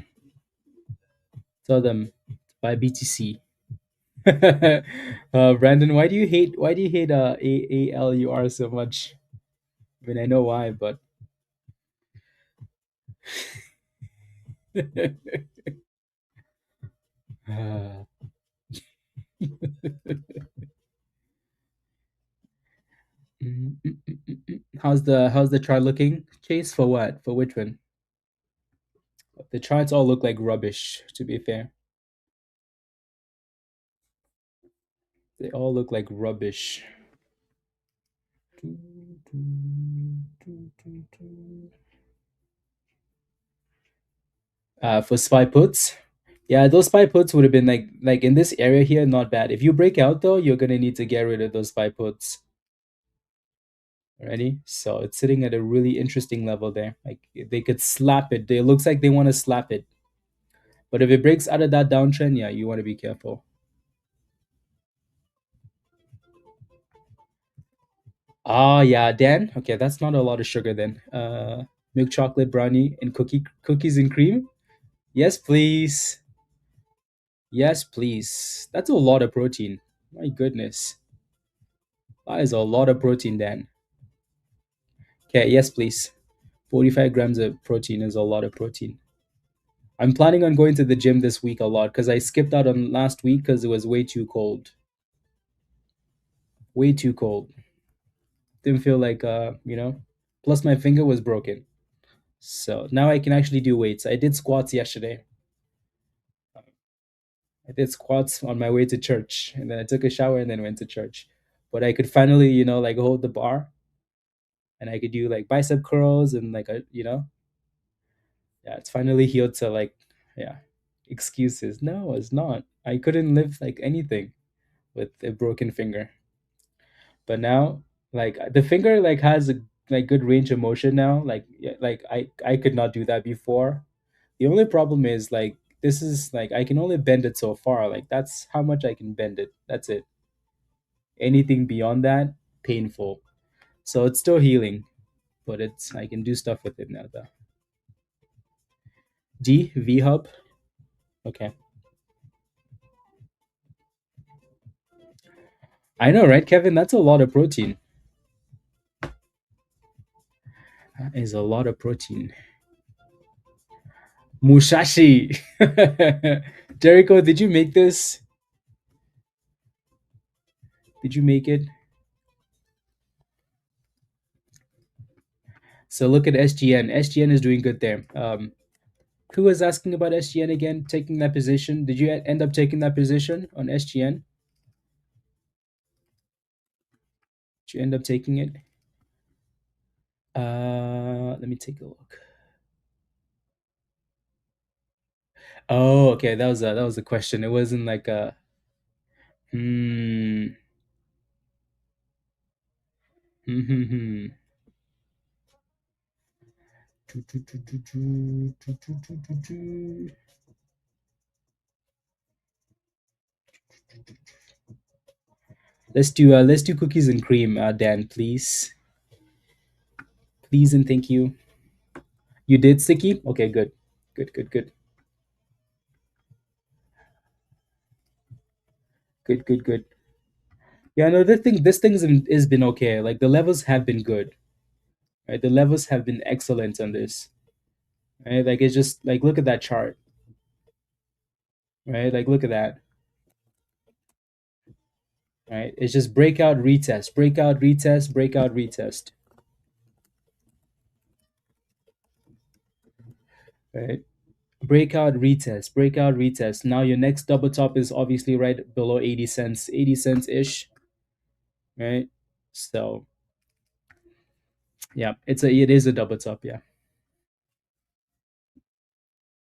Tell them to buy BTC. Brandon, why do you hate ALUR so much? I mean, I know why, but uh, how's the chart looking? Chase for what? For which one? The charts all look like rubbish. To be fair, they all look like rubbish. For spy puts, yeah, those spy puts would have been like in this area here, not bad. If you break out though, you're gonna need to get rid of those spy puts. Ready? So it's sitting at a really interesting level there. Like they could slap it. It looks like they want to slap it. But if it breaks out of that downtrend, yeah, you want to be careful. Ah, yeah, Dan. Okay, that's not a lot of sugar then. Milk chocolate brownie and cookies and cream. Yes, please. Yes, please. That's a lot of protein. My goodness, that is a lot of protein, Dan. Okay, yes, please. 45 grams of protein is a lot of protein. I'm planning on going to the gym this week a lot because I skipped out on last week because it was way too cold. Way too cold. Didn't feel like, plus my finger was broken. So now I can actually do weights. I did squats yesterday. I did squats on my way to church, and then I took a shower and then went to church. But I could finally, like hold the bar, and I could do like bicep curls and like yeah, it's finally healed to like, yeah, excuses. No, it's not. I couldn't lift like anything with a broken finger. But now, like the finger like has a like good range of motion now. Like yeah, like I could not do that before. The only problem is like this is like I can only bend it so far. Like that's how much I can bend it. That's it. Anything beyond that, painful. So it's still healing, but it's I can do stuff with it now though. D V hub. Okay. I know, right, Kevin? That's a lot of protein. That is a lot of protein. Mushashi. Jericho, did you make this? Did you make it? So look at SGN. SGN is doing good there. Who was asking about SGN again? Taking that position? Did you end up taking that position on SGN? Did you end up taking it? Let me take a look. Oh, okay. That was a question. It wasn't like a hmm. Hmm, hmm, hmm. Let's do cookies and cream, Dan, please. Please and thank you. You did sticky? Okay, good. Good, good, good. Good, good, good. Yeah, no, this thing's been okay. Like the levels have been good. Right? The levels have been excellent on this. Right? Like it's just like look at that chart. Right? Like look at that. Right? It's just breakout, retest, breakout, retest, breakout, retest. Right? Breakout, retest, breakout, retest. Now your next double top is obviously right below 80 cents, 80 cents ish. Right? So yeah, it is a double top, yeah.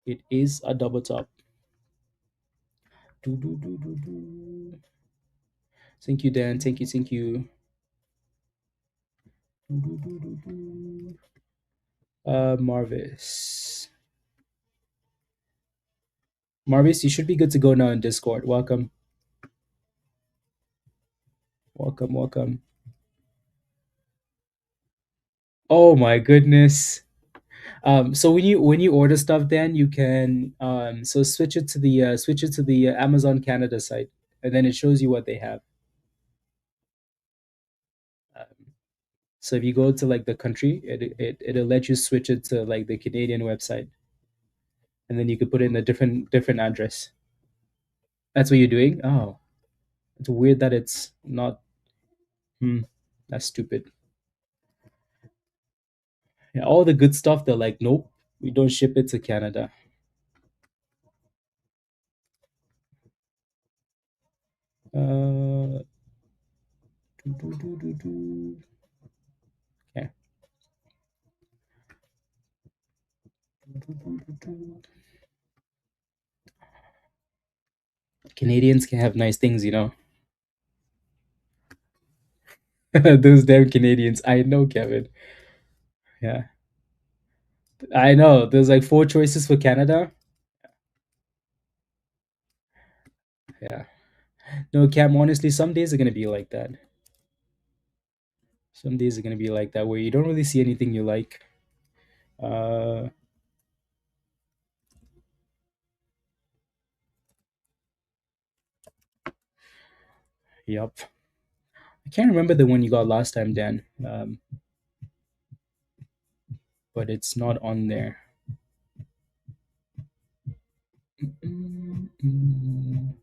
It is a double top. Do, do, do, do, do. Thank you, Dan. Thank you, thank you. Do, do, do, do, do. Marvis. Marvis, you should be good to go now in Discord. Welcome. Welcome, welcome. Oh my goodness. So when you order stuff, then you can so switch it to the Amazon Canada site, and then it shows you what they have. Um, so if you go to like the country, it'll let you switch it to like the Canadian website, and then you could put in a different address. That's what you're doing. Oh, it's weird that it's not. Hmm, that's stupid. Yeah, all the good stuff, they're like, nope, we don't ship it to Canada. Uh, do. Okay. Canadians can have nice things. Those damn Canadians. I know, Kevin. Yeah, I know. There's like four choices for Canada. Yeah. No, Cam, honestly, some days are going to be like that. Some days are going to be like that where you don't really see anything you like. Uh, yep. I can't remember the one you got last time, Dan. but it's not on there. Mm, mm,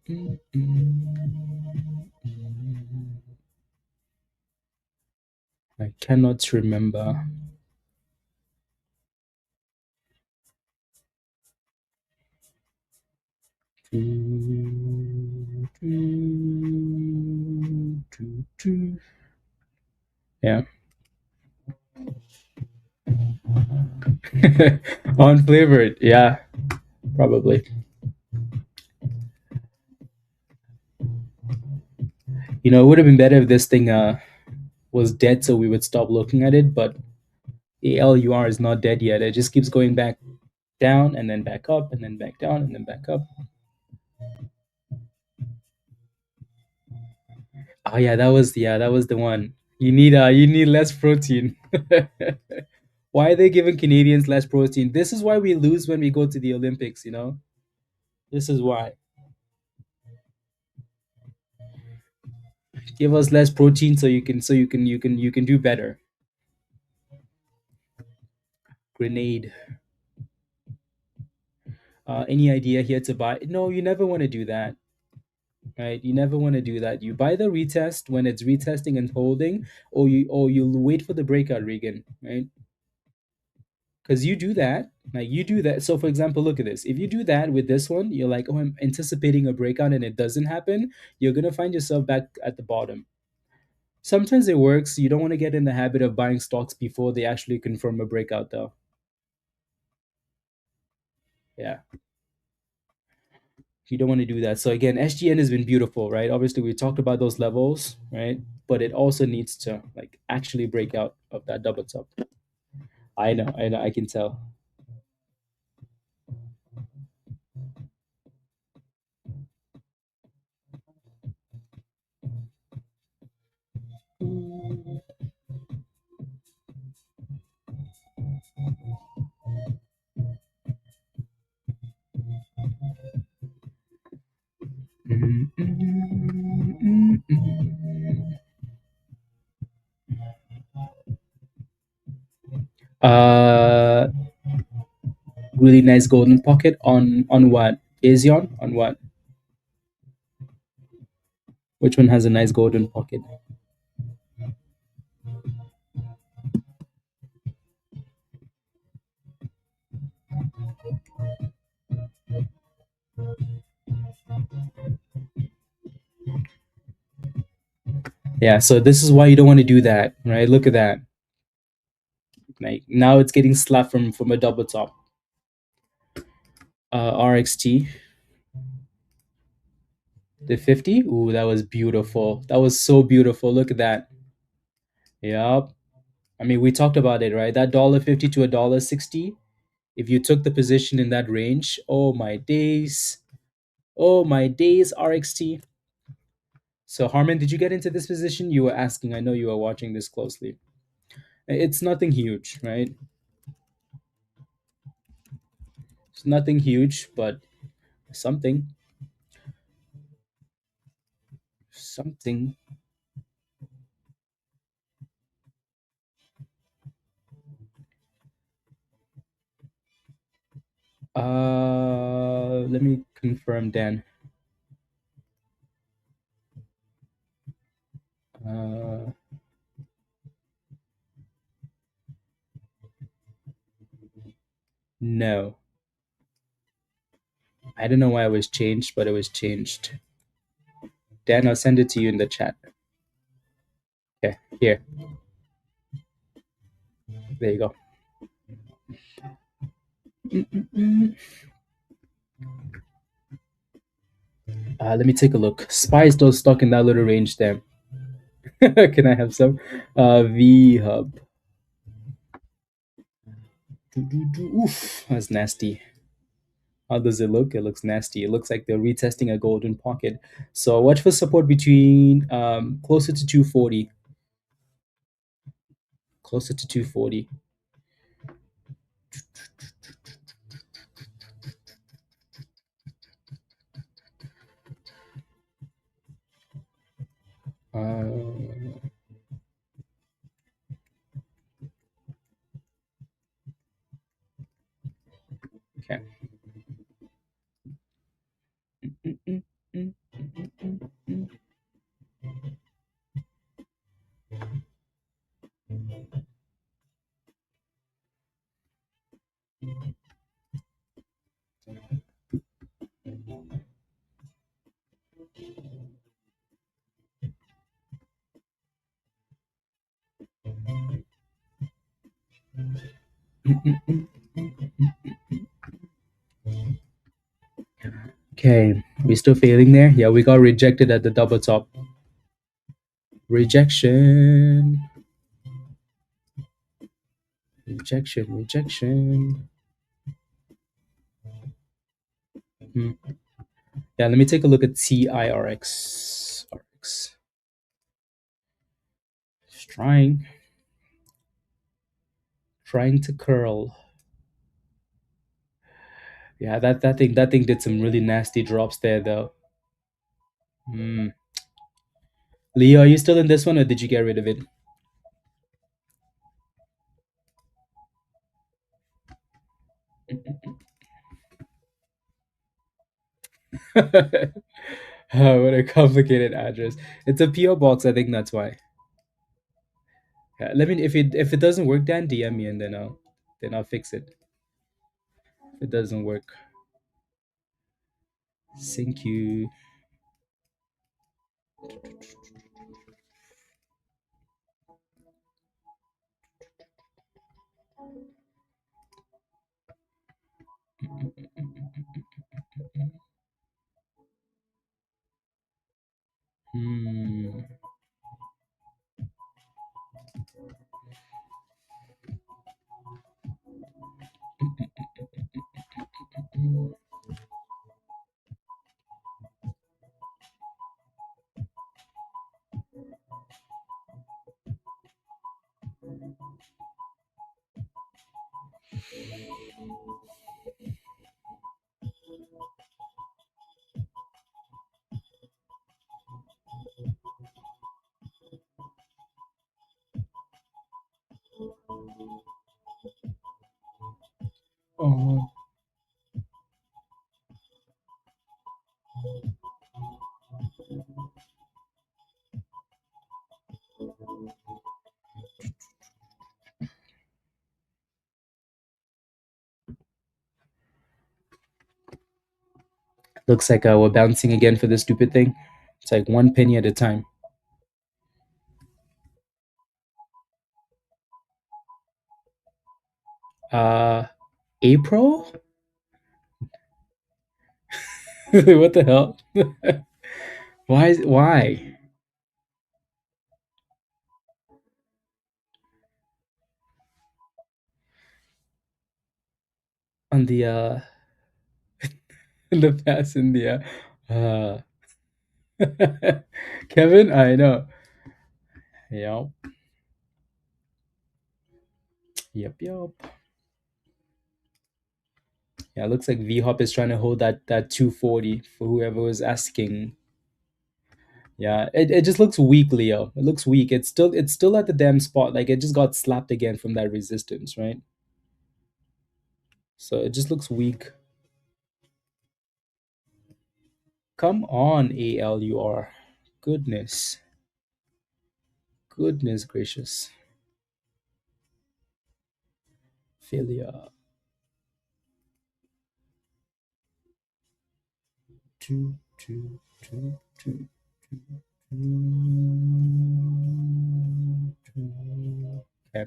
mm, mm. I cannot remember. Yeah. Unflavored. Yeah, probably. It would have been better if this thing was dead so we would stop looking at it, but ALUR is not dead yet. It just keeps going back down and then back up and then back down and then back up. Oh yeah, that was the one. You need less protein. Why are they giving Canadians less protein? This is why we lose when we go to the Olympics. This is why. Give us less protein so you can do better. Grenade. Any idea here to buy? No, you never want to do that. Right? You never want to do that. You buy the retest when it's retesting and holding, or you'll wait for the breakout, Regan, right? Because you do that, like you do that. So for example, look at this. If you do that with this one, you're like, oh, I'm anticipating a breakout and it doesn't happen, you're gonna find yourself back at the bottom. Sometimes it works. You don't want to get in the habit of buying stocks before they actually confirm a breakout though. Yeah. You don't want to do that. So again, SGN has been beautiful, right? Obviously, we talked about those levels, right? But it also needs to like actually break out of that double top. I know, I can tell. Uh, really nice golden pocket on what? Aeon on what? Which one has a nice golden pocket? Yeah, so this is why you don't want to do that, right? Look at that. Like now it's getting slapped from a double top. RXT, the 50. Ooh, that was beautiful. That was so beautiful. Look at that. Yep. I mean, we talked about it, right? That $1.50 to $1.60. If you took the position in that range, oh my days. Oh my days, RXT. So Harman, did you get into this position? You were asking. I know you were watching this closely. It's nothing huge, right? It's nothing huge, but something. Something. Let me confirm, Dan. Uh, no. I don't know why it was changed, but it was changed. Dan, I'll send it to you in the chat. Okay, here. There you go. Let me take a look. Spies those stock in that little range there. Can I have some? V Hub. Oof, that's nasty. How does it look? It looks nasty. It looks like they're retesting a golden pocket. So watch for support between closer to 240. Closer to 240. Uh, Okay. Okay, we still failing there? Yeah, we got rejected at the double top. Rejection. Rejection. Hmm. Yeah, let me take a look at TIRX. RX. It's trying to curl. Yeah, that thing did some really nasty drops there though. Hmm. Leo, are you still in this one or did you get rid of it? Oh, what a complicated address. It's a PO box. I think that's why. Yeah, let me if it doesn't work, Dan, DM me and then I'll fix it. If it doesn't work, thank you. Hmm. Oh, looks like we're bouncing again for this stupid thing. It's like 1 penny at a time. Uh, April? What the hell? Why on the in the past in the Kevin? I know. Yep. Yep. Yeah, it looks like VHOP is trying to hold that 240 for whoever was asking. Yeah, it just looks weak, Leo. It looks weak. It's still at the damn spot. Like it just got slapped again from that resistance, right? So it just looks weak. Come on, ALUR. Goodness. Goodness gracious. Failure. Two, two, two, two, two, two. Okay.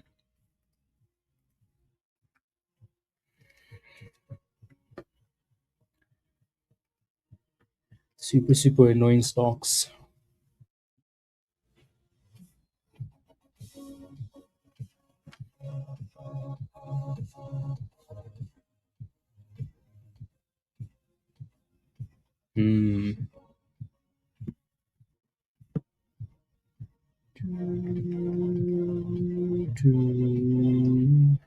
Super annoying stocks. Hmm. Two.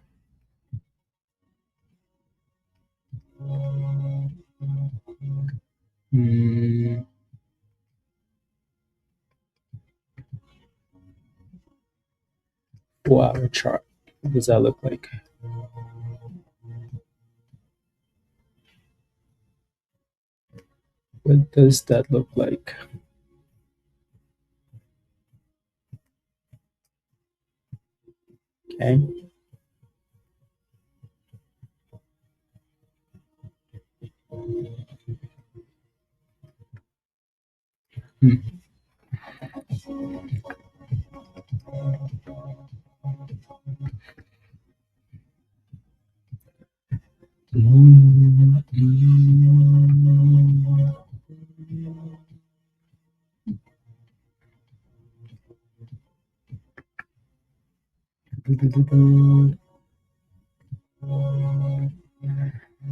Hmm. 4 hour chart. What does that look like? What does that look like? Okay. Hmm.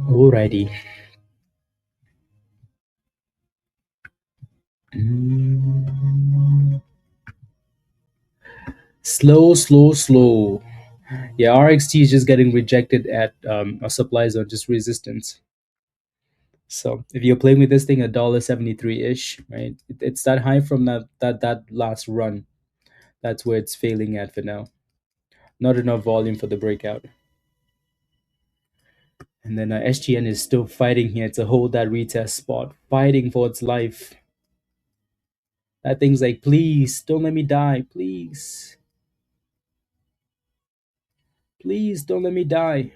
Alrighty. Slow, slow, slow. Yeah, RXT is just getting rejected at a supply zone, just resistance. So if you're playing with this thing at $1.73 ish, right? It's that high from that last run. That's where it's failing at for now. Not enough volume for the breakout. And then SGN is still fighting here to hold that retest spot, fighting for its life. That thing's like, please don't let me die, please, please don't let me die.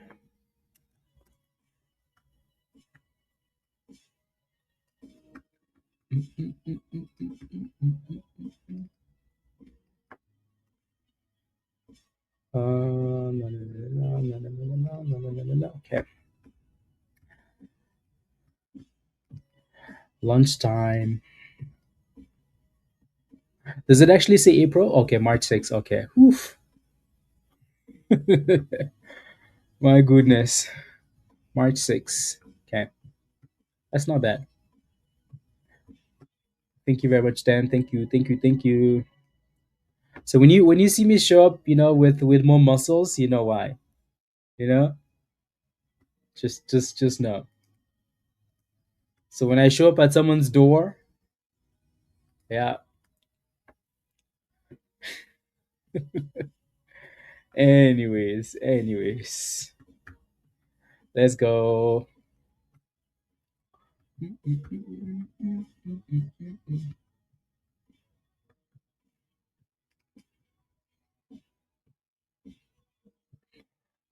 No, no, no, no, no, no, no, no, no, no, no, no. Okay. Lunchtime. Does it actually say April? Okay, March 6th. Okay. Oof. My goodness. March 6th. Okay. That's not bad. Thank you very much, Dan. Thank you. Thank you. Thank you. So when you see me show up, with more muscles, you know why. You know? Just know. So when I show up at someone's door, yeah. Anyways. Let's go.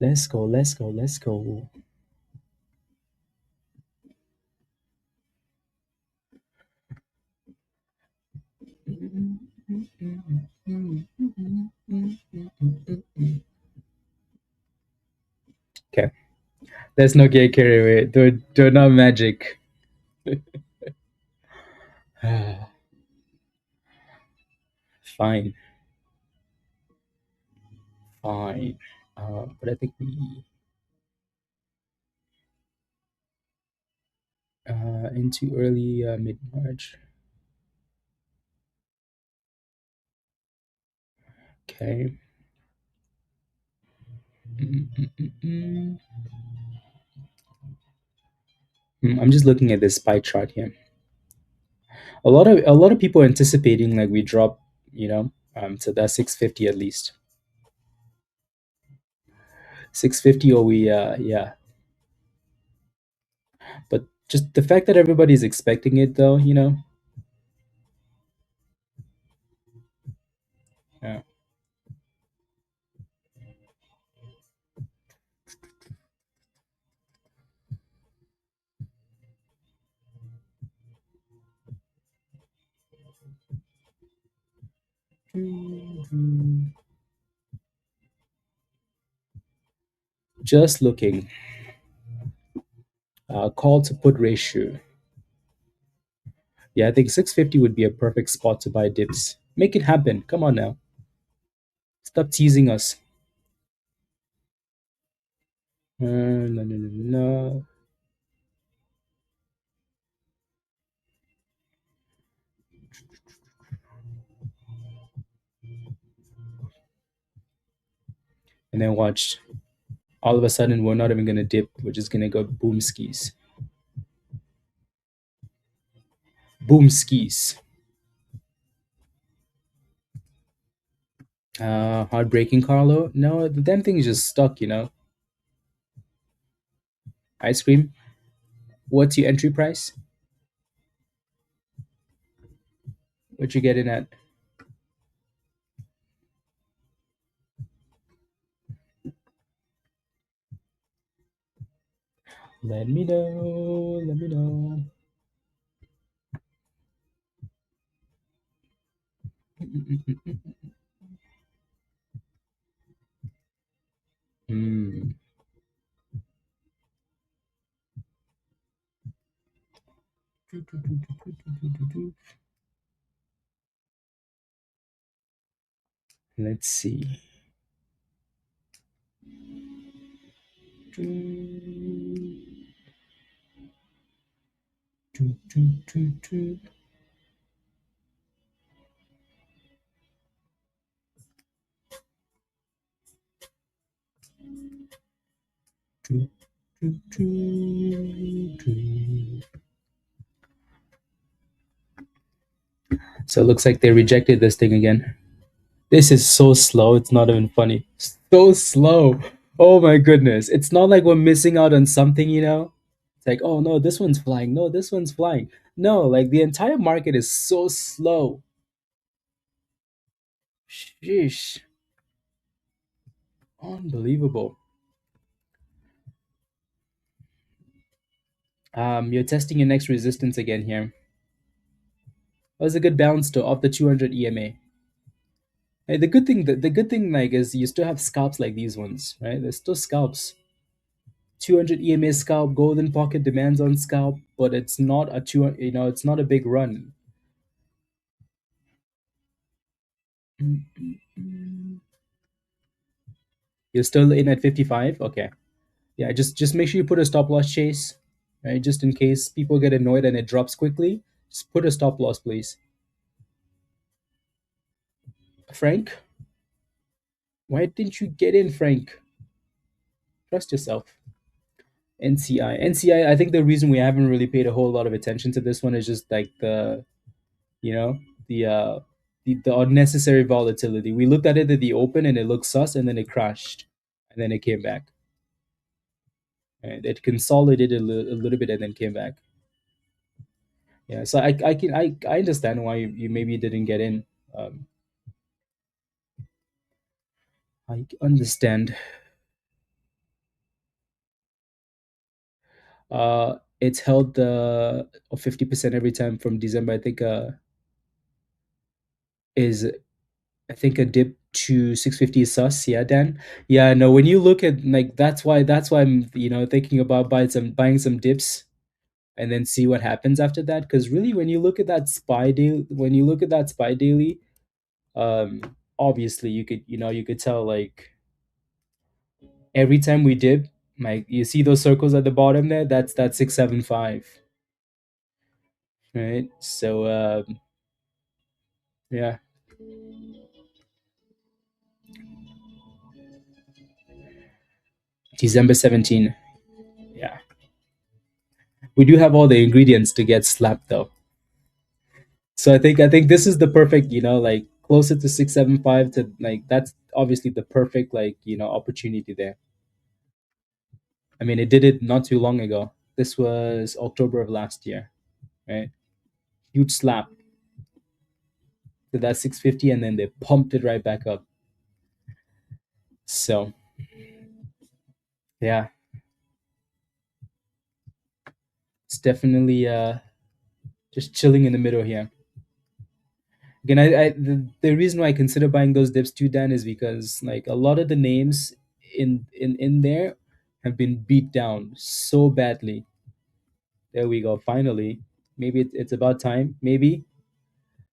Let's go. Let's go. Let's go. Okay. Let's not get carried away. They're not magic. Fine. Fine. But I think we into early mid March. Okay. Mm. I'm just looking at this pie chart here. A lot of people are anticipating like we drop, to that 650 at least. 650 or we yeah. But just the fact that everybody's expecting it though, yeah. Just looking. Call to put ratio. Yeah, I think 650 would be a perfect spot to buy dips. Make it happen. Come on now. Stop teasing us. No, no, no, no. And then watch. All of a sudden, we're not even going to dip. We're just going to go boom skis. Boom skis. Heartbreaking, Carlo. No, the damn thing is just stuck. Ice cream. What's your entry price? What you getting at? Let me know. Let me know. Hmm. Let's see. So it looks like they rejected this thing again. This is so slow, it's not even funny. So slow. Oh my goodness. It's not like we're missing out on something, you know? It's like, oh no, this one's flying. No, this one's flying. No, like the entire market is so slow. Sheesh. Unbelievable. You're testing your next resistance again here. That was a good bounce to off the 200 EMA. Hey, the good thing like is you still have scalps like these ones, right? There's still scalps. 200 EMA scalp, golden pocket demands on scalp, but it's not a it's not a big run. You're still in at 55. Okay, yeah, just make sure you put a stop loss chase, right? Just in case people get annoyed and it drops quickly, just put a stop loss, please. Frank, why didn't you get in, Frank? Trust yourself. NCI. I think the reason we haven't really paid a whole lot of attention to this one is just like you know, the uh the unnecessary volatility. We looked at it at the open and it looked sus, and then it crashed, and then it came back. And it consolidated a little bit and then came back. Yeah, so I understand why you maybe didn't get in. Um, I understand. It's held 50% every time from December. Is I think a dip to 650 is sus. Yeah, Dan. Yeah, no. When you look at like that's why I'm thinking about buying some dips and then see what happens after that. Because really, when you look at that spy daily, obviously you could tell like every time we dip, like you see those circles at the bottom there. That's 675, right? So yeah, December 17. Yeah, we do have all the ingredients to get slapped though. So I think this is the perfect, like closer to 675 to like that's obviously the perfect opportunity there. I mean, it did it not too long ago. This was October of last year, right? Huge slap to that 650, and then they pumped it right back up. So yeah, it's definitely just chilling in the middle here. Again, the reason why I consider buying those dips too, Dan, is because like a lot of the names in there have been beat down so badly. There we go. Finally, maybe it's about time. Maybe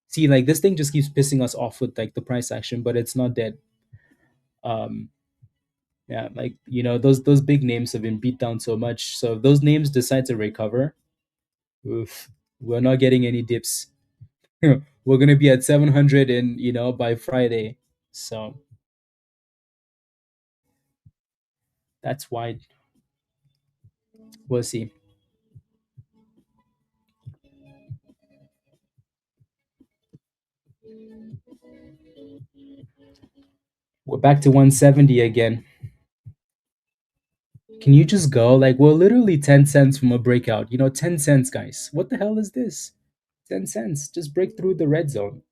see like this thing just keeps pissing us off with like the price action, but it's not dead. Um, yeah, like those big names have been beat down so much. So if those names decide to recover, oof, we're not getting any dips. We're gonna be at 700 in by Friday. So that's why we'll see. We're back to 170 again. Can you just go? Like we're literally 10 cents from a breakout. 10 cents, guys. What the hell is this? 10 cents. Just break through the red zone.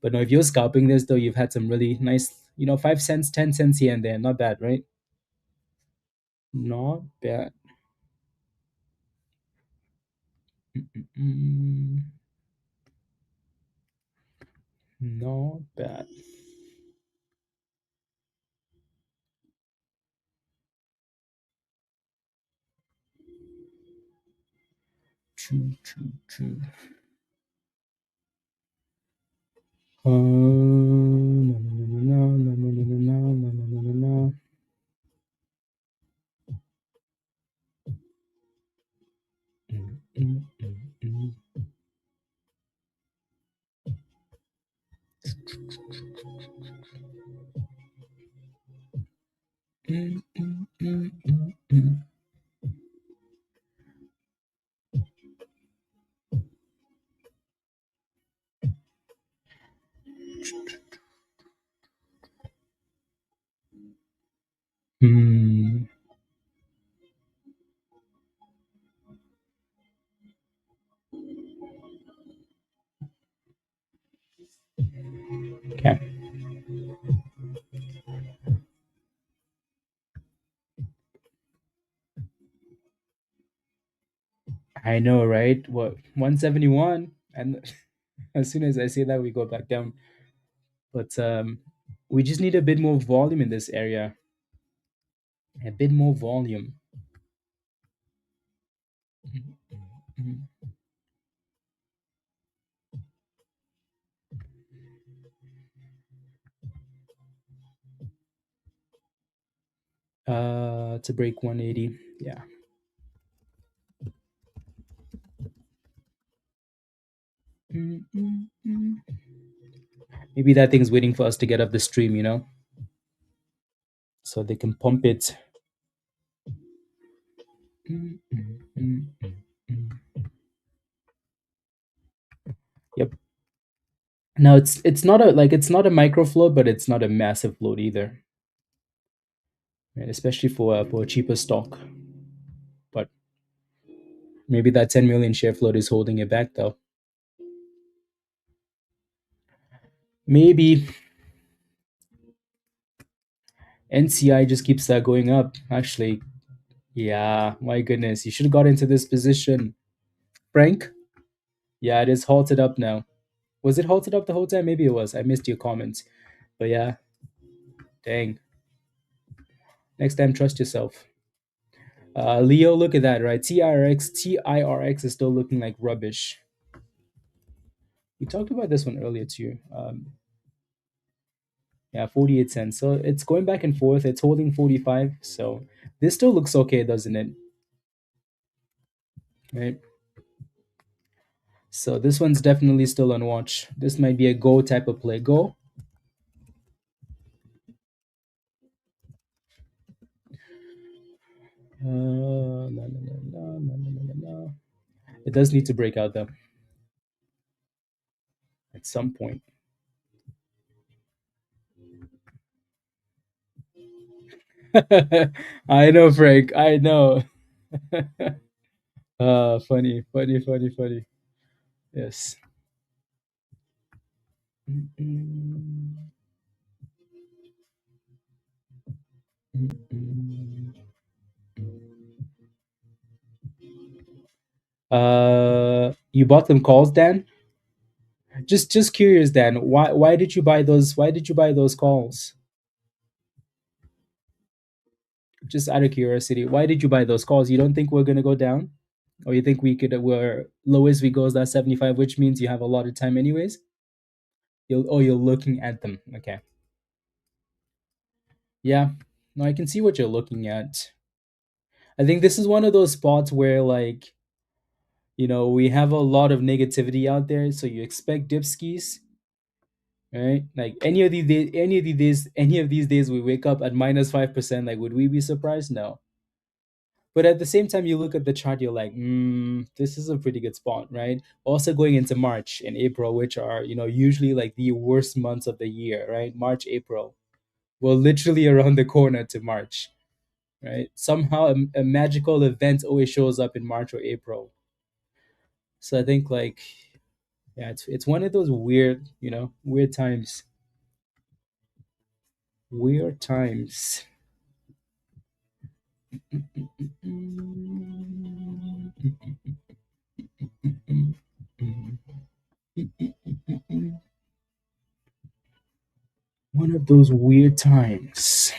But no, if you're scalping this though, you've had some really nice, 5 cents, 10 cents here and there. Not bad, right? Not bad. Mm, not bad. True, true, true. No, no, no, no, no, no, no, no, no, no, no, no. Mm, mm, mm, mm. Mm, mm, mm, mm, mm. Hmm. Okay. I know, right? What, 171? And as soon as I say that, we go back down. But we just need a bit more volume in this area. A bit more volume. Mhm. To break 180. Yeah. Mm, mm, mm. Maybe that thing's waiting for us to get up the stream, so they can pump it. Mm, mm, mm, mm, mm. Yep. Now it's not a micro float, but it's not a massive float either, right? Especially for a cheaper stock. But maybe that 10 million share float is holding it back though. Maybe NCI just keeps going up. Actually, yeah. My goodness, you should have got into this position, Frank. Yeah, it is halted up now. Was it halted up the whole time? Maybe it was. I missed your comments. But yeah, dang. Next time, trust yourself. Leo, look at that, right? TIRX is still looking like rubbish. We talked about this one earlier too. Yeah, 48 cents. So it's going back and forth. It's holding 45. So this still looks okay, doesn't it? Right. So this one's definitely still on watch. This might be a go type of play. Go. No, no, no, no, no, no, no, no, no. It does need to break out though at some point. I know, Frank. I know. Funny, funny, funny, funny. Yes. Mm, mm, mm, you bought them calls, Dan? Just curious, Dan. Why did you buy those? Why did you buy those calls? Just out of curiosity, why did you buy those calls? You don't think we're gonna go down, or you think we could? Where lowest we go is that 75, which means you have a lot of time anyways. You're looking at them. Okay. Yeah. No, I can see what you're looking at. I think this is one of those spots where we have a lot of negativity out there, so you expect dip skis, right? Like any of these days we wake up at -5%. Like, would we be surprised? No. But at the same time, you look at the chart, you're like, this is a pretty good spot, right? Also going into March and April, which are, usually like the worst months of the year, right? March, April. We're literally around the corner to March, right? Somehow a magical event always shows up in March or April. So I think like yeah, it's one of those weird, weird times. Weird times. One of those weird times.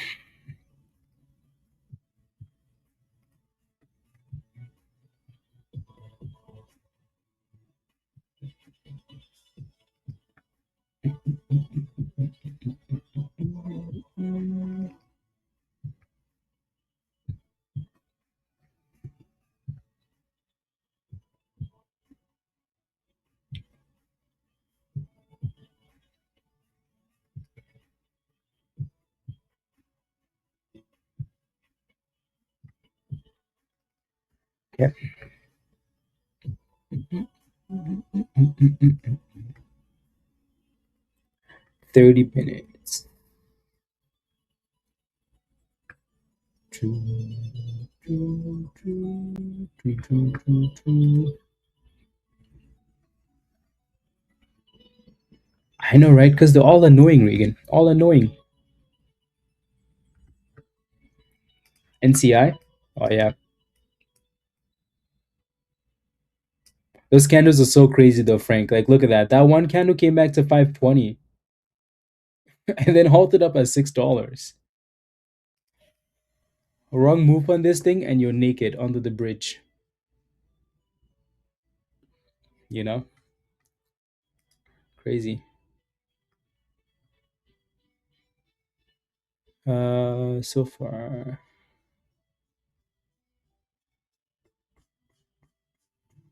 Yeah. 30 minutes. I know, right? Because they're all annoying, Regan. All annoying. NCI? Oh, yeah. Those candles are so crazy, though, Frank. Like, look at that. That one candle came back to 520 and then halted up at $6. Wrong move on this thing, and you're naked under the bridge. You know? Crazy. So far.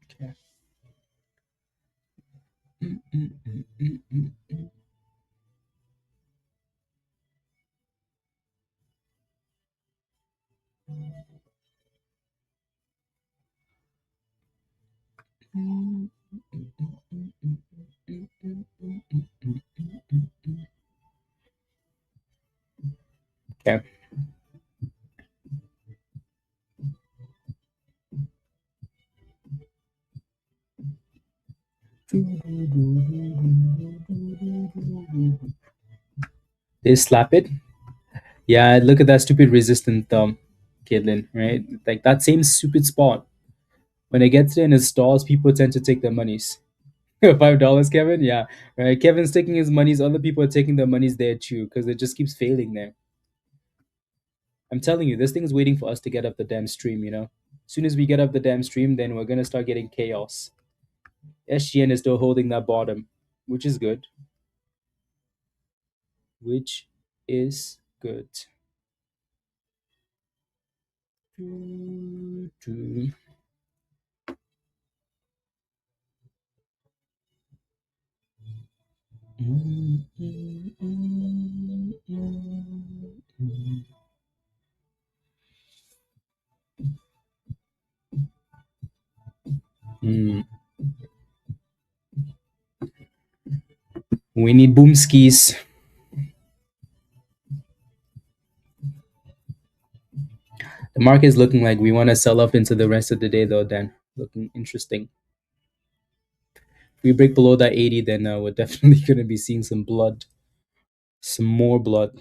Okay. Okay. They slap it. Yeah, look at that stupid resistant thumb, Caitlin, right? Like that same stupid spot. When it gets there and it stalls, people tend to take their monies. $5, Kevin? Yeah. Right. Kevin's taking his monies, other people are taking their monies there too, because it just keeps failing there. I'm telling you, this thing is waiting for us to get up the damn stream. As soon as we get up the damn stream, then we're gonna start getting chaos. SGN is still holding that bottom, which is good. Which is good. Mm. We need boomskis. The market is looking like we want to sell off into the rest of the day, though. Then looking interesting. If we break below that 80, then we're definitely going to be seeing some blood, some more blood.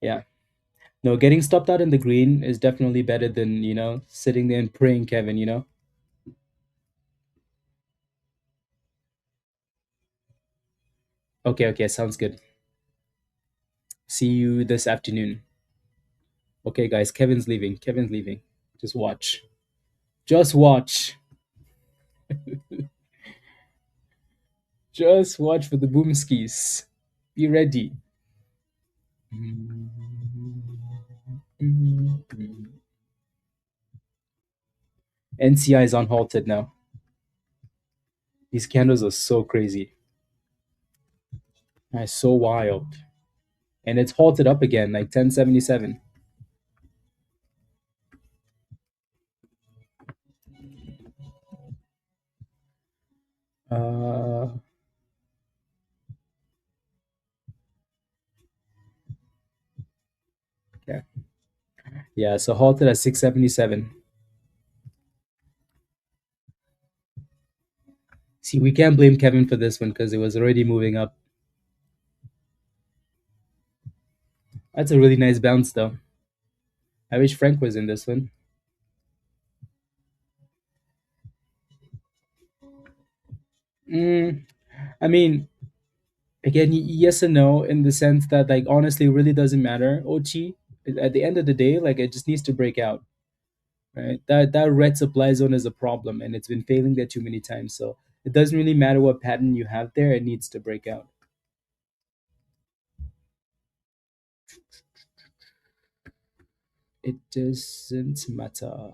Yeah. No, getting stopped out in the green is definitely better than sitting there and praying, Kevin. Okay, okay, sounds good. See you this afternoon. Okay, guys, Kevin's leaving. Kevin's leaving. Just watch. Just watch. Just watch for the boomskis. Be ready. NCI is unhalted now. These candles are so crazy. It's so wild. And it's halted up again, like 1077. Uh, yeah. Yeah, so halted at 677. See, we can't blame Kevin for this one because it was already moving up. That's a really nice bounce, though. I wish Frank was in this one. Mm, I mean, again, yes and no in the sense that, like, honestly, it really doesn't matter. Ochi, at the end of the day, like, it just needs to break out, right? That red supply zone is a problem, and it's been failing there too many times. So it doesn't really matter what pattern you have there; it needs to break out. It doesn't matter.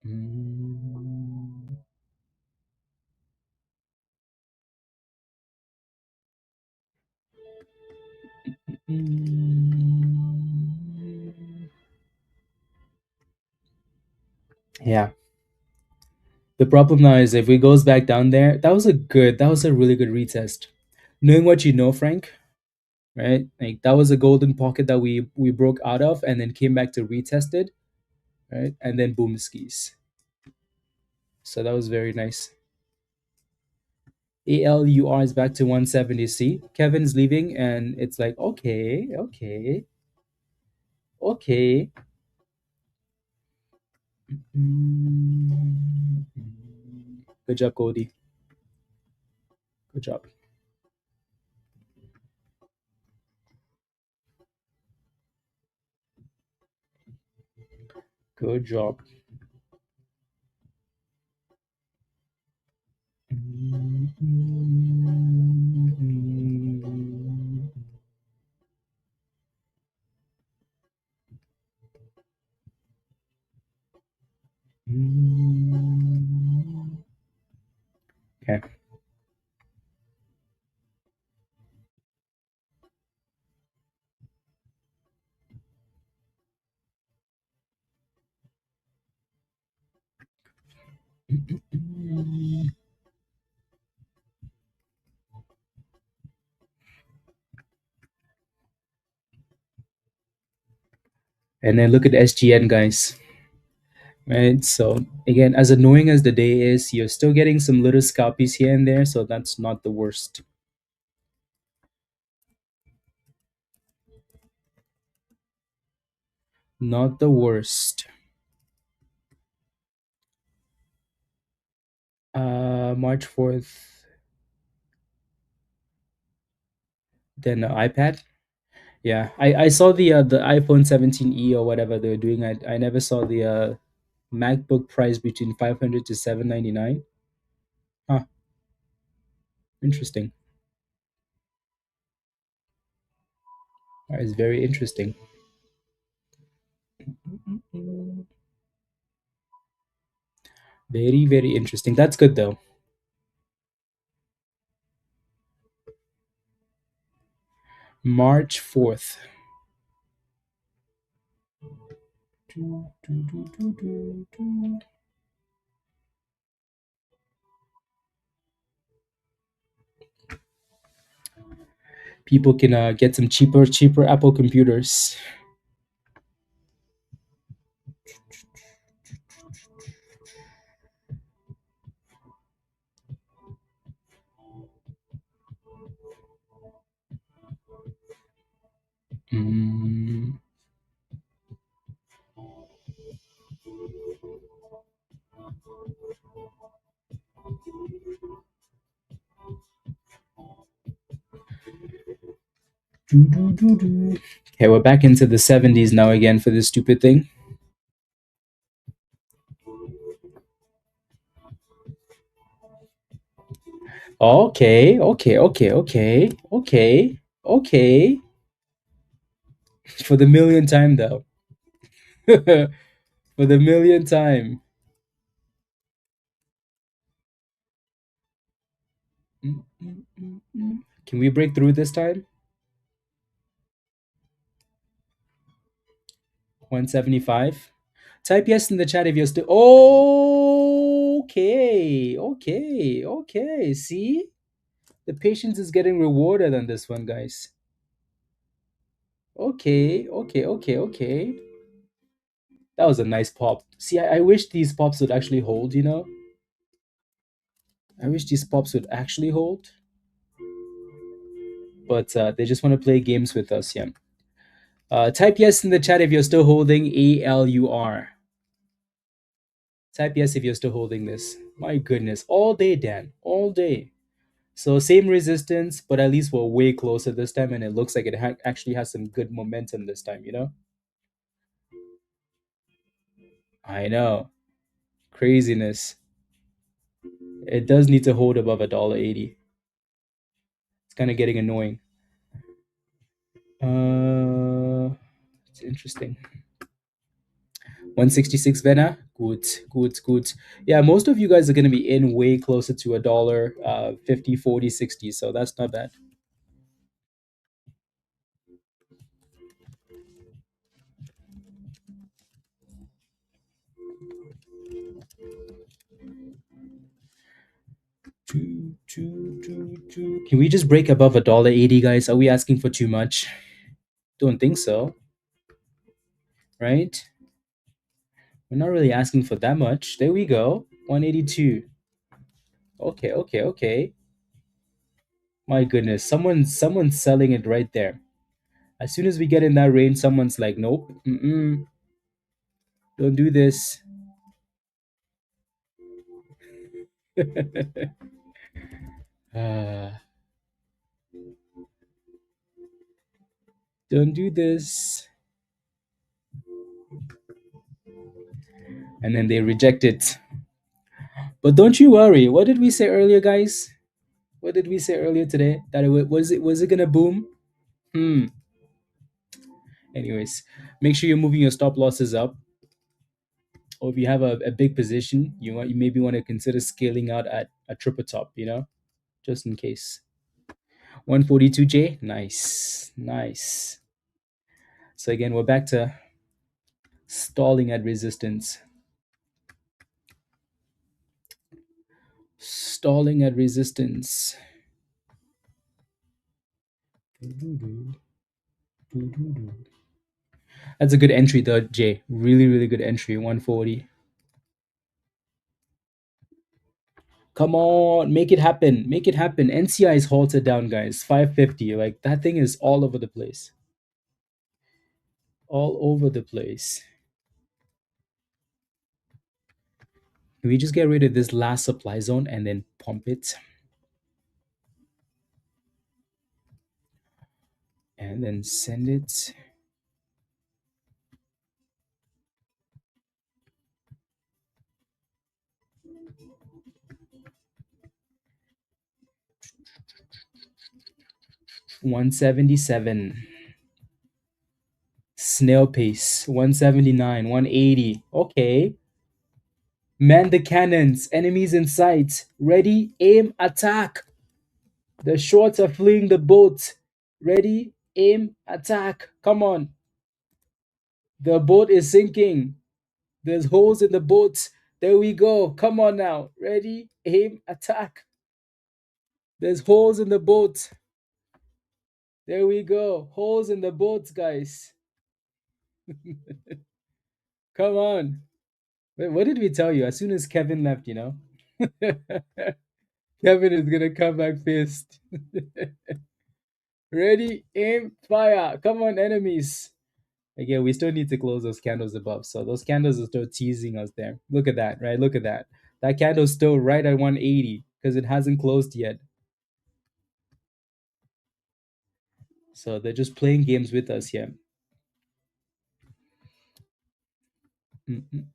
Mm. Mm. Yeah. The problem now is if it goes back down there, that was a really good retest. Knowing what you know, Frank, right? Like that was a golden pocket that we broke out of and then came back to retest it, right? And then boom skis. So that was very nice. ALUR is back to 170. See, Kevin's leaving, and it's like, okay, okay, okay. Mm. Good job, Cody. Good job. Good job. Okay. And then look at SGN, guys. Right. So again, as annoying as the day is, you're still getting some little scalpies here and there. So that's not the worst. Not the worst. March 4th. Then iPad. Yeah, I saw the iPhone 17e or whatever they're doing. I never saw the MacBook price between 500 to 799. Huh, interesting. That is very interesting. Very, very interesting. That's good though. March 4th. People can get some cheaper Apple computers. Mm. Okay, we're back into the 70s now again for this stupid thing. Okay, okay, okay, okay, okay, okay. For the millionth time, though. For the millionth time. Can we break through this time? 175. Type yes in the chat if you're still. Okay, okay, okay. See? The patience is getting rewarded on this one, guys. Okay, okay, okay, okay. That was a nice pop. See, I wish these pops would actually hold, you know? I wish these pops would actually hold, but they just want to play games with us, yeah. Type yes in the chat if you're still holding ALUR. Type yes if you're still holding this. My goodness, all day, Dan, all day. So same resistance, but at least we're way closer this time, and it looks like it actually has some good momentum this time. You know, I know, craziness. It does need to hold above $1.80. It's kind of getting annoying. It's interesting. 166 Vena. Good, good, good. Yeah, most of you guys are going to be in way closer to a dollar, 50, 40, 60. So that's not bad. Can we just break above $1.80, guys? Are we asking for too much? Don't think so, right? We're not really asking for that much. There we go. 182. Okay, okay, okay. My goodness, someone's selling it right there. As soon as we get in that range, someone's like, "Nope, don't do this." uh, don't do this. And then they reject it. But don't you worry. What did we say earlier, guys? What did we say earlier today? That was it gonna boom? Hmm. Anyways, make sure you're moving your stop losses up. Or if you have a big position, you maybe want to consider scaling out at a triple top, just in case. 142J, nice, nice. So again, we're back to stalling at resistance. Stalling at resistance. That's a good entry though, Jay. Really, really good entry. 140. Come on, make it happen. Make it happen. NCI is halted down, guys. 550. Like that thing is all over the place. All over the place. Can we just get rid of this last supply zone and then pump it? And then send it. $177. Snail pace. 179. 180. Okay. Man the cannons. Enemies in sight. Ready, aim, attack. The shorts are fleeing the boat. Ready, aim, attack. Come on. The boat is sinking. There's holes in the boat. There we go. Come on now. Ready, aim, attack. There's holes in the boat. There we go. Holes in the boats, guys. Come on. Wait, what did we tell you? As soon as Kevin left, Kevin is gonna come back pissed. Ready, aim, fire. Come on, enemies. Again, we still need to close those candles above. So those candles are still teasing us there. Look at that, right? Look at that. That candle's still right at 180 because it hasn't closed yet. So they're just playing games with us here. Mm-mm-mm.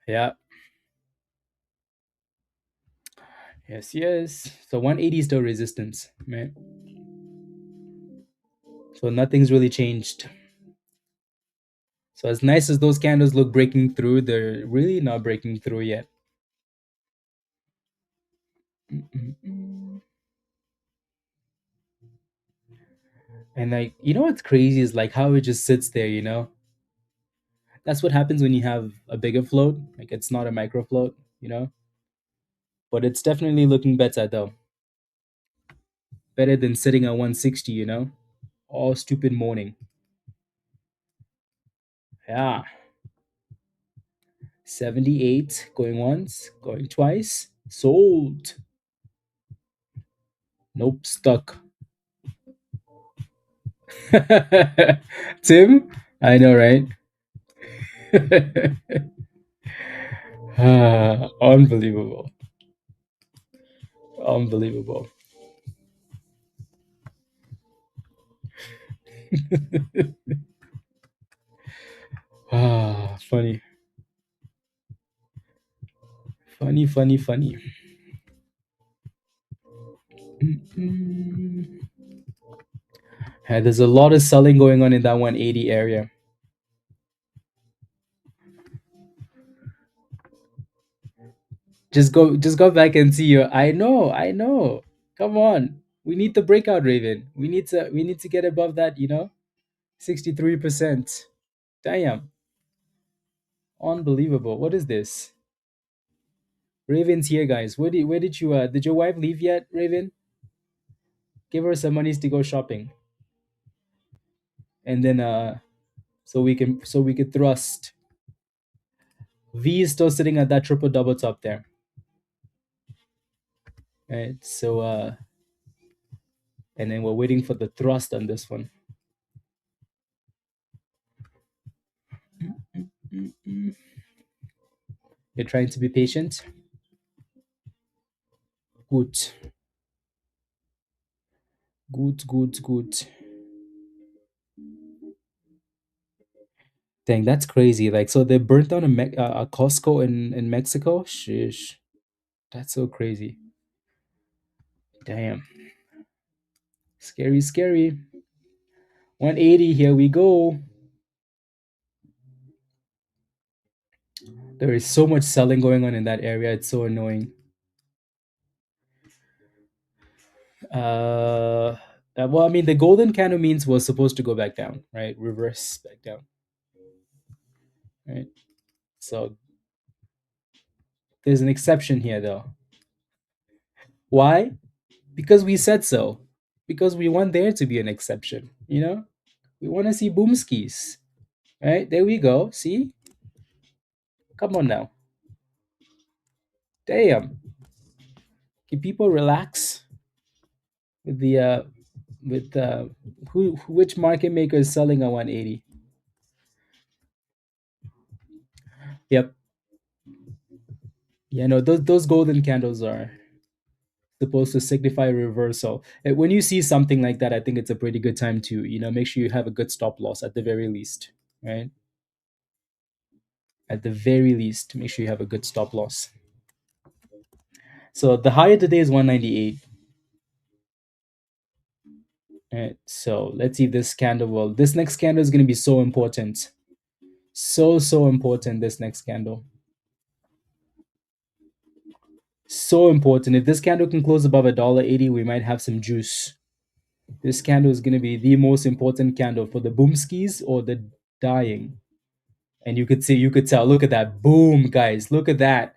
Yeah. Yes, yes. So 180 is still resistance, right? So nothing's really changed. So as nice as those candles look breaking through, they're really not breaking through yet. Mm-mm-mm. And like, what's crazy is like how it just sits there. That's what happens when you have a bigger float. Like it's not a micro float. but it's definitely looking better though. Better than sitting at 160, you know? All stupid morning. Yeah. 78 going once, going twice. Sold. Nope, stuck. Tim? I know, right? Unbelievable. Unbelievable. Funny. Funny, funny, funny. Mm. Yeah, there's a lot of selling going on in that 180 area. Just go back and see your I know. Come on. We need the breakout, Raven. We need to get above that, 63%. Damn. Unbelievable. What is this? Raven's here, guys. Where did your wife leave yet, Raven? Give her some monies to go shopping. And then so we could thrust. V is still sitting at that triple double top there. Right. So and then we're waiting for the thrust on this one. You're trying to be patient. Good. Good, good, good. Dang, that's crazy. Like, so they burnt down a Costco in Mexico? Shish. That's so crazy. Damn. Scary, scary. 180, here we go. There is so much selling going on in that area. It's so annoying. Well, I mean, the golden candle means was supposed to go back down, right? Reverse back down, right? So there's an exception here, though. Why? Because we said so. Because we want there to be an exception, We want to see boomskis, right? There we go. See? Come on now. Damn. Can people relax with the with which market maker is selling a 180? Yep. Yeah, no, those golden candles are supposed to signify reversal. When you see something like that, I think it's a pretty good time to, make sure you have a good stop loss at the very least, right? At the very least, make sure you have a good stop loss. So the higher today is 198. Right. So let's see this candle. Well, this next candle is going to be so important. So important, this next candle. So important. If this candle can close above $1.80, we might have some juice. This candle is going to be the most important candle for the boomskis or the dying. And you could tell, look at that. Boom, guys. Look at that.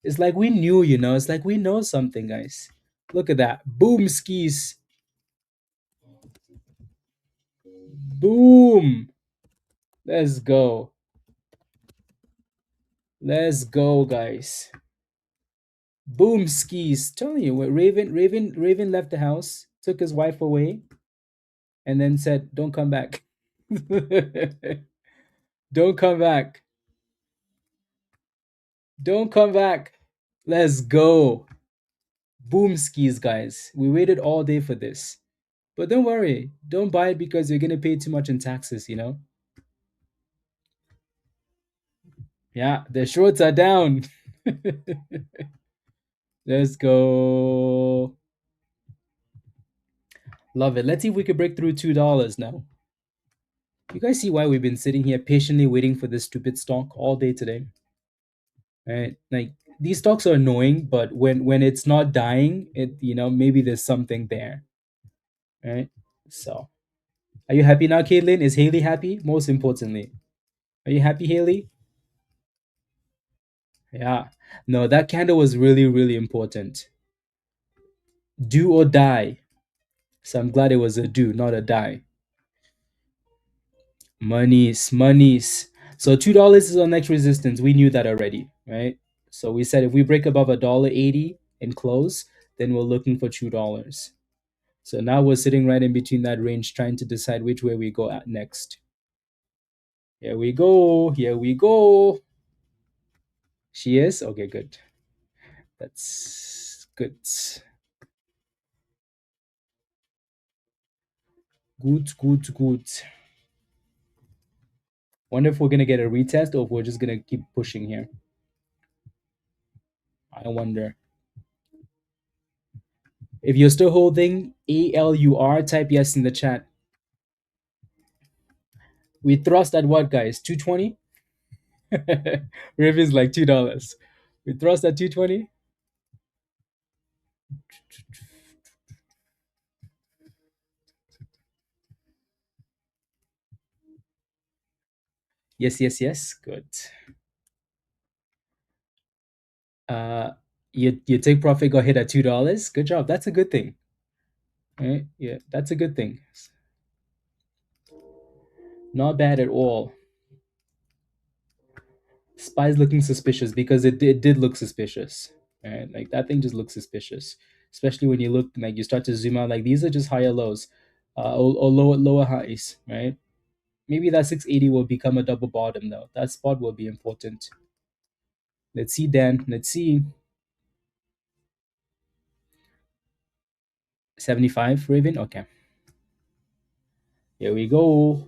It's like we knew, It's like we know something, guys. Look at that. Boom skis. Boom. Let's go. Let's go, guys. Boom skis. Telling you what, Raven left the house, took his wife away, and then said, "Don't come back." Don't come back. Don't come back. Let's go. Boom skis, guys. We waited all day for this. But don't worry. Don't buy it because you're gonna pay too much in taxes. Yeah, the shorts are down. Let's go. Love it. Let's see if we could break through $2 now. You guys see why we've been sitting here patiently waiting for this stupid stock all day today? Right? Like, these stocks are annoying, but when it's not dying, maybe there's something there. Right? So, are you happy now, Caitlin? Is Haley happy? Most importantly, are you happy, Haley? Yeah. No, that candle was really, really important. Do or die. So I'm glad it was a do, not a die. Monies, monies. So $2 is our next resistance. We knew that already, right? So we said if we break above $1.80 and close, then we're looking for $2. So now we're sitting right in between that range, trying to decide which way we go at next. Here we go. Here we go. She is? Okay, good. That's good. Good, good, good. Wonder if we're gonna get a retest or if we're just gonna keep pushing here. I wonder. If you're still holding ALUR, type yes in the chat. We thrust at what, guys? 220? Raven's like $2. We thrust at 220? Yes, yes, yes. Good. Uh you take profit, go hit at $2. Good job. That's a good thing. Right? Yeah, that's a good thing. Not bad at all. Spy's looking suspicious because it did look suspicious. Right? Like that thing just looks suspicious. Especially when you look like you start to zoom out, like these are just higher lows. Or lower highs, right? Maybe that 680 will become a double bottom though. That spot will be important. Let's see, Dan. Let's see. 75, Raven? Okay. Here we go.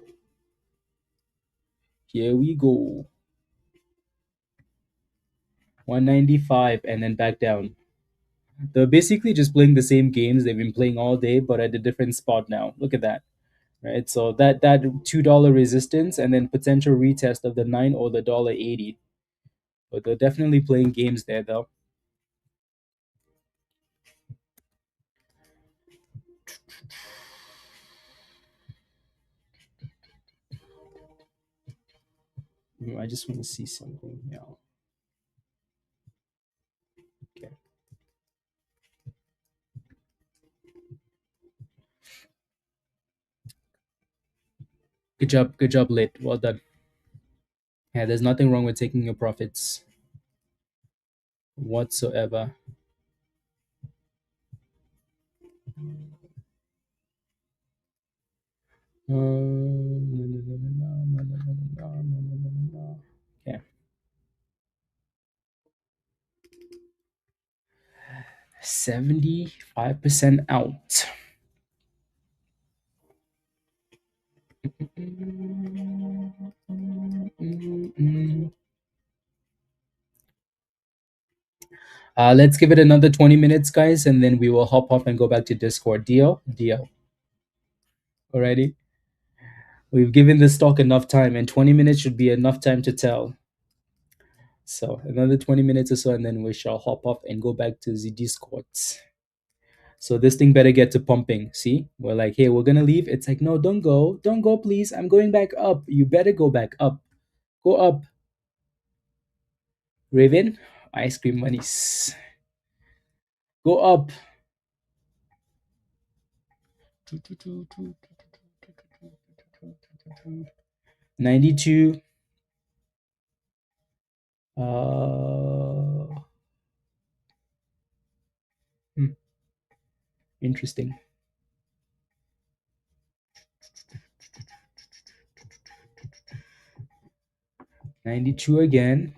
Here we go. 195 and then back down. They're basically just playing the same games they've been playing all day, but at a different spot now. Look at that. Right? So that $2 resistance and then potential retest of the 9 or the $1.80. But they're definitely playing games there though. I just want to see something. Yeah. Okay. Good job, Lit. Well done. Yeah, there's nothing wrong with taking your profits whatsoever. Okay. 75% out. Let's give it another 20 minutes, guys, and then we will hop off and go back to Discord. Deal? Deal. Alrighty. We've given this stock enough time, and 20 minutes should be enough time to tell. So another 20 minutes or so, and then we shall hop off and go back to the Discord. So this thing better get to pumping. See, we're like, hey, we're gonna leave. It's like, no, don't go, please. I'm going back up. You better go back up. Go up. Raven, ice cream monies. Go up. 92. Uh, Interesting. 92 again.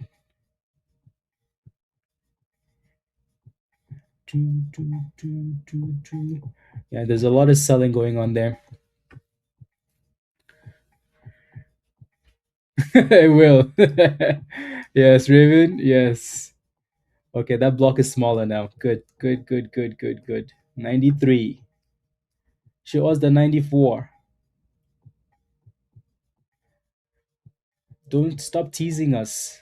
Yeah, there's a lot of selling going on there. I will. Yes, Raven. Yes. Okay, that block is smaller now. Good, good, good, good, good, good. 93. Show us the 94. Don't stop teasing us.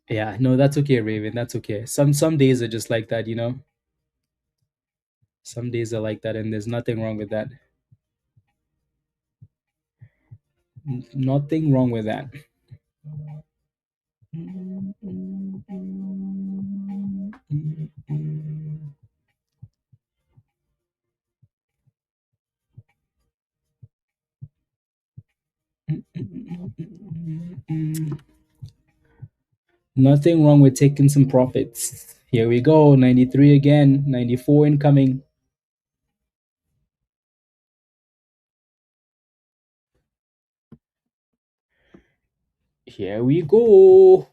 Yeah, no, that's okay, Raven. That's okay. Some days are just like that, you know. Some days are like that, and there's nothing wrong with that. Nothing wrong with that. Nothing wrong with taking some profits. Here we go, 93 again, 94 incoming. Here we go.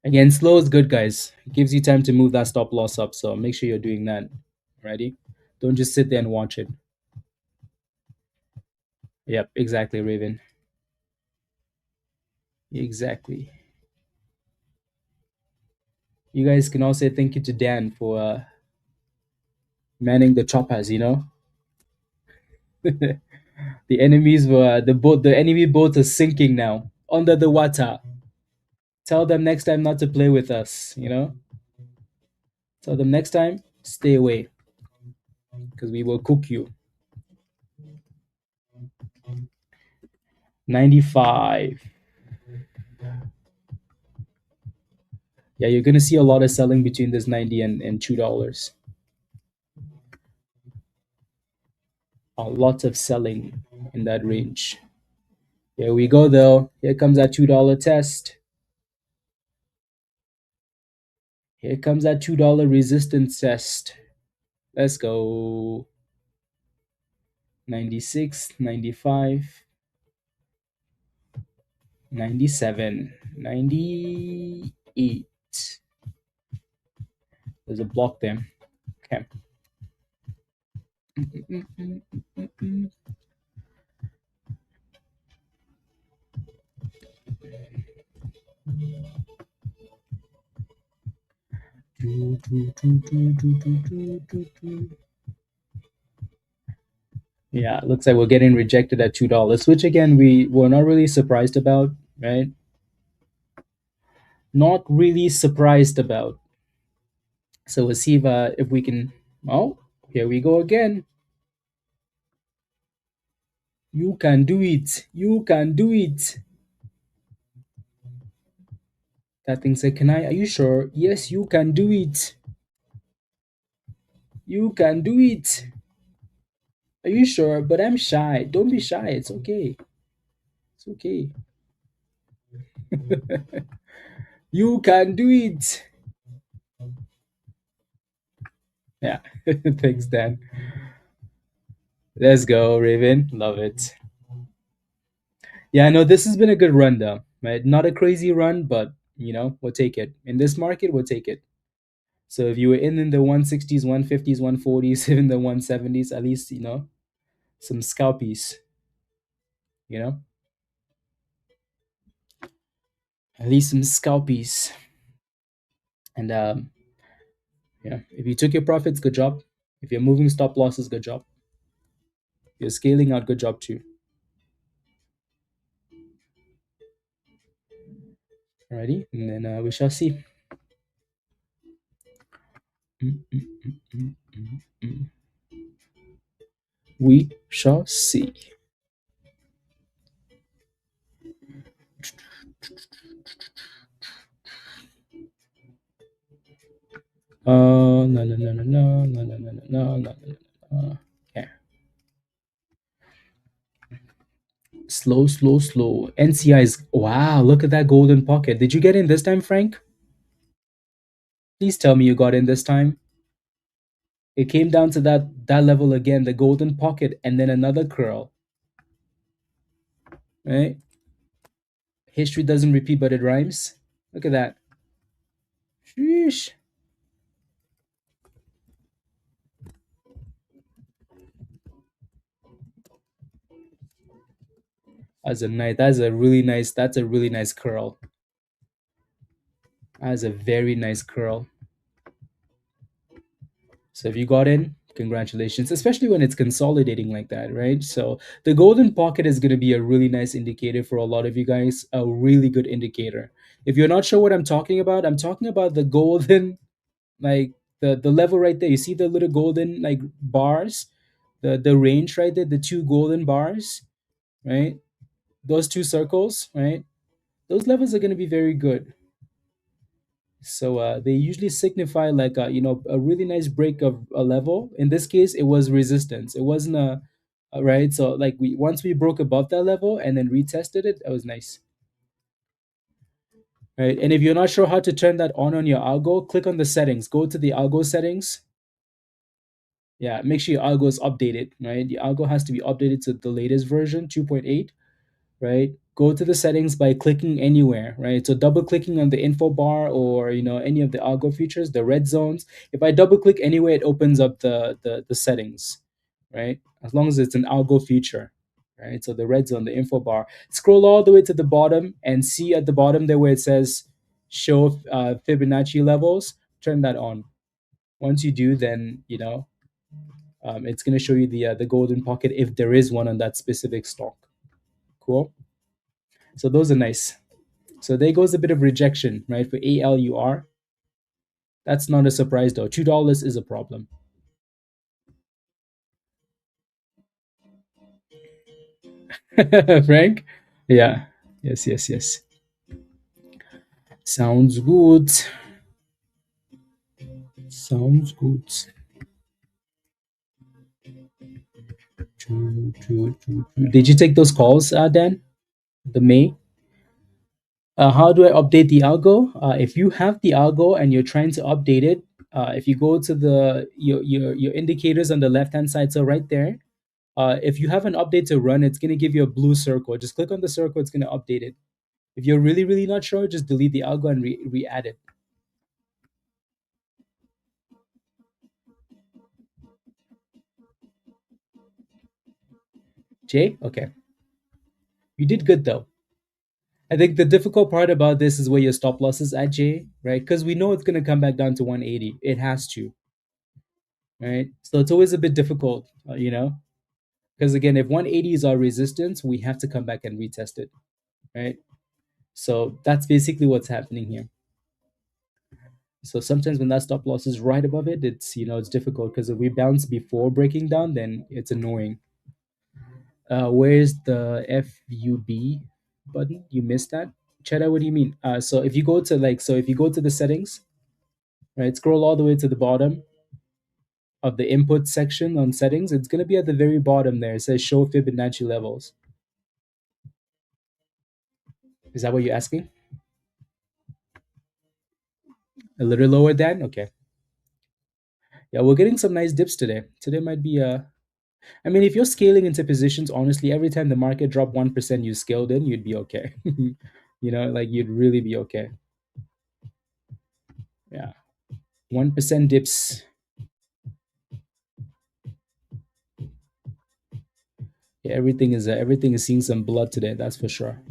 Again, slow is good, guys. It gives you time to move that stop loss up, so make sure you're doing that. Ready? Don't just sit there and watch it. Yep, exactly, Raven. Exactly. You guys can also say thank you to Dan for manning the choppers, you know? The enemies were the enemy boats are sinking now under the water. Tell them next time not to play with us, you know? Tell them next time, stay away, because we will cook you. 95. Yeah, you're gonna see a lot of selling between this 90 and $2. A lot of selling in that range. Here we go though. Here comes that $2 test. Here comes that $2 resistance test. Let's go. 96, 95, 97, 98. There's a block there. Okay. Yeah, looks like we're getting rejected at $2, which again we were not really surprised about, right? Not really surprised about. So we'll see if we can. Oh, here we go again. You can do it. You can do it. That thing said, "Can I? Are you sure? Yes, you can do it. You can do it. Are you sure? But I'm shy. Don't be shy. It's okay. It's okay. You can do it." Yeah. Thanks, Dan. Let's go, Raven. Love it. Yeah, no, this has been a good run, though. Right? Not a crazy run, but we'll take it. In this market, we'll take it. So if you were in the 160s, 150s, 140s, even the 170s, at least some scalpies. You know, at least some scalpies. And yeah, if you took your profits, good job. If you're moving stop losses, good job. If you're scaling out, good job too. Alrighty, and then we shall see. Mm, mm, mm, mm, mm, mm. We shall see. No, no, no, no, no, no, no, no, no, no, no, no. Okay. Slow, slow, slow. NCI is wow. Look at that golden pocket. Did you get in this time, Frank? Please tell me you got in this time. It came down to that level again, the golden pocket, and then another curl. Right? History doesn't repeat, but it rhymes. Look at that. Sheesh. That's a really nice curl. That's a very nice curl. So if you got in, congratulations, especially when it's consolidating like that, right? So the golden pocket is going to be a really nice indicator for a lot of you guys, a really good indicator. If you're not sure what I'm talking about the golden, like the level right there. You see the little golden like bars? The range right there, the two golden bars, right? Those two circles, right? Those levels are going to be very good. So they usually signify like a really nice break of a level. In this case, it was resistance. It wasn't a right. So like we once we broke above that level and then retested it, that was nice. Right. And if you're not sure how to turn that on your algo, click on the settings. Go to the algo settings. Yeah, make sure your algo is updated. Right, your algo has to be updated to the latest version, 2.8. Right, go to the settings by clicking anywhere, right? So double clicking on the info bar or any of the algo features, the red zones. If I double click anywhere, it opens up the settings, right? As long as it's an algo feature, right? So the red zone, the info bar. Scroll all the way to the bottom and see at the bottom there where it says show Fibonacci levels. Turn that on. Once you do, then it's going to show you the golden pocket if there is one on that specific stock. Cool. So those are nice. So there goes a bit of rejection, right, for ALUR. That's not a surprise though. $2 is a problem. Frank? Yeah. Yes, yes, yes. Sounds good. Sounds good. Did you take those calls, Dan? The May? How do I update the algo? If you have the algo and you're trying to update it, if you go to your indicators on the left hand side, so right there, if you have an update to run, it's going to give you a blue circle. Just click on the circle, it's going to update it. If you're really, really not sure, just delete the algo and re-add it. Jay? Okay. You did good though. I think the difficult part about this is where your stop loss is at, Jay, right? Because we know it's going to come back down to 180. It has to, right? So it's always a bit difficult, because again, if 180 is our resistance, we have to come back and retest it, right? So that's basically what's happening here. So sometimes when that stop loss is right above it, it's difficult because if we bounce before breaking down, then it's annoying. Where's the FUB button? You missed that. Cheddar, what do you mean? So if you go to the settings, right, scroll all the way to the bottom of the input section on settings, it's gonna be at the very bottom there. It says show Fibonacci levels. Is that what you're asking? A little lower than? Okay. Yeah, we're getting some nice dips today. Today might be I mean, if you're scaling into positions, honestly, every time the market dropped 1%, you scaled in, you'd be okay. Like you'd really be okay. Yeah. 1% dips. Yeah, everything is seeing some blood today, that's for sure.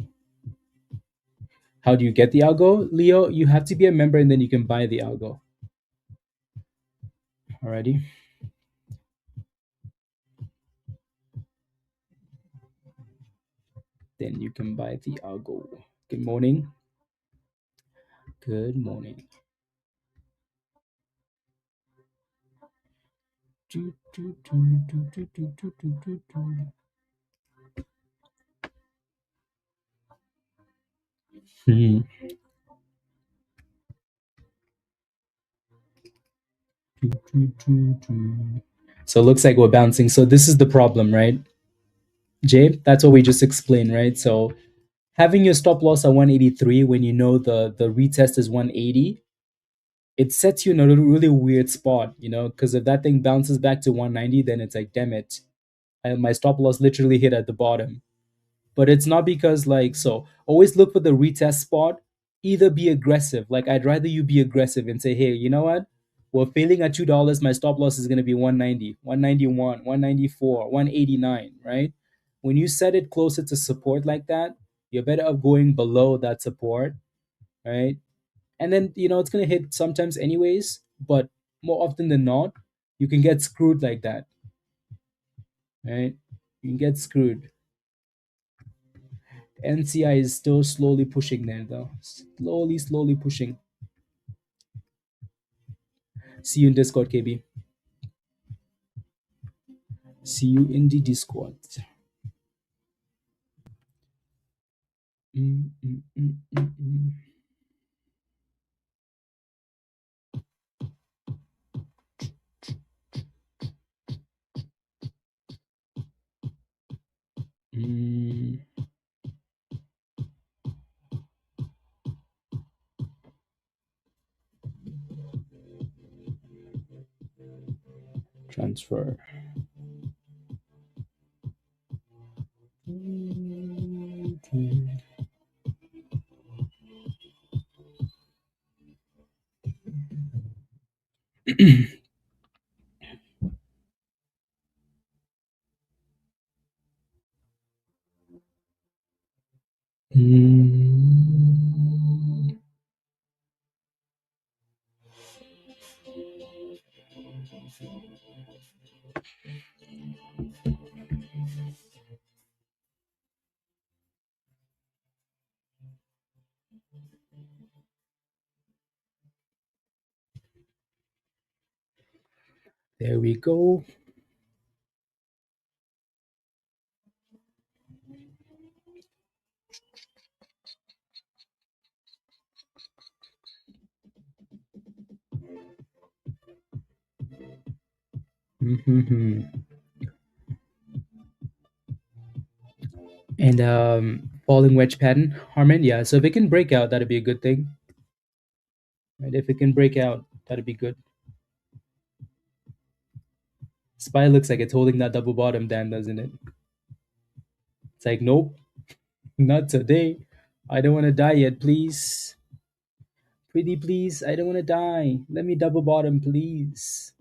How do you get the algo, Leo? You have to be a member and then you can buy the algo. Alrighty. Then you can buy the algo. Good morning. Good morning. Hmm. So it looks like we're bouncing. So this is the problem, right? Jay, that's what we just explained, right? So having your stop loss at 183 when you know the retest is 180, it sets you in a really weird spot, because if that thing bounces back to 190, then it's like, damn it, my stop loss literally hit at the bottom. But it's not because so always look for the retest spot. Either be aggressive. Like I'd rather you be aggressive and say, hey, you know what? We're failing at $2. My stop loss is going to be 190, 191, 194, 189, right? When you set it closer to support like that, you're better off going below that support, right? And then it's going to hit sometimes anyways, but more often than not, you can get screwed like that, right? You can get screwed. NCI is still slowly pushing there though. Slowly pushing. See you in Discord, KB. See you in the Discord. Mm, mm, mm, mm, mm. Mm. Transfer. Mm. There we go. Mhm. And falling wedge pattern, Harmon. Yeah, so if it can break out, that'd be a good thing. Right? If it can break out, that'd be good. Spy looks like it's holding that double bottom, Dan, doesn't it? It's like, nope, not today. I don't want to die yet, please. Pretty please, I don't want to die. Let me double bottom, please.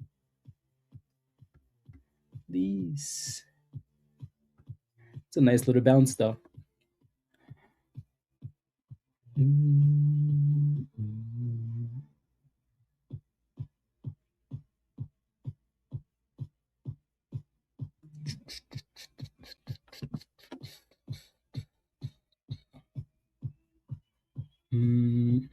Please. It's a nice little bounce, though. Mm. Mm.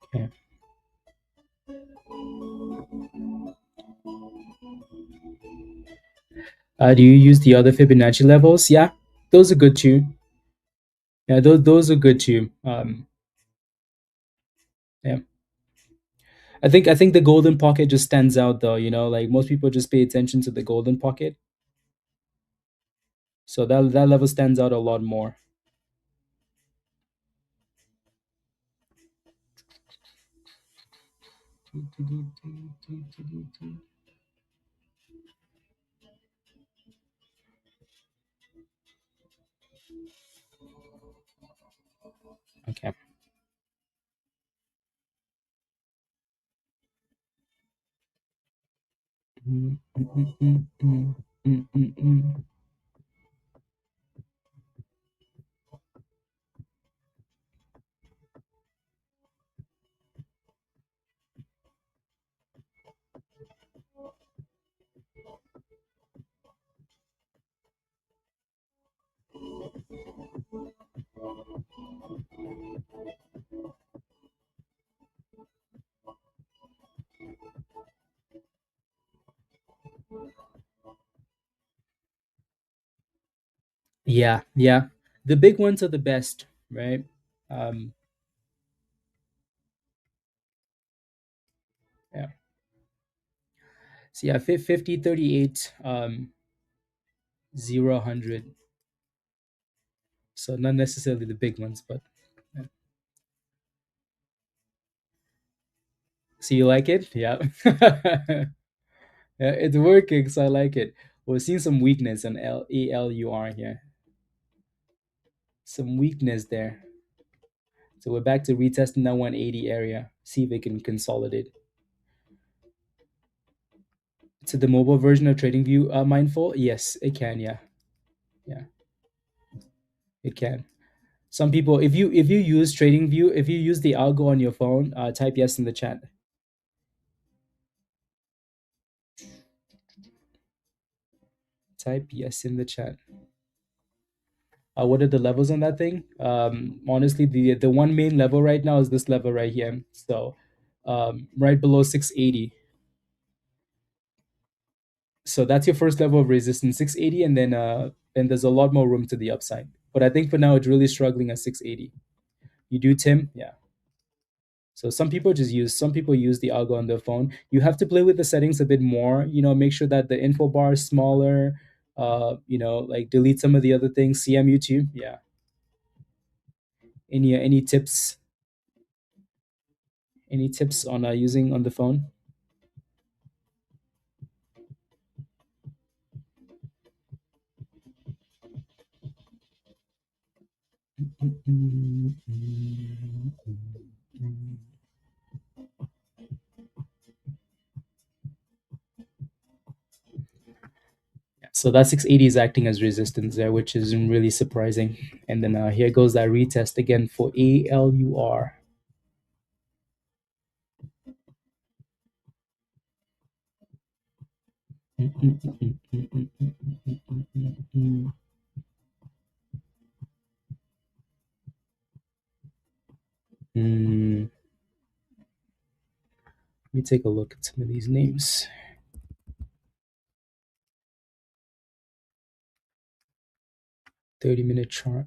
Okay. Do you use the other Fibonacci levels? Yeah, those are good too. Yeah, those are good too. Yeah, I think the golden pocket just stands out though. Like most people just pay attention to the golden pocket, so that level stands out a lot more. Okay. Mm, mm, mm, mm, mm, mm, mm, mm. Yeah, yeah. The big ones are the best, right? Um, yeah. So yeah, 50, 38, 0, 100. So not necessarily the big ones, but yeah. So you like it? Yeah. Yeah, it's working, so I like it. We're seeing some weakness on ALUR here. Some weakness there. So we're back to retesting that 180 area. See if it can consolidate. To the mobile version of TradingView, mindful? Yes, it can. Yeah, yeah, it can. Some people, if you use TradingView, if you use the algo on your phone, type yes in the chat. Type yes in the chat. What are the levels on that thing? Honestly, the one main level right now is this level right here. So, right below 680. So that's your first level of resistance, 680, and there's a lot more room to the upside. But I think for now it's really struggling at 680. You do, Tim? Yeah. So some people use the algo on their phone. You have to play with the settings a bit more. Make sure that the info bar is smaller. Like delete some of the other things. CMU too. Yeah. Any tips? Any tips on using on the phone? So that 680 is acting as resistance there, which is really surprising. And then here goes that retest again for ALUR. Let me take a look at some of these names. 30-minute chart.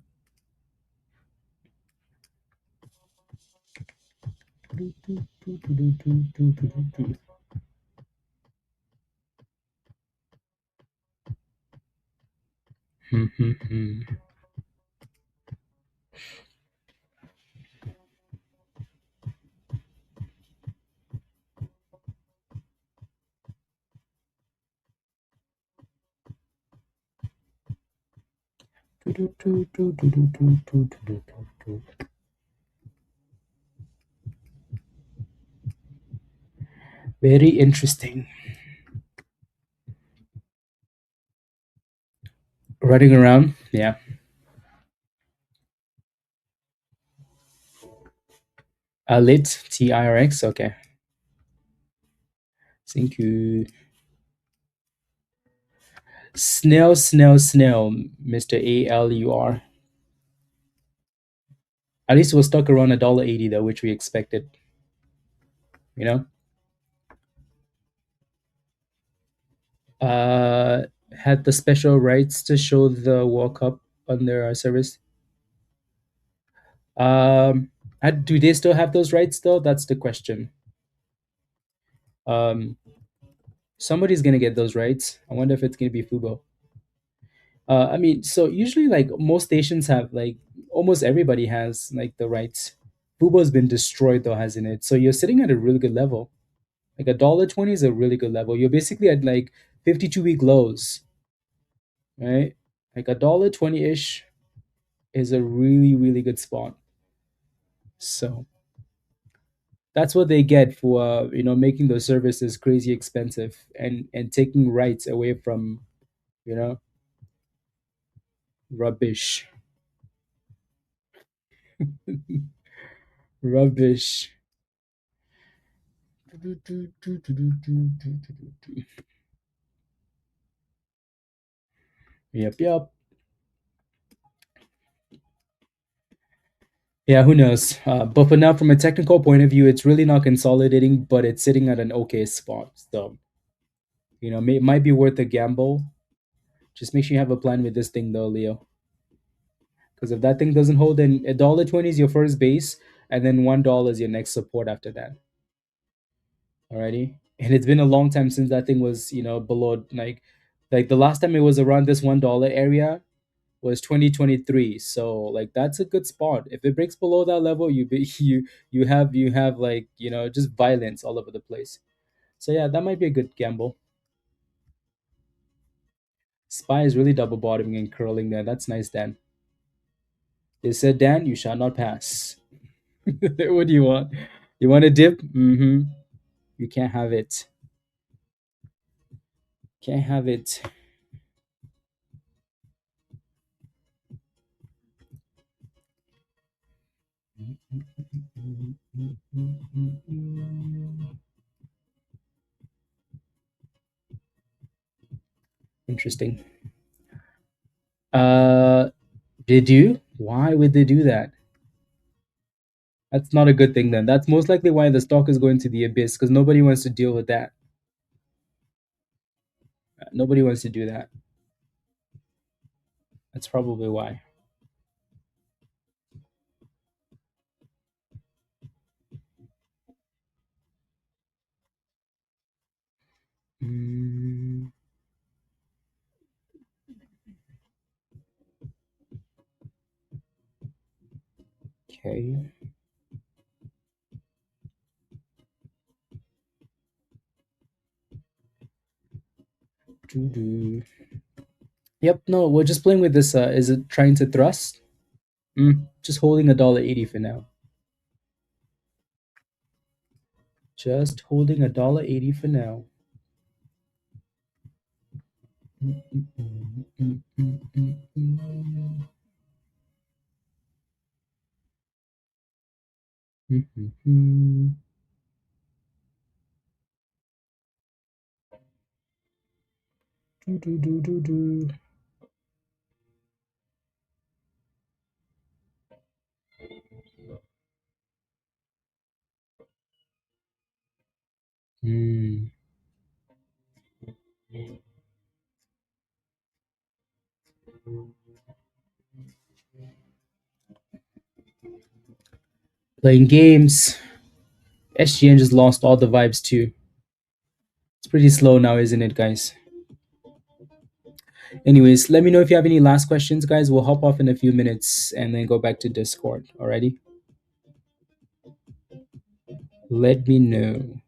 Very interesting. Running around, yeah. Lit TIRX, okay. Thank you. Snail, Mr. ALUR. At least it was stuck around $1.80 though, which we expected. You know, had the special rights to show the World Cup on their service. Do they still have those rights though? That's the question. Um, somebody's gonna get those rights. I wonder if it's gonna be Fubo. I mean, so usually like most stations have like almost everybody has like the rights. Fubo's been destroyed though, hasn't it? So you're sitting at a really good level. Like $1.20 is a really good level. You're basically at like 52-week lows, right? Like $1.20 ish is a really, really good spot. So that's what they get for making those services crazy expensive and taking rights away from you know rubbish. Rubbish. Yep. Yeah, who knows? But for now, from a technical point of view, it's really not consolidating, but it's sitting at an okay spot. So, it might be worth a gamble. Just make sure you have a plan with this thing, though, Leo. Because if that thing doesn't hold, then $1.20 is your first base, and then $1 is your next support after that. Alrighty, and it's been a long time since that thing was, below like the last time it was around this $1 area was 2023. So like that's a good spot. If it breaks below that level, you have like just violence all over the place. So yeah, that might be a good gamble. Spy is really double bottoming and curling there. That's nice, Dan. They said, Dan, you shall not pass. What do you want? You want a dip? Mm-hmm. You can't have it. Can't have it. Interesting. Uh, they do? Why would they do that? That's not a good thing then. That's most likely why the stock is going to the abyss because nobody wants to deal with that. Nobody wants to do that. That's probably why. Mm, okay. Doo-doo. Yep, no, we're just playing with this. Is it trying to thrust? Just holding $1.80 for now. Just holding $1.80 for now. Mm. Playing games. SGN just lost all the vibes too. It's pretty slow now, isn't it, guys? Anyways, let me know if you have any last questions, guys. We'll hop off in a few minutes and then go back to Discord. Alrighty? Let me know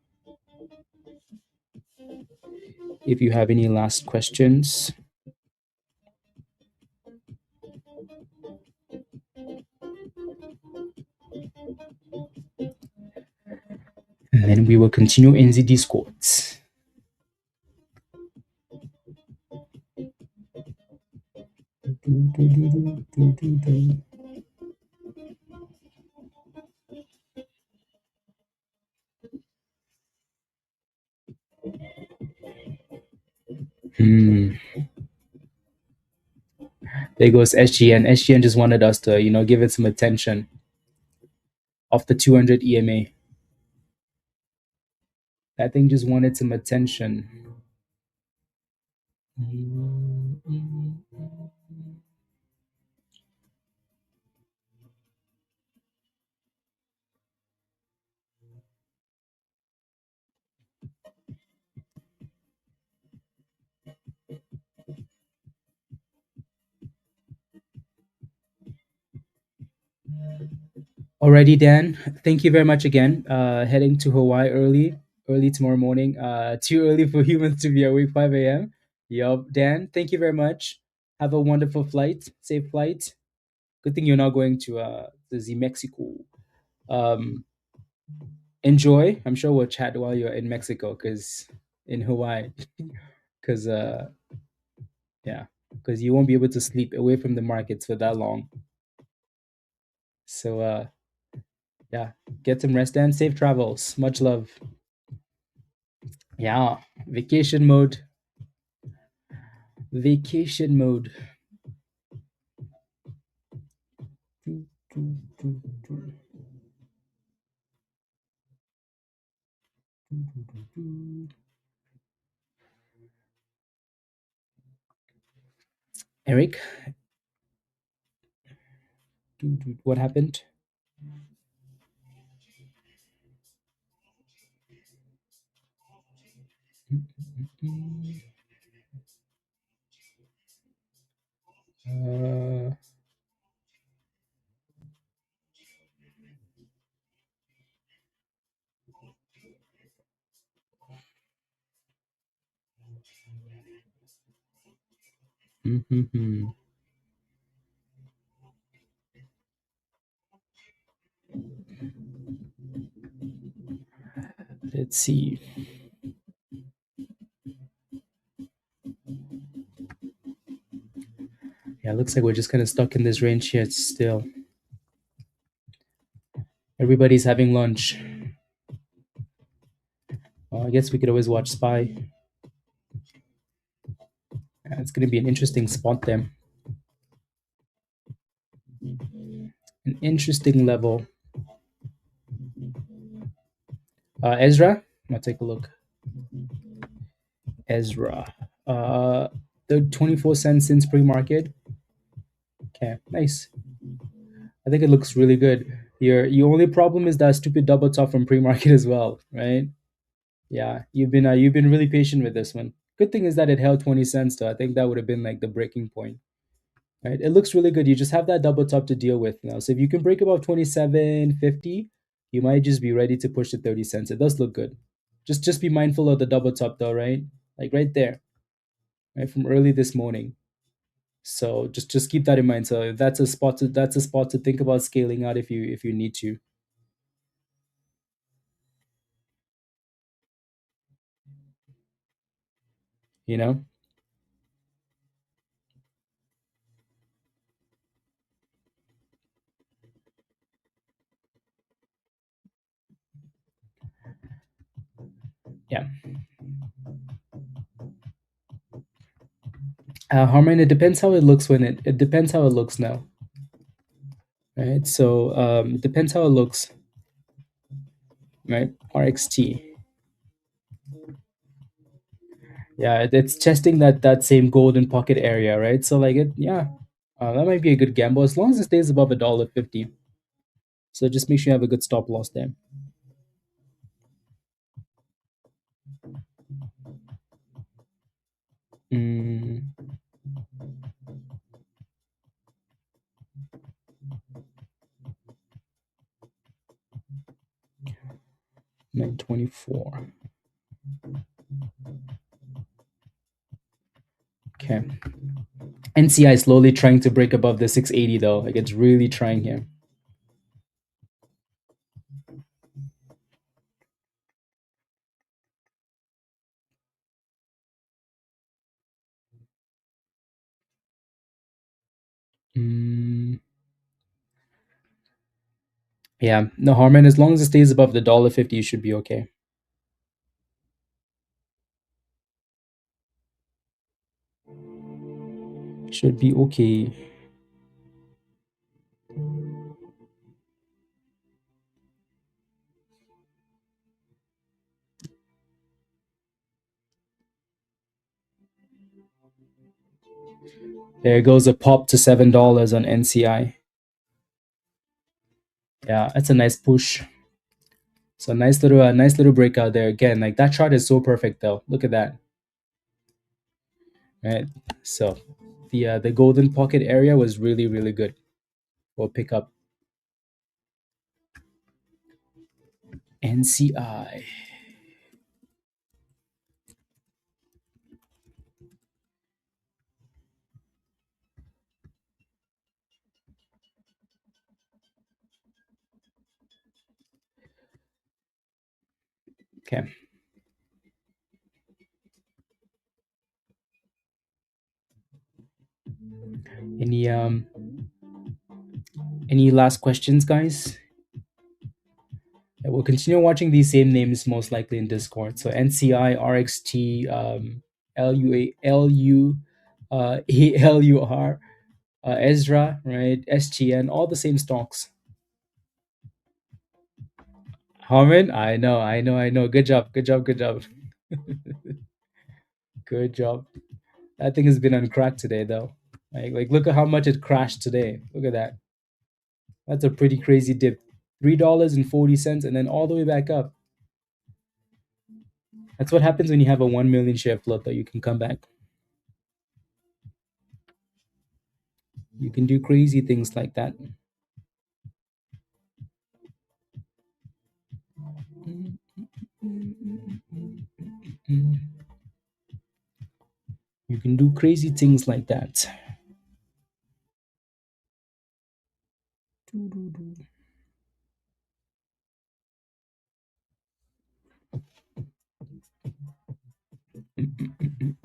if you have any last questions. And then we will continue in the Discord. Hmm. There goes SGN. SGN just wanted us to, give it some attention off the 200 EMA. That thing just wanted some attention. Alrighty, Dan. Thank you very much again. Heading to Hawaii early tomorrow morning. Too early for humans to be awake, 5 a.m. Yup, Dan. Thank you very much. Have a wonderful flight, safe flight. Good thing you're not going to the Mexico. Um, enjoy. I'm sure we'll chat while you're in Mexico, cause in Hawaii, cause yeah, because you won't be able to sleep away from the markets for that long. So yeah, get some rest and safe travels. Much love. Yeah, vacation mode. Vacation mode. Eric, what happened? Uh, Let's see. Yeah, looks like we're just kind of stuck in this range here still. Everybody's having lunch. I guess we could always watch Spy. Yeah, it's going to be an interesting spot there. An interesting level. EZRA. I'll take a look. EZRA. The 24 cents since pre-market. Okay, nice. I think it looks really good. Your only problem is that stupid double top from pre-market as well, right? Yeah, you've been really patient with this one. Good thing is that it held 20 cents though. I think that would have been like the breaking point. Right? It looks really good. You just have that double top to deal with now. So if you can break above 27.50, you might just be ready to push to 30 cents. It does look good. Just be mindful of the double top though, right? Like right there, right from early this morning. So just keep that in mind. So that's a spot to think about scaling out if you need to, you know? Yeah. Harman, it depends how it looks it depends how it looks now. Right? So it depends how it looks, right? RXT. Yeah, it's testing that same golden pocket area, right? So like yeah, that might be a good gamble as long as it stays above $1.50. So just make sure you have a good stop loss there. Mm, 924. Okay. NCI is slowly trying to break above the 680 though. Like it's really trying here. Mm, yeah, no Harman. As long as it stays above the $1.50, you should be okay. Should be okay. There goes a pop to $7 on NCI. Yeah, that's a nice push. So nice little breakout there again. Like that chart is so perfect though. Look at that. Right. So the golden pocket area was really good. We'll pick up NCI. Okay. Any um any last questions, guys? Yeah, we'll continue watching these same names most likely in Discord. So NCI, RXT, ALUR, EZRA, right? STN, all the same stocks. Harmon, I know. Good job, good job, good job, good job. That thing has been on crack today, though. Like, look at how much it crashed today. Look at that. That's a pretty crazy dip. $3.40, and then all the way back up. That's what happens when you have a 1 million share float, though. You can come back. You can do crazy things like that. You can do crazy things like that.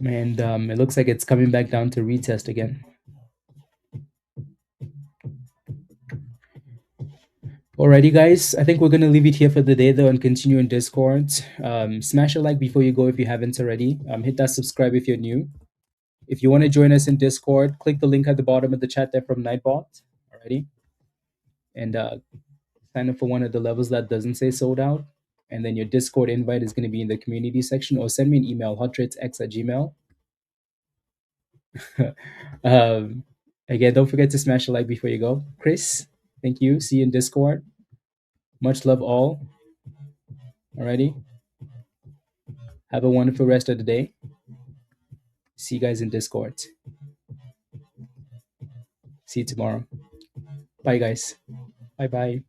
And it looks like it's coming back down to retest again. Alrighty, guys. I think we're gonna leave it here for the day, though, and continue in Discord. Smash a like before you go if you haven't already. Hit that subscribe if you're new. If you want to join us in Discord, click the link at the bottom of the chat there from Nightbot. Alrighty. and sign up for one of the levels that doesn't say sold out. And then your Discord invite is going to be in the community section, or send me an email, hottradesx@gmail. um, Again, don't forget to smash a like before you go. Chris, thank you. See you in Discord. Much love all. Alrighty. Have a wonderful rest of the day. See you guys in Discord. See you tomorrow. Bye, guys. Bye bye.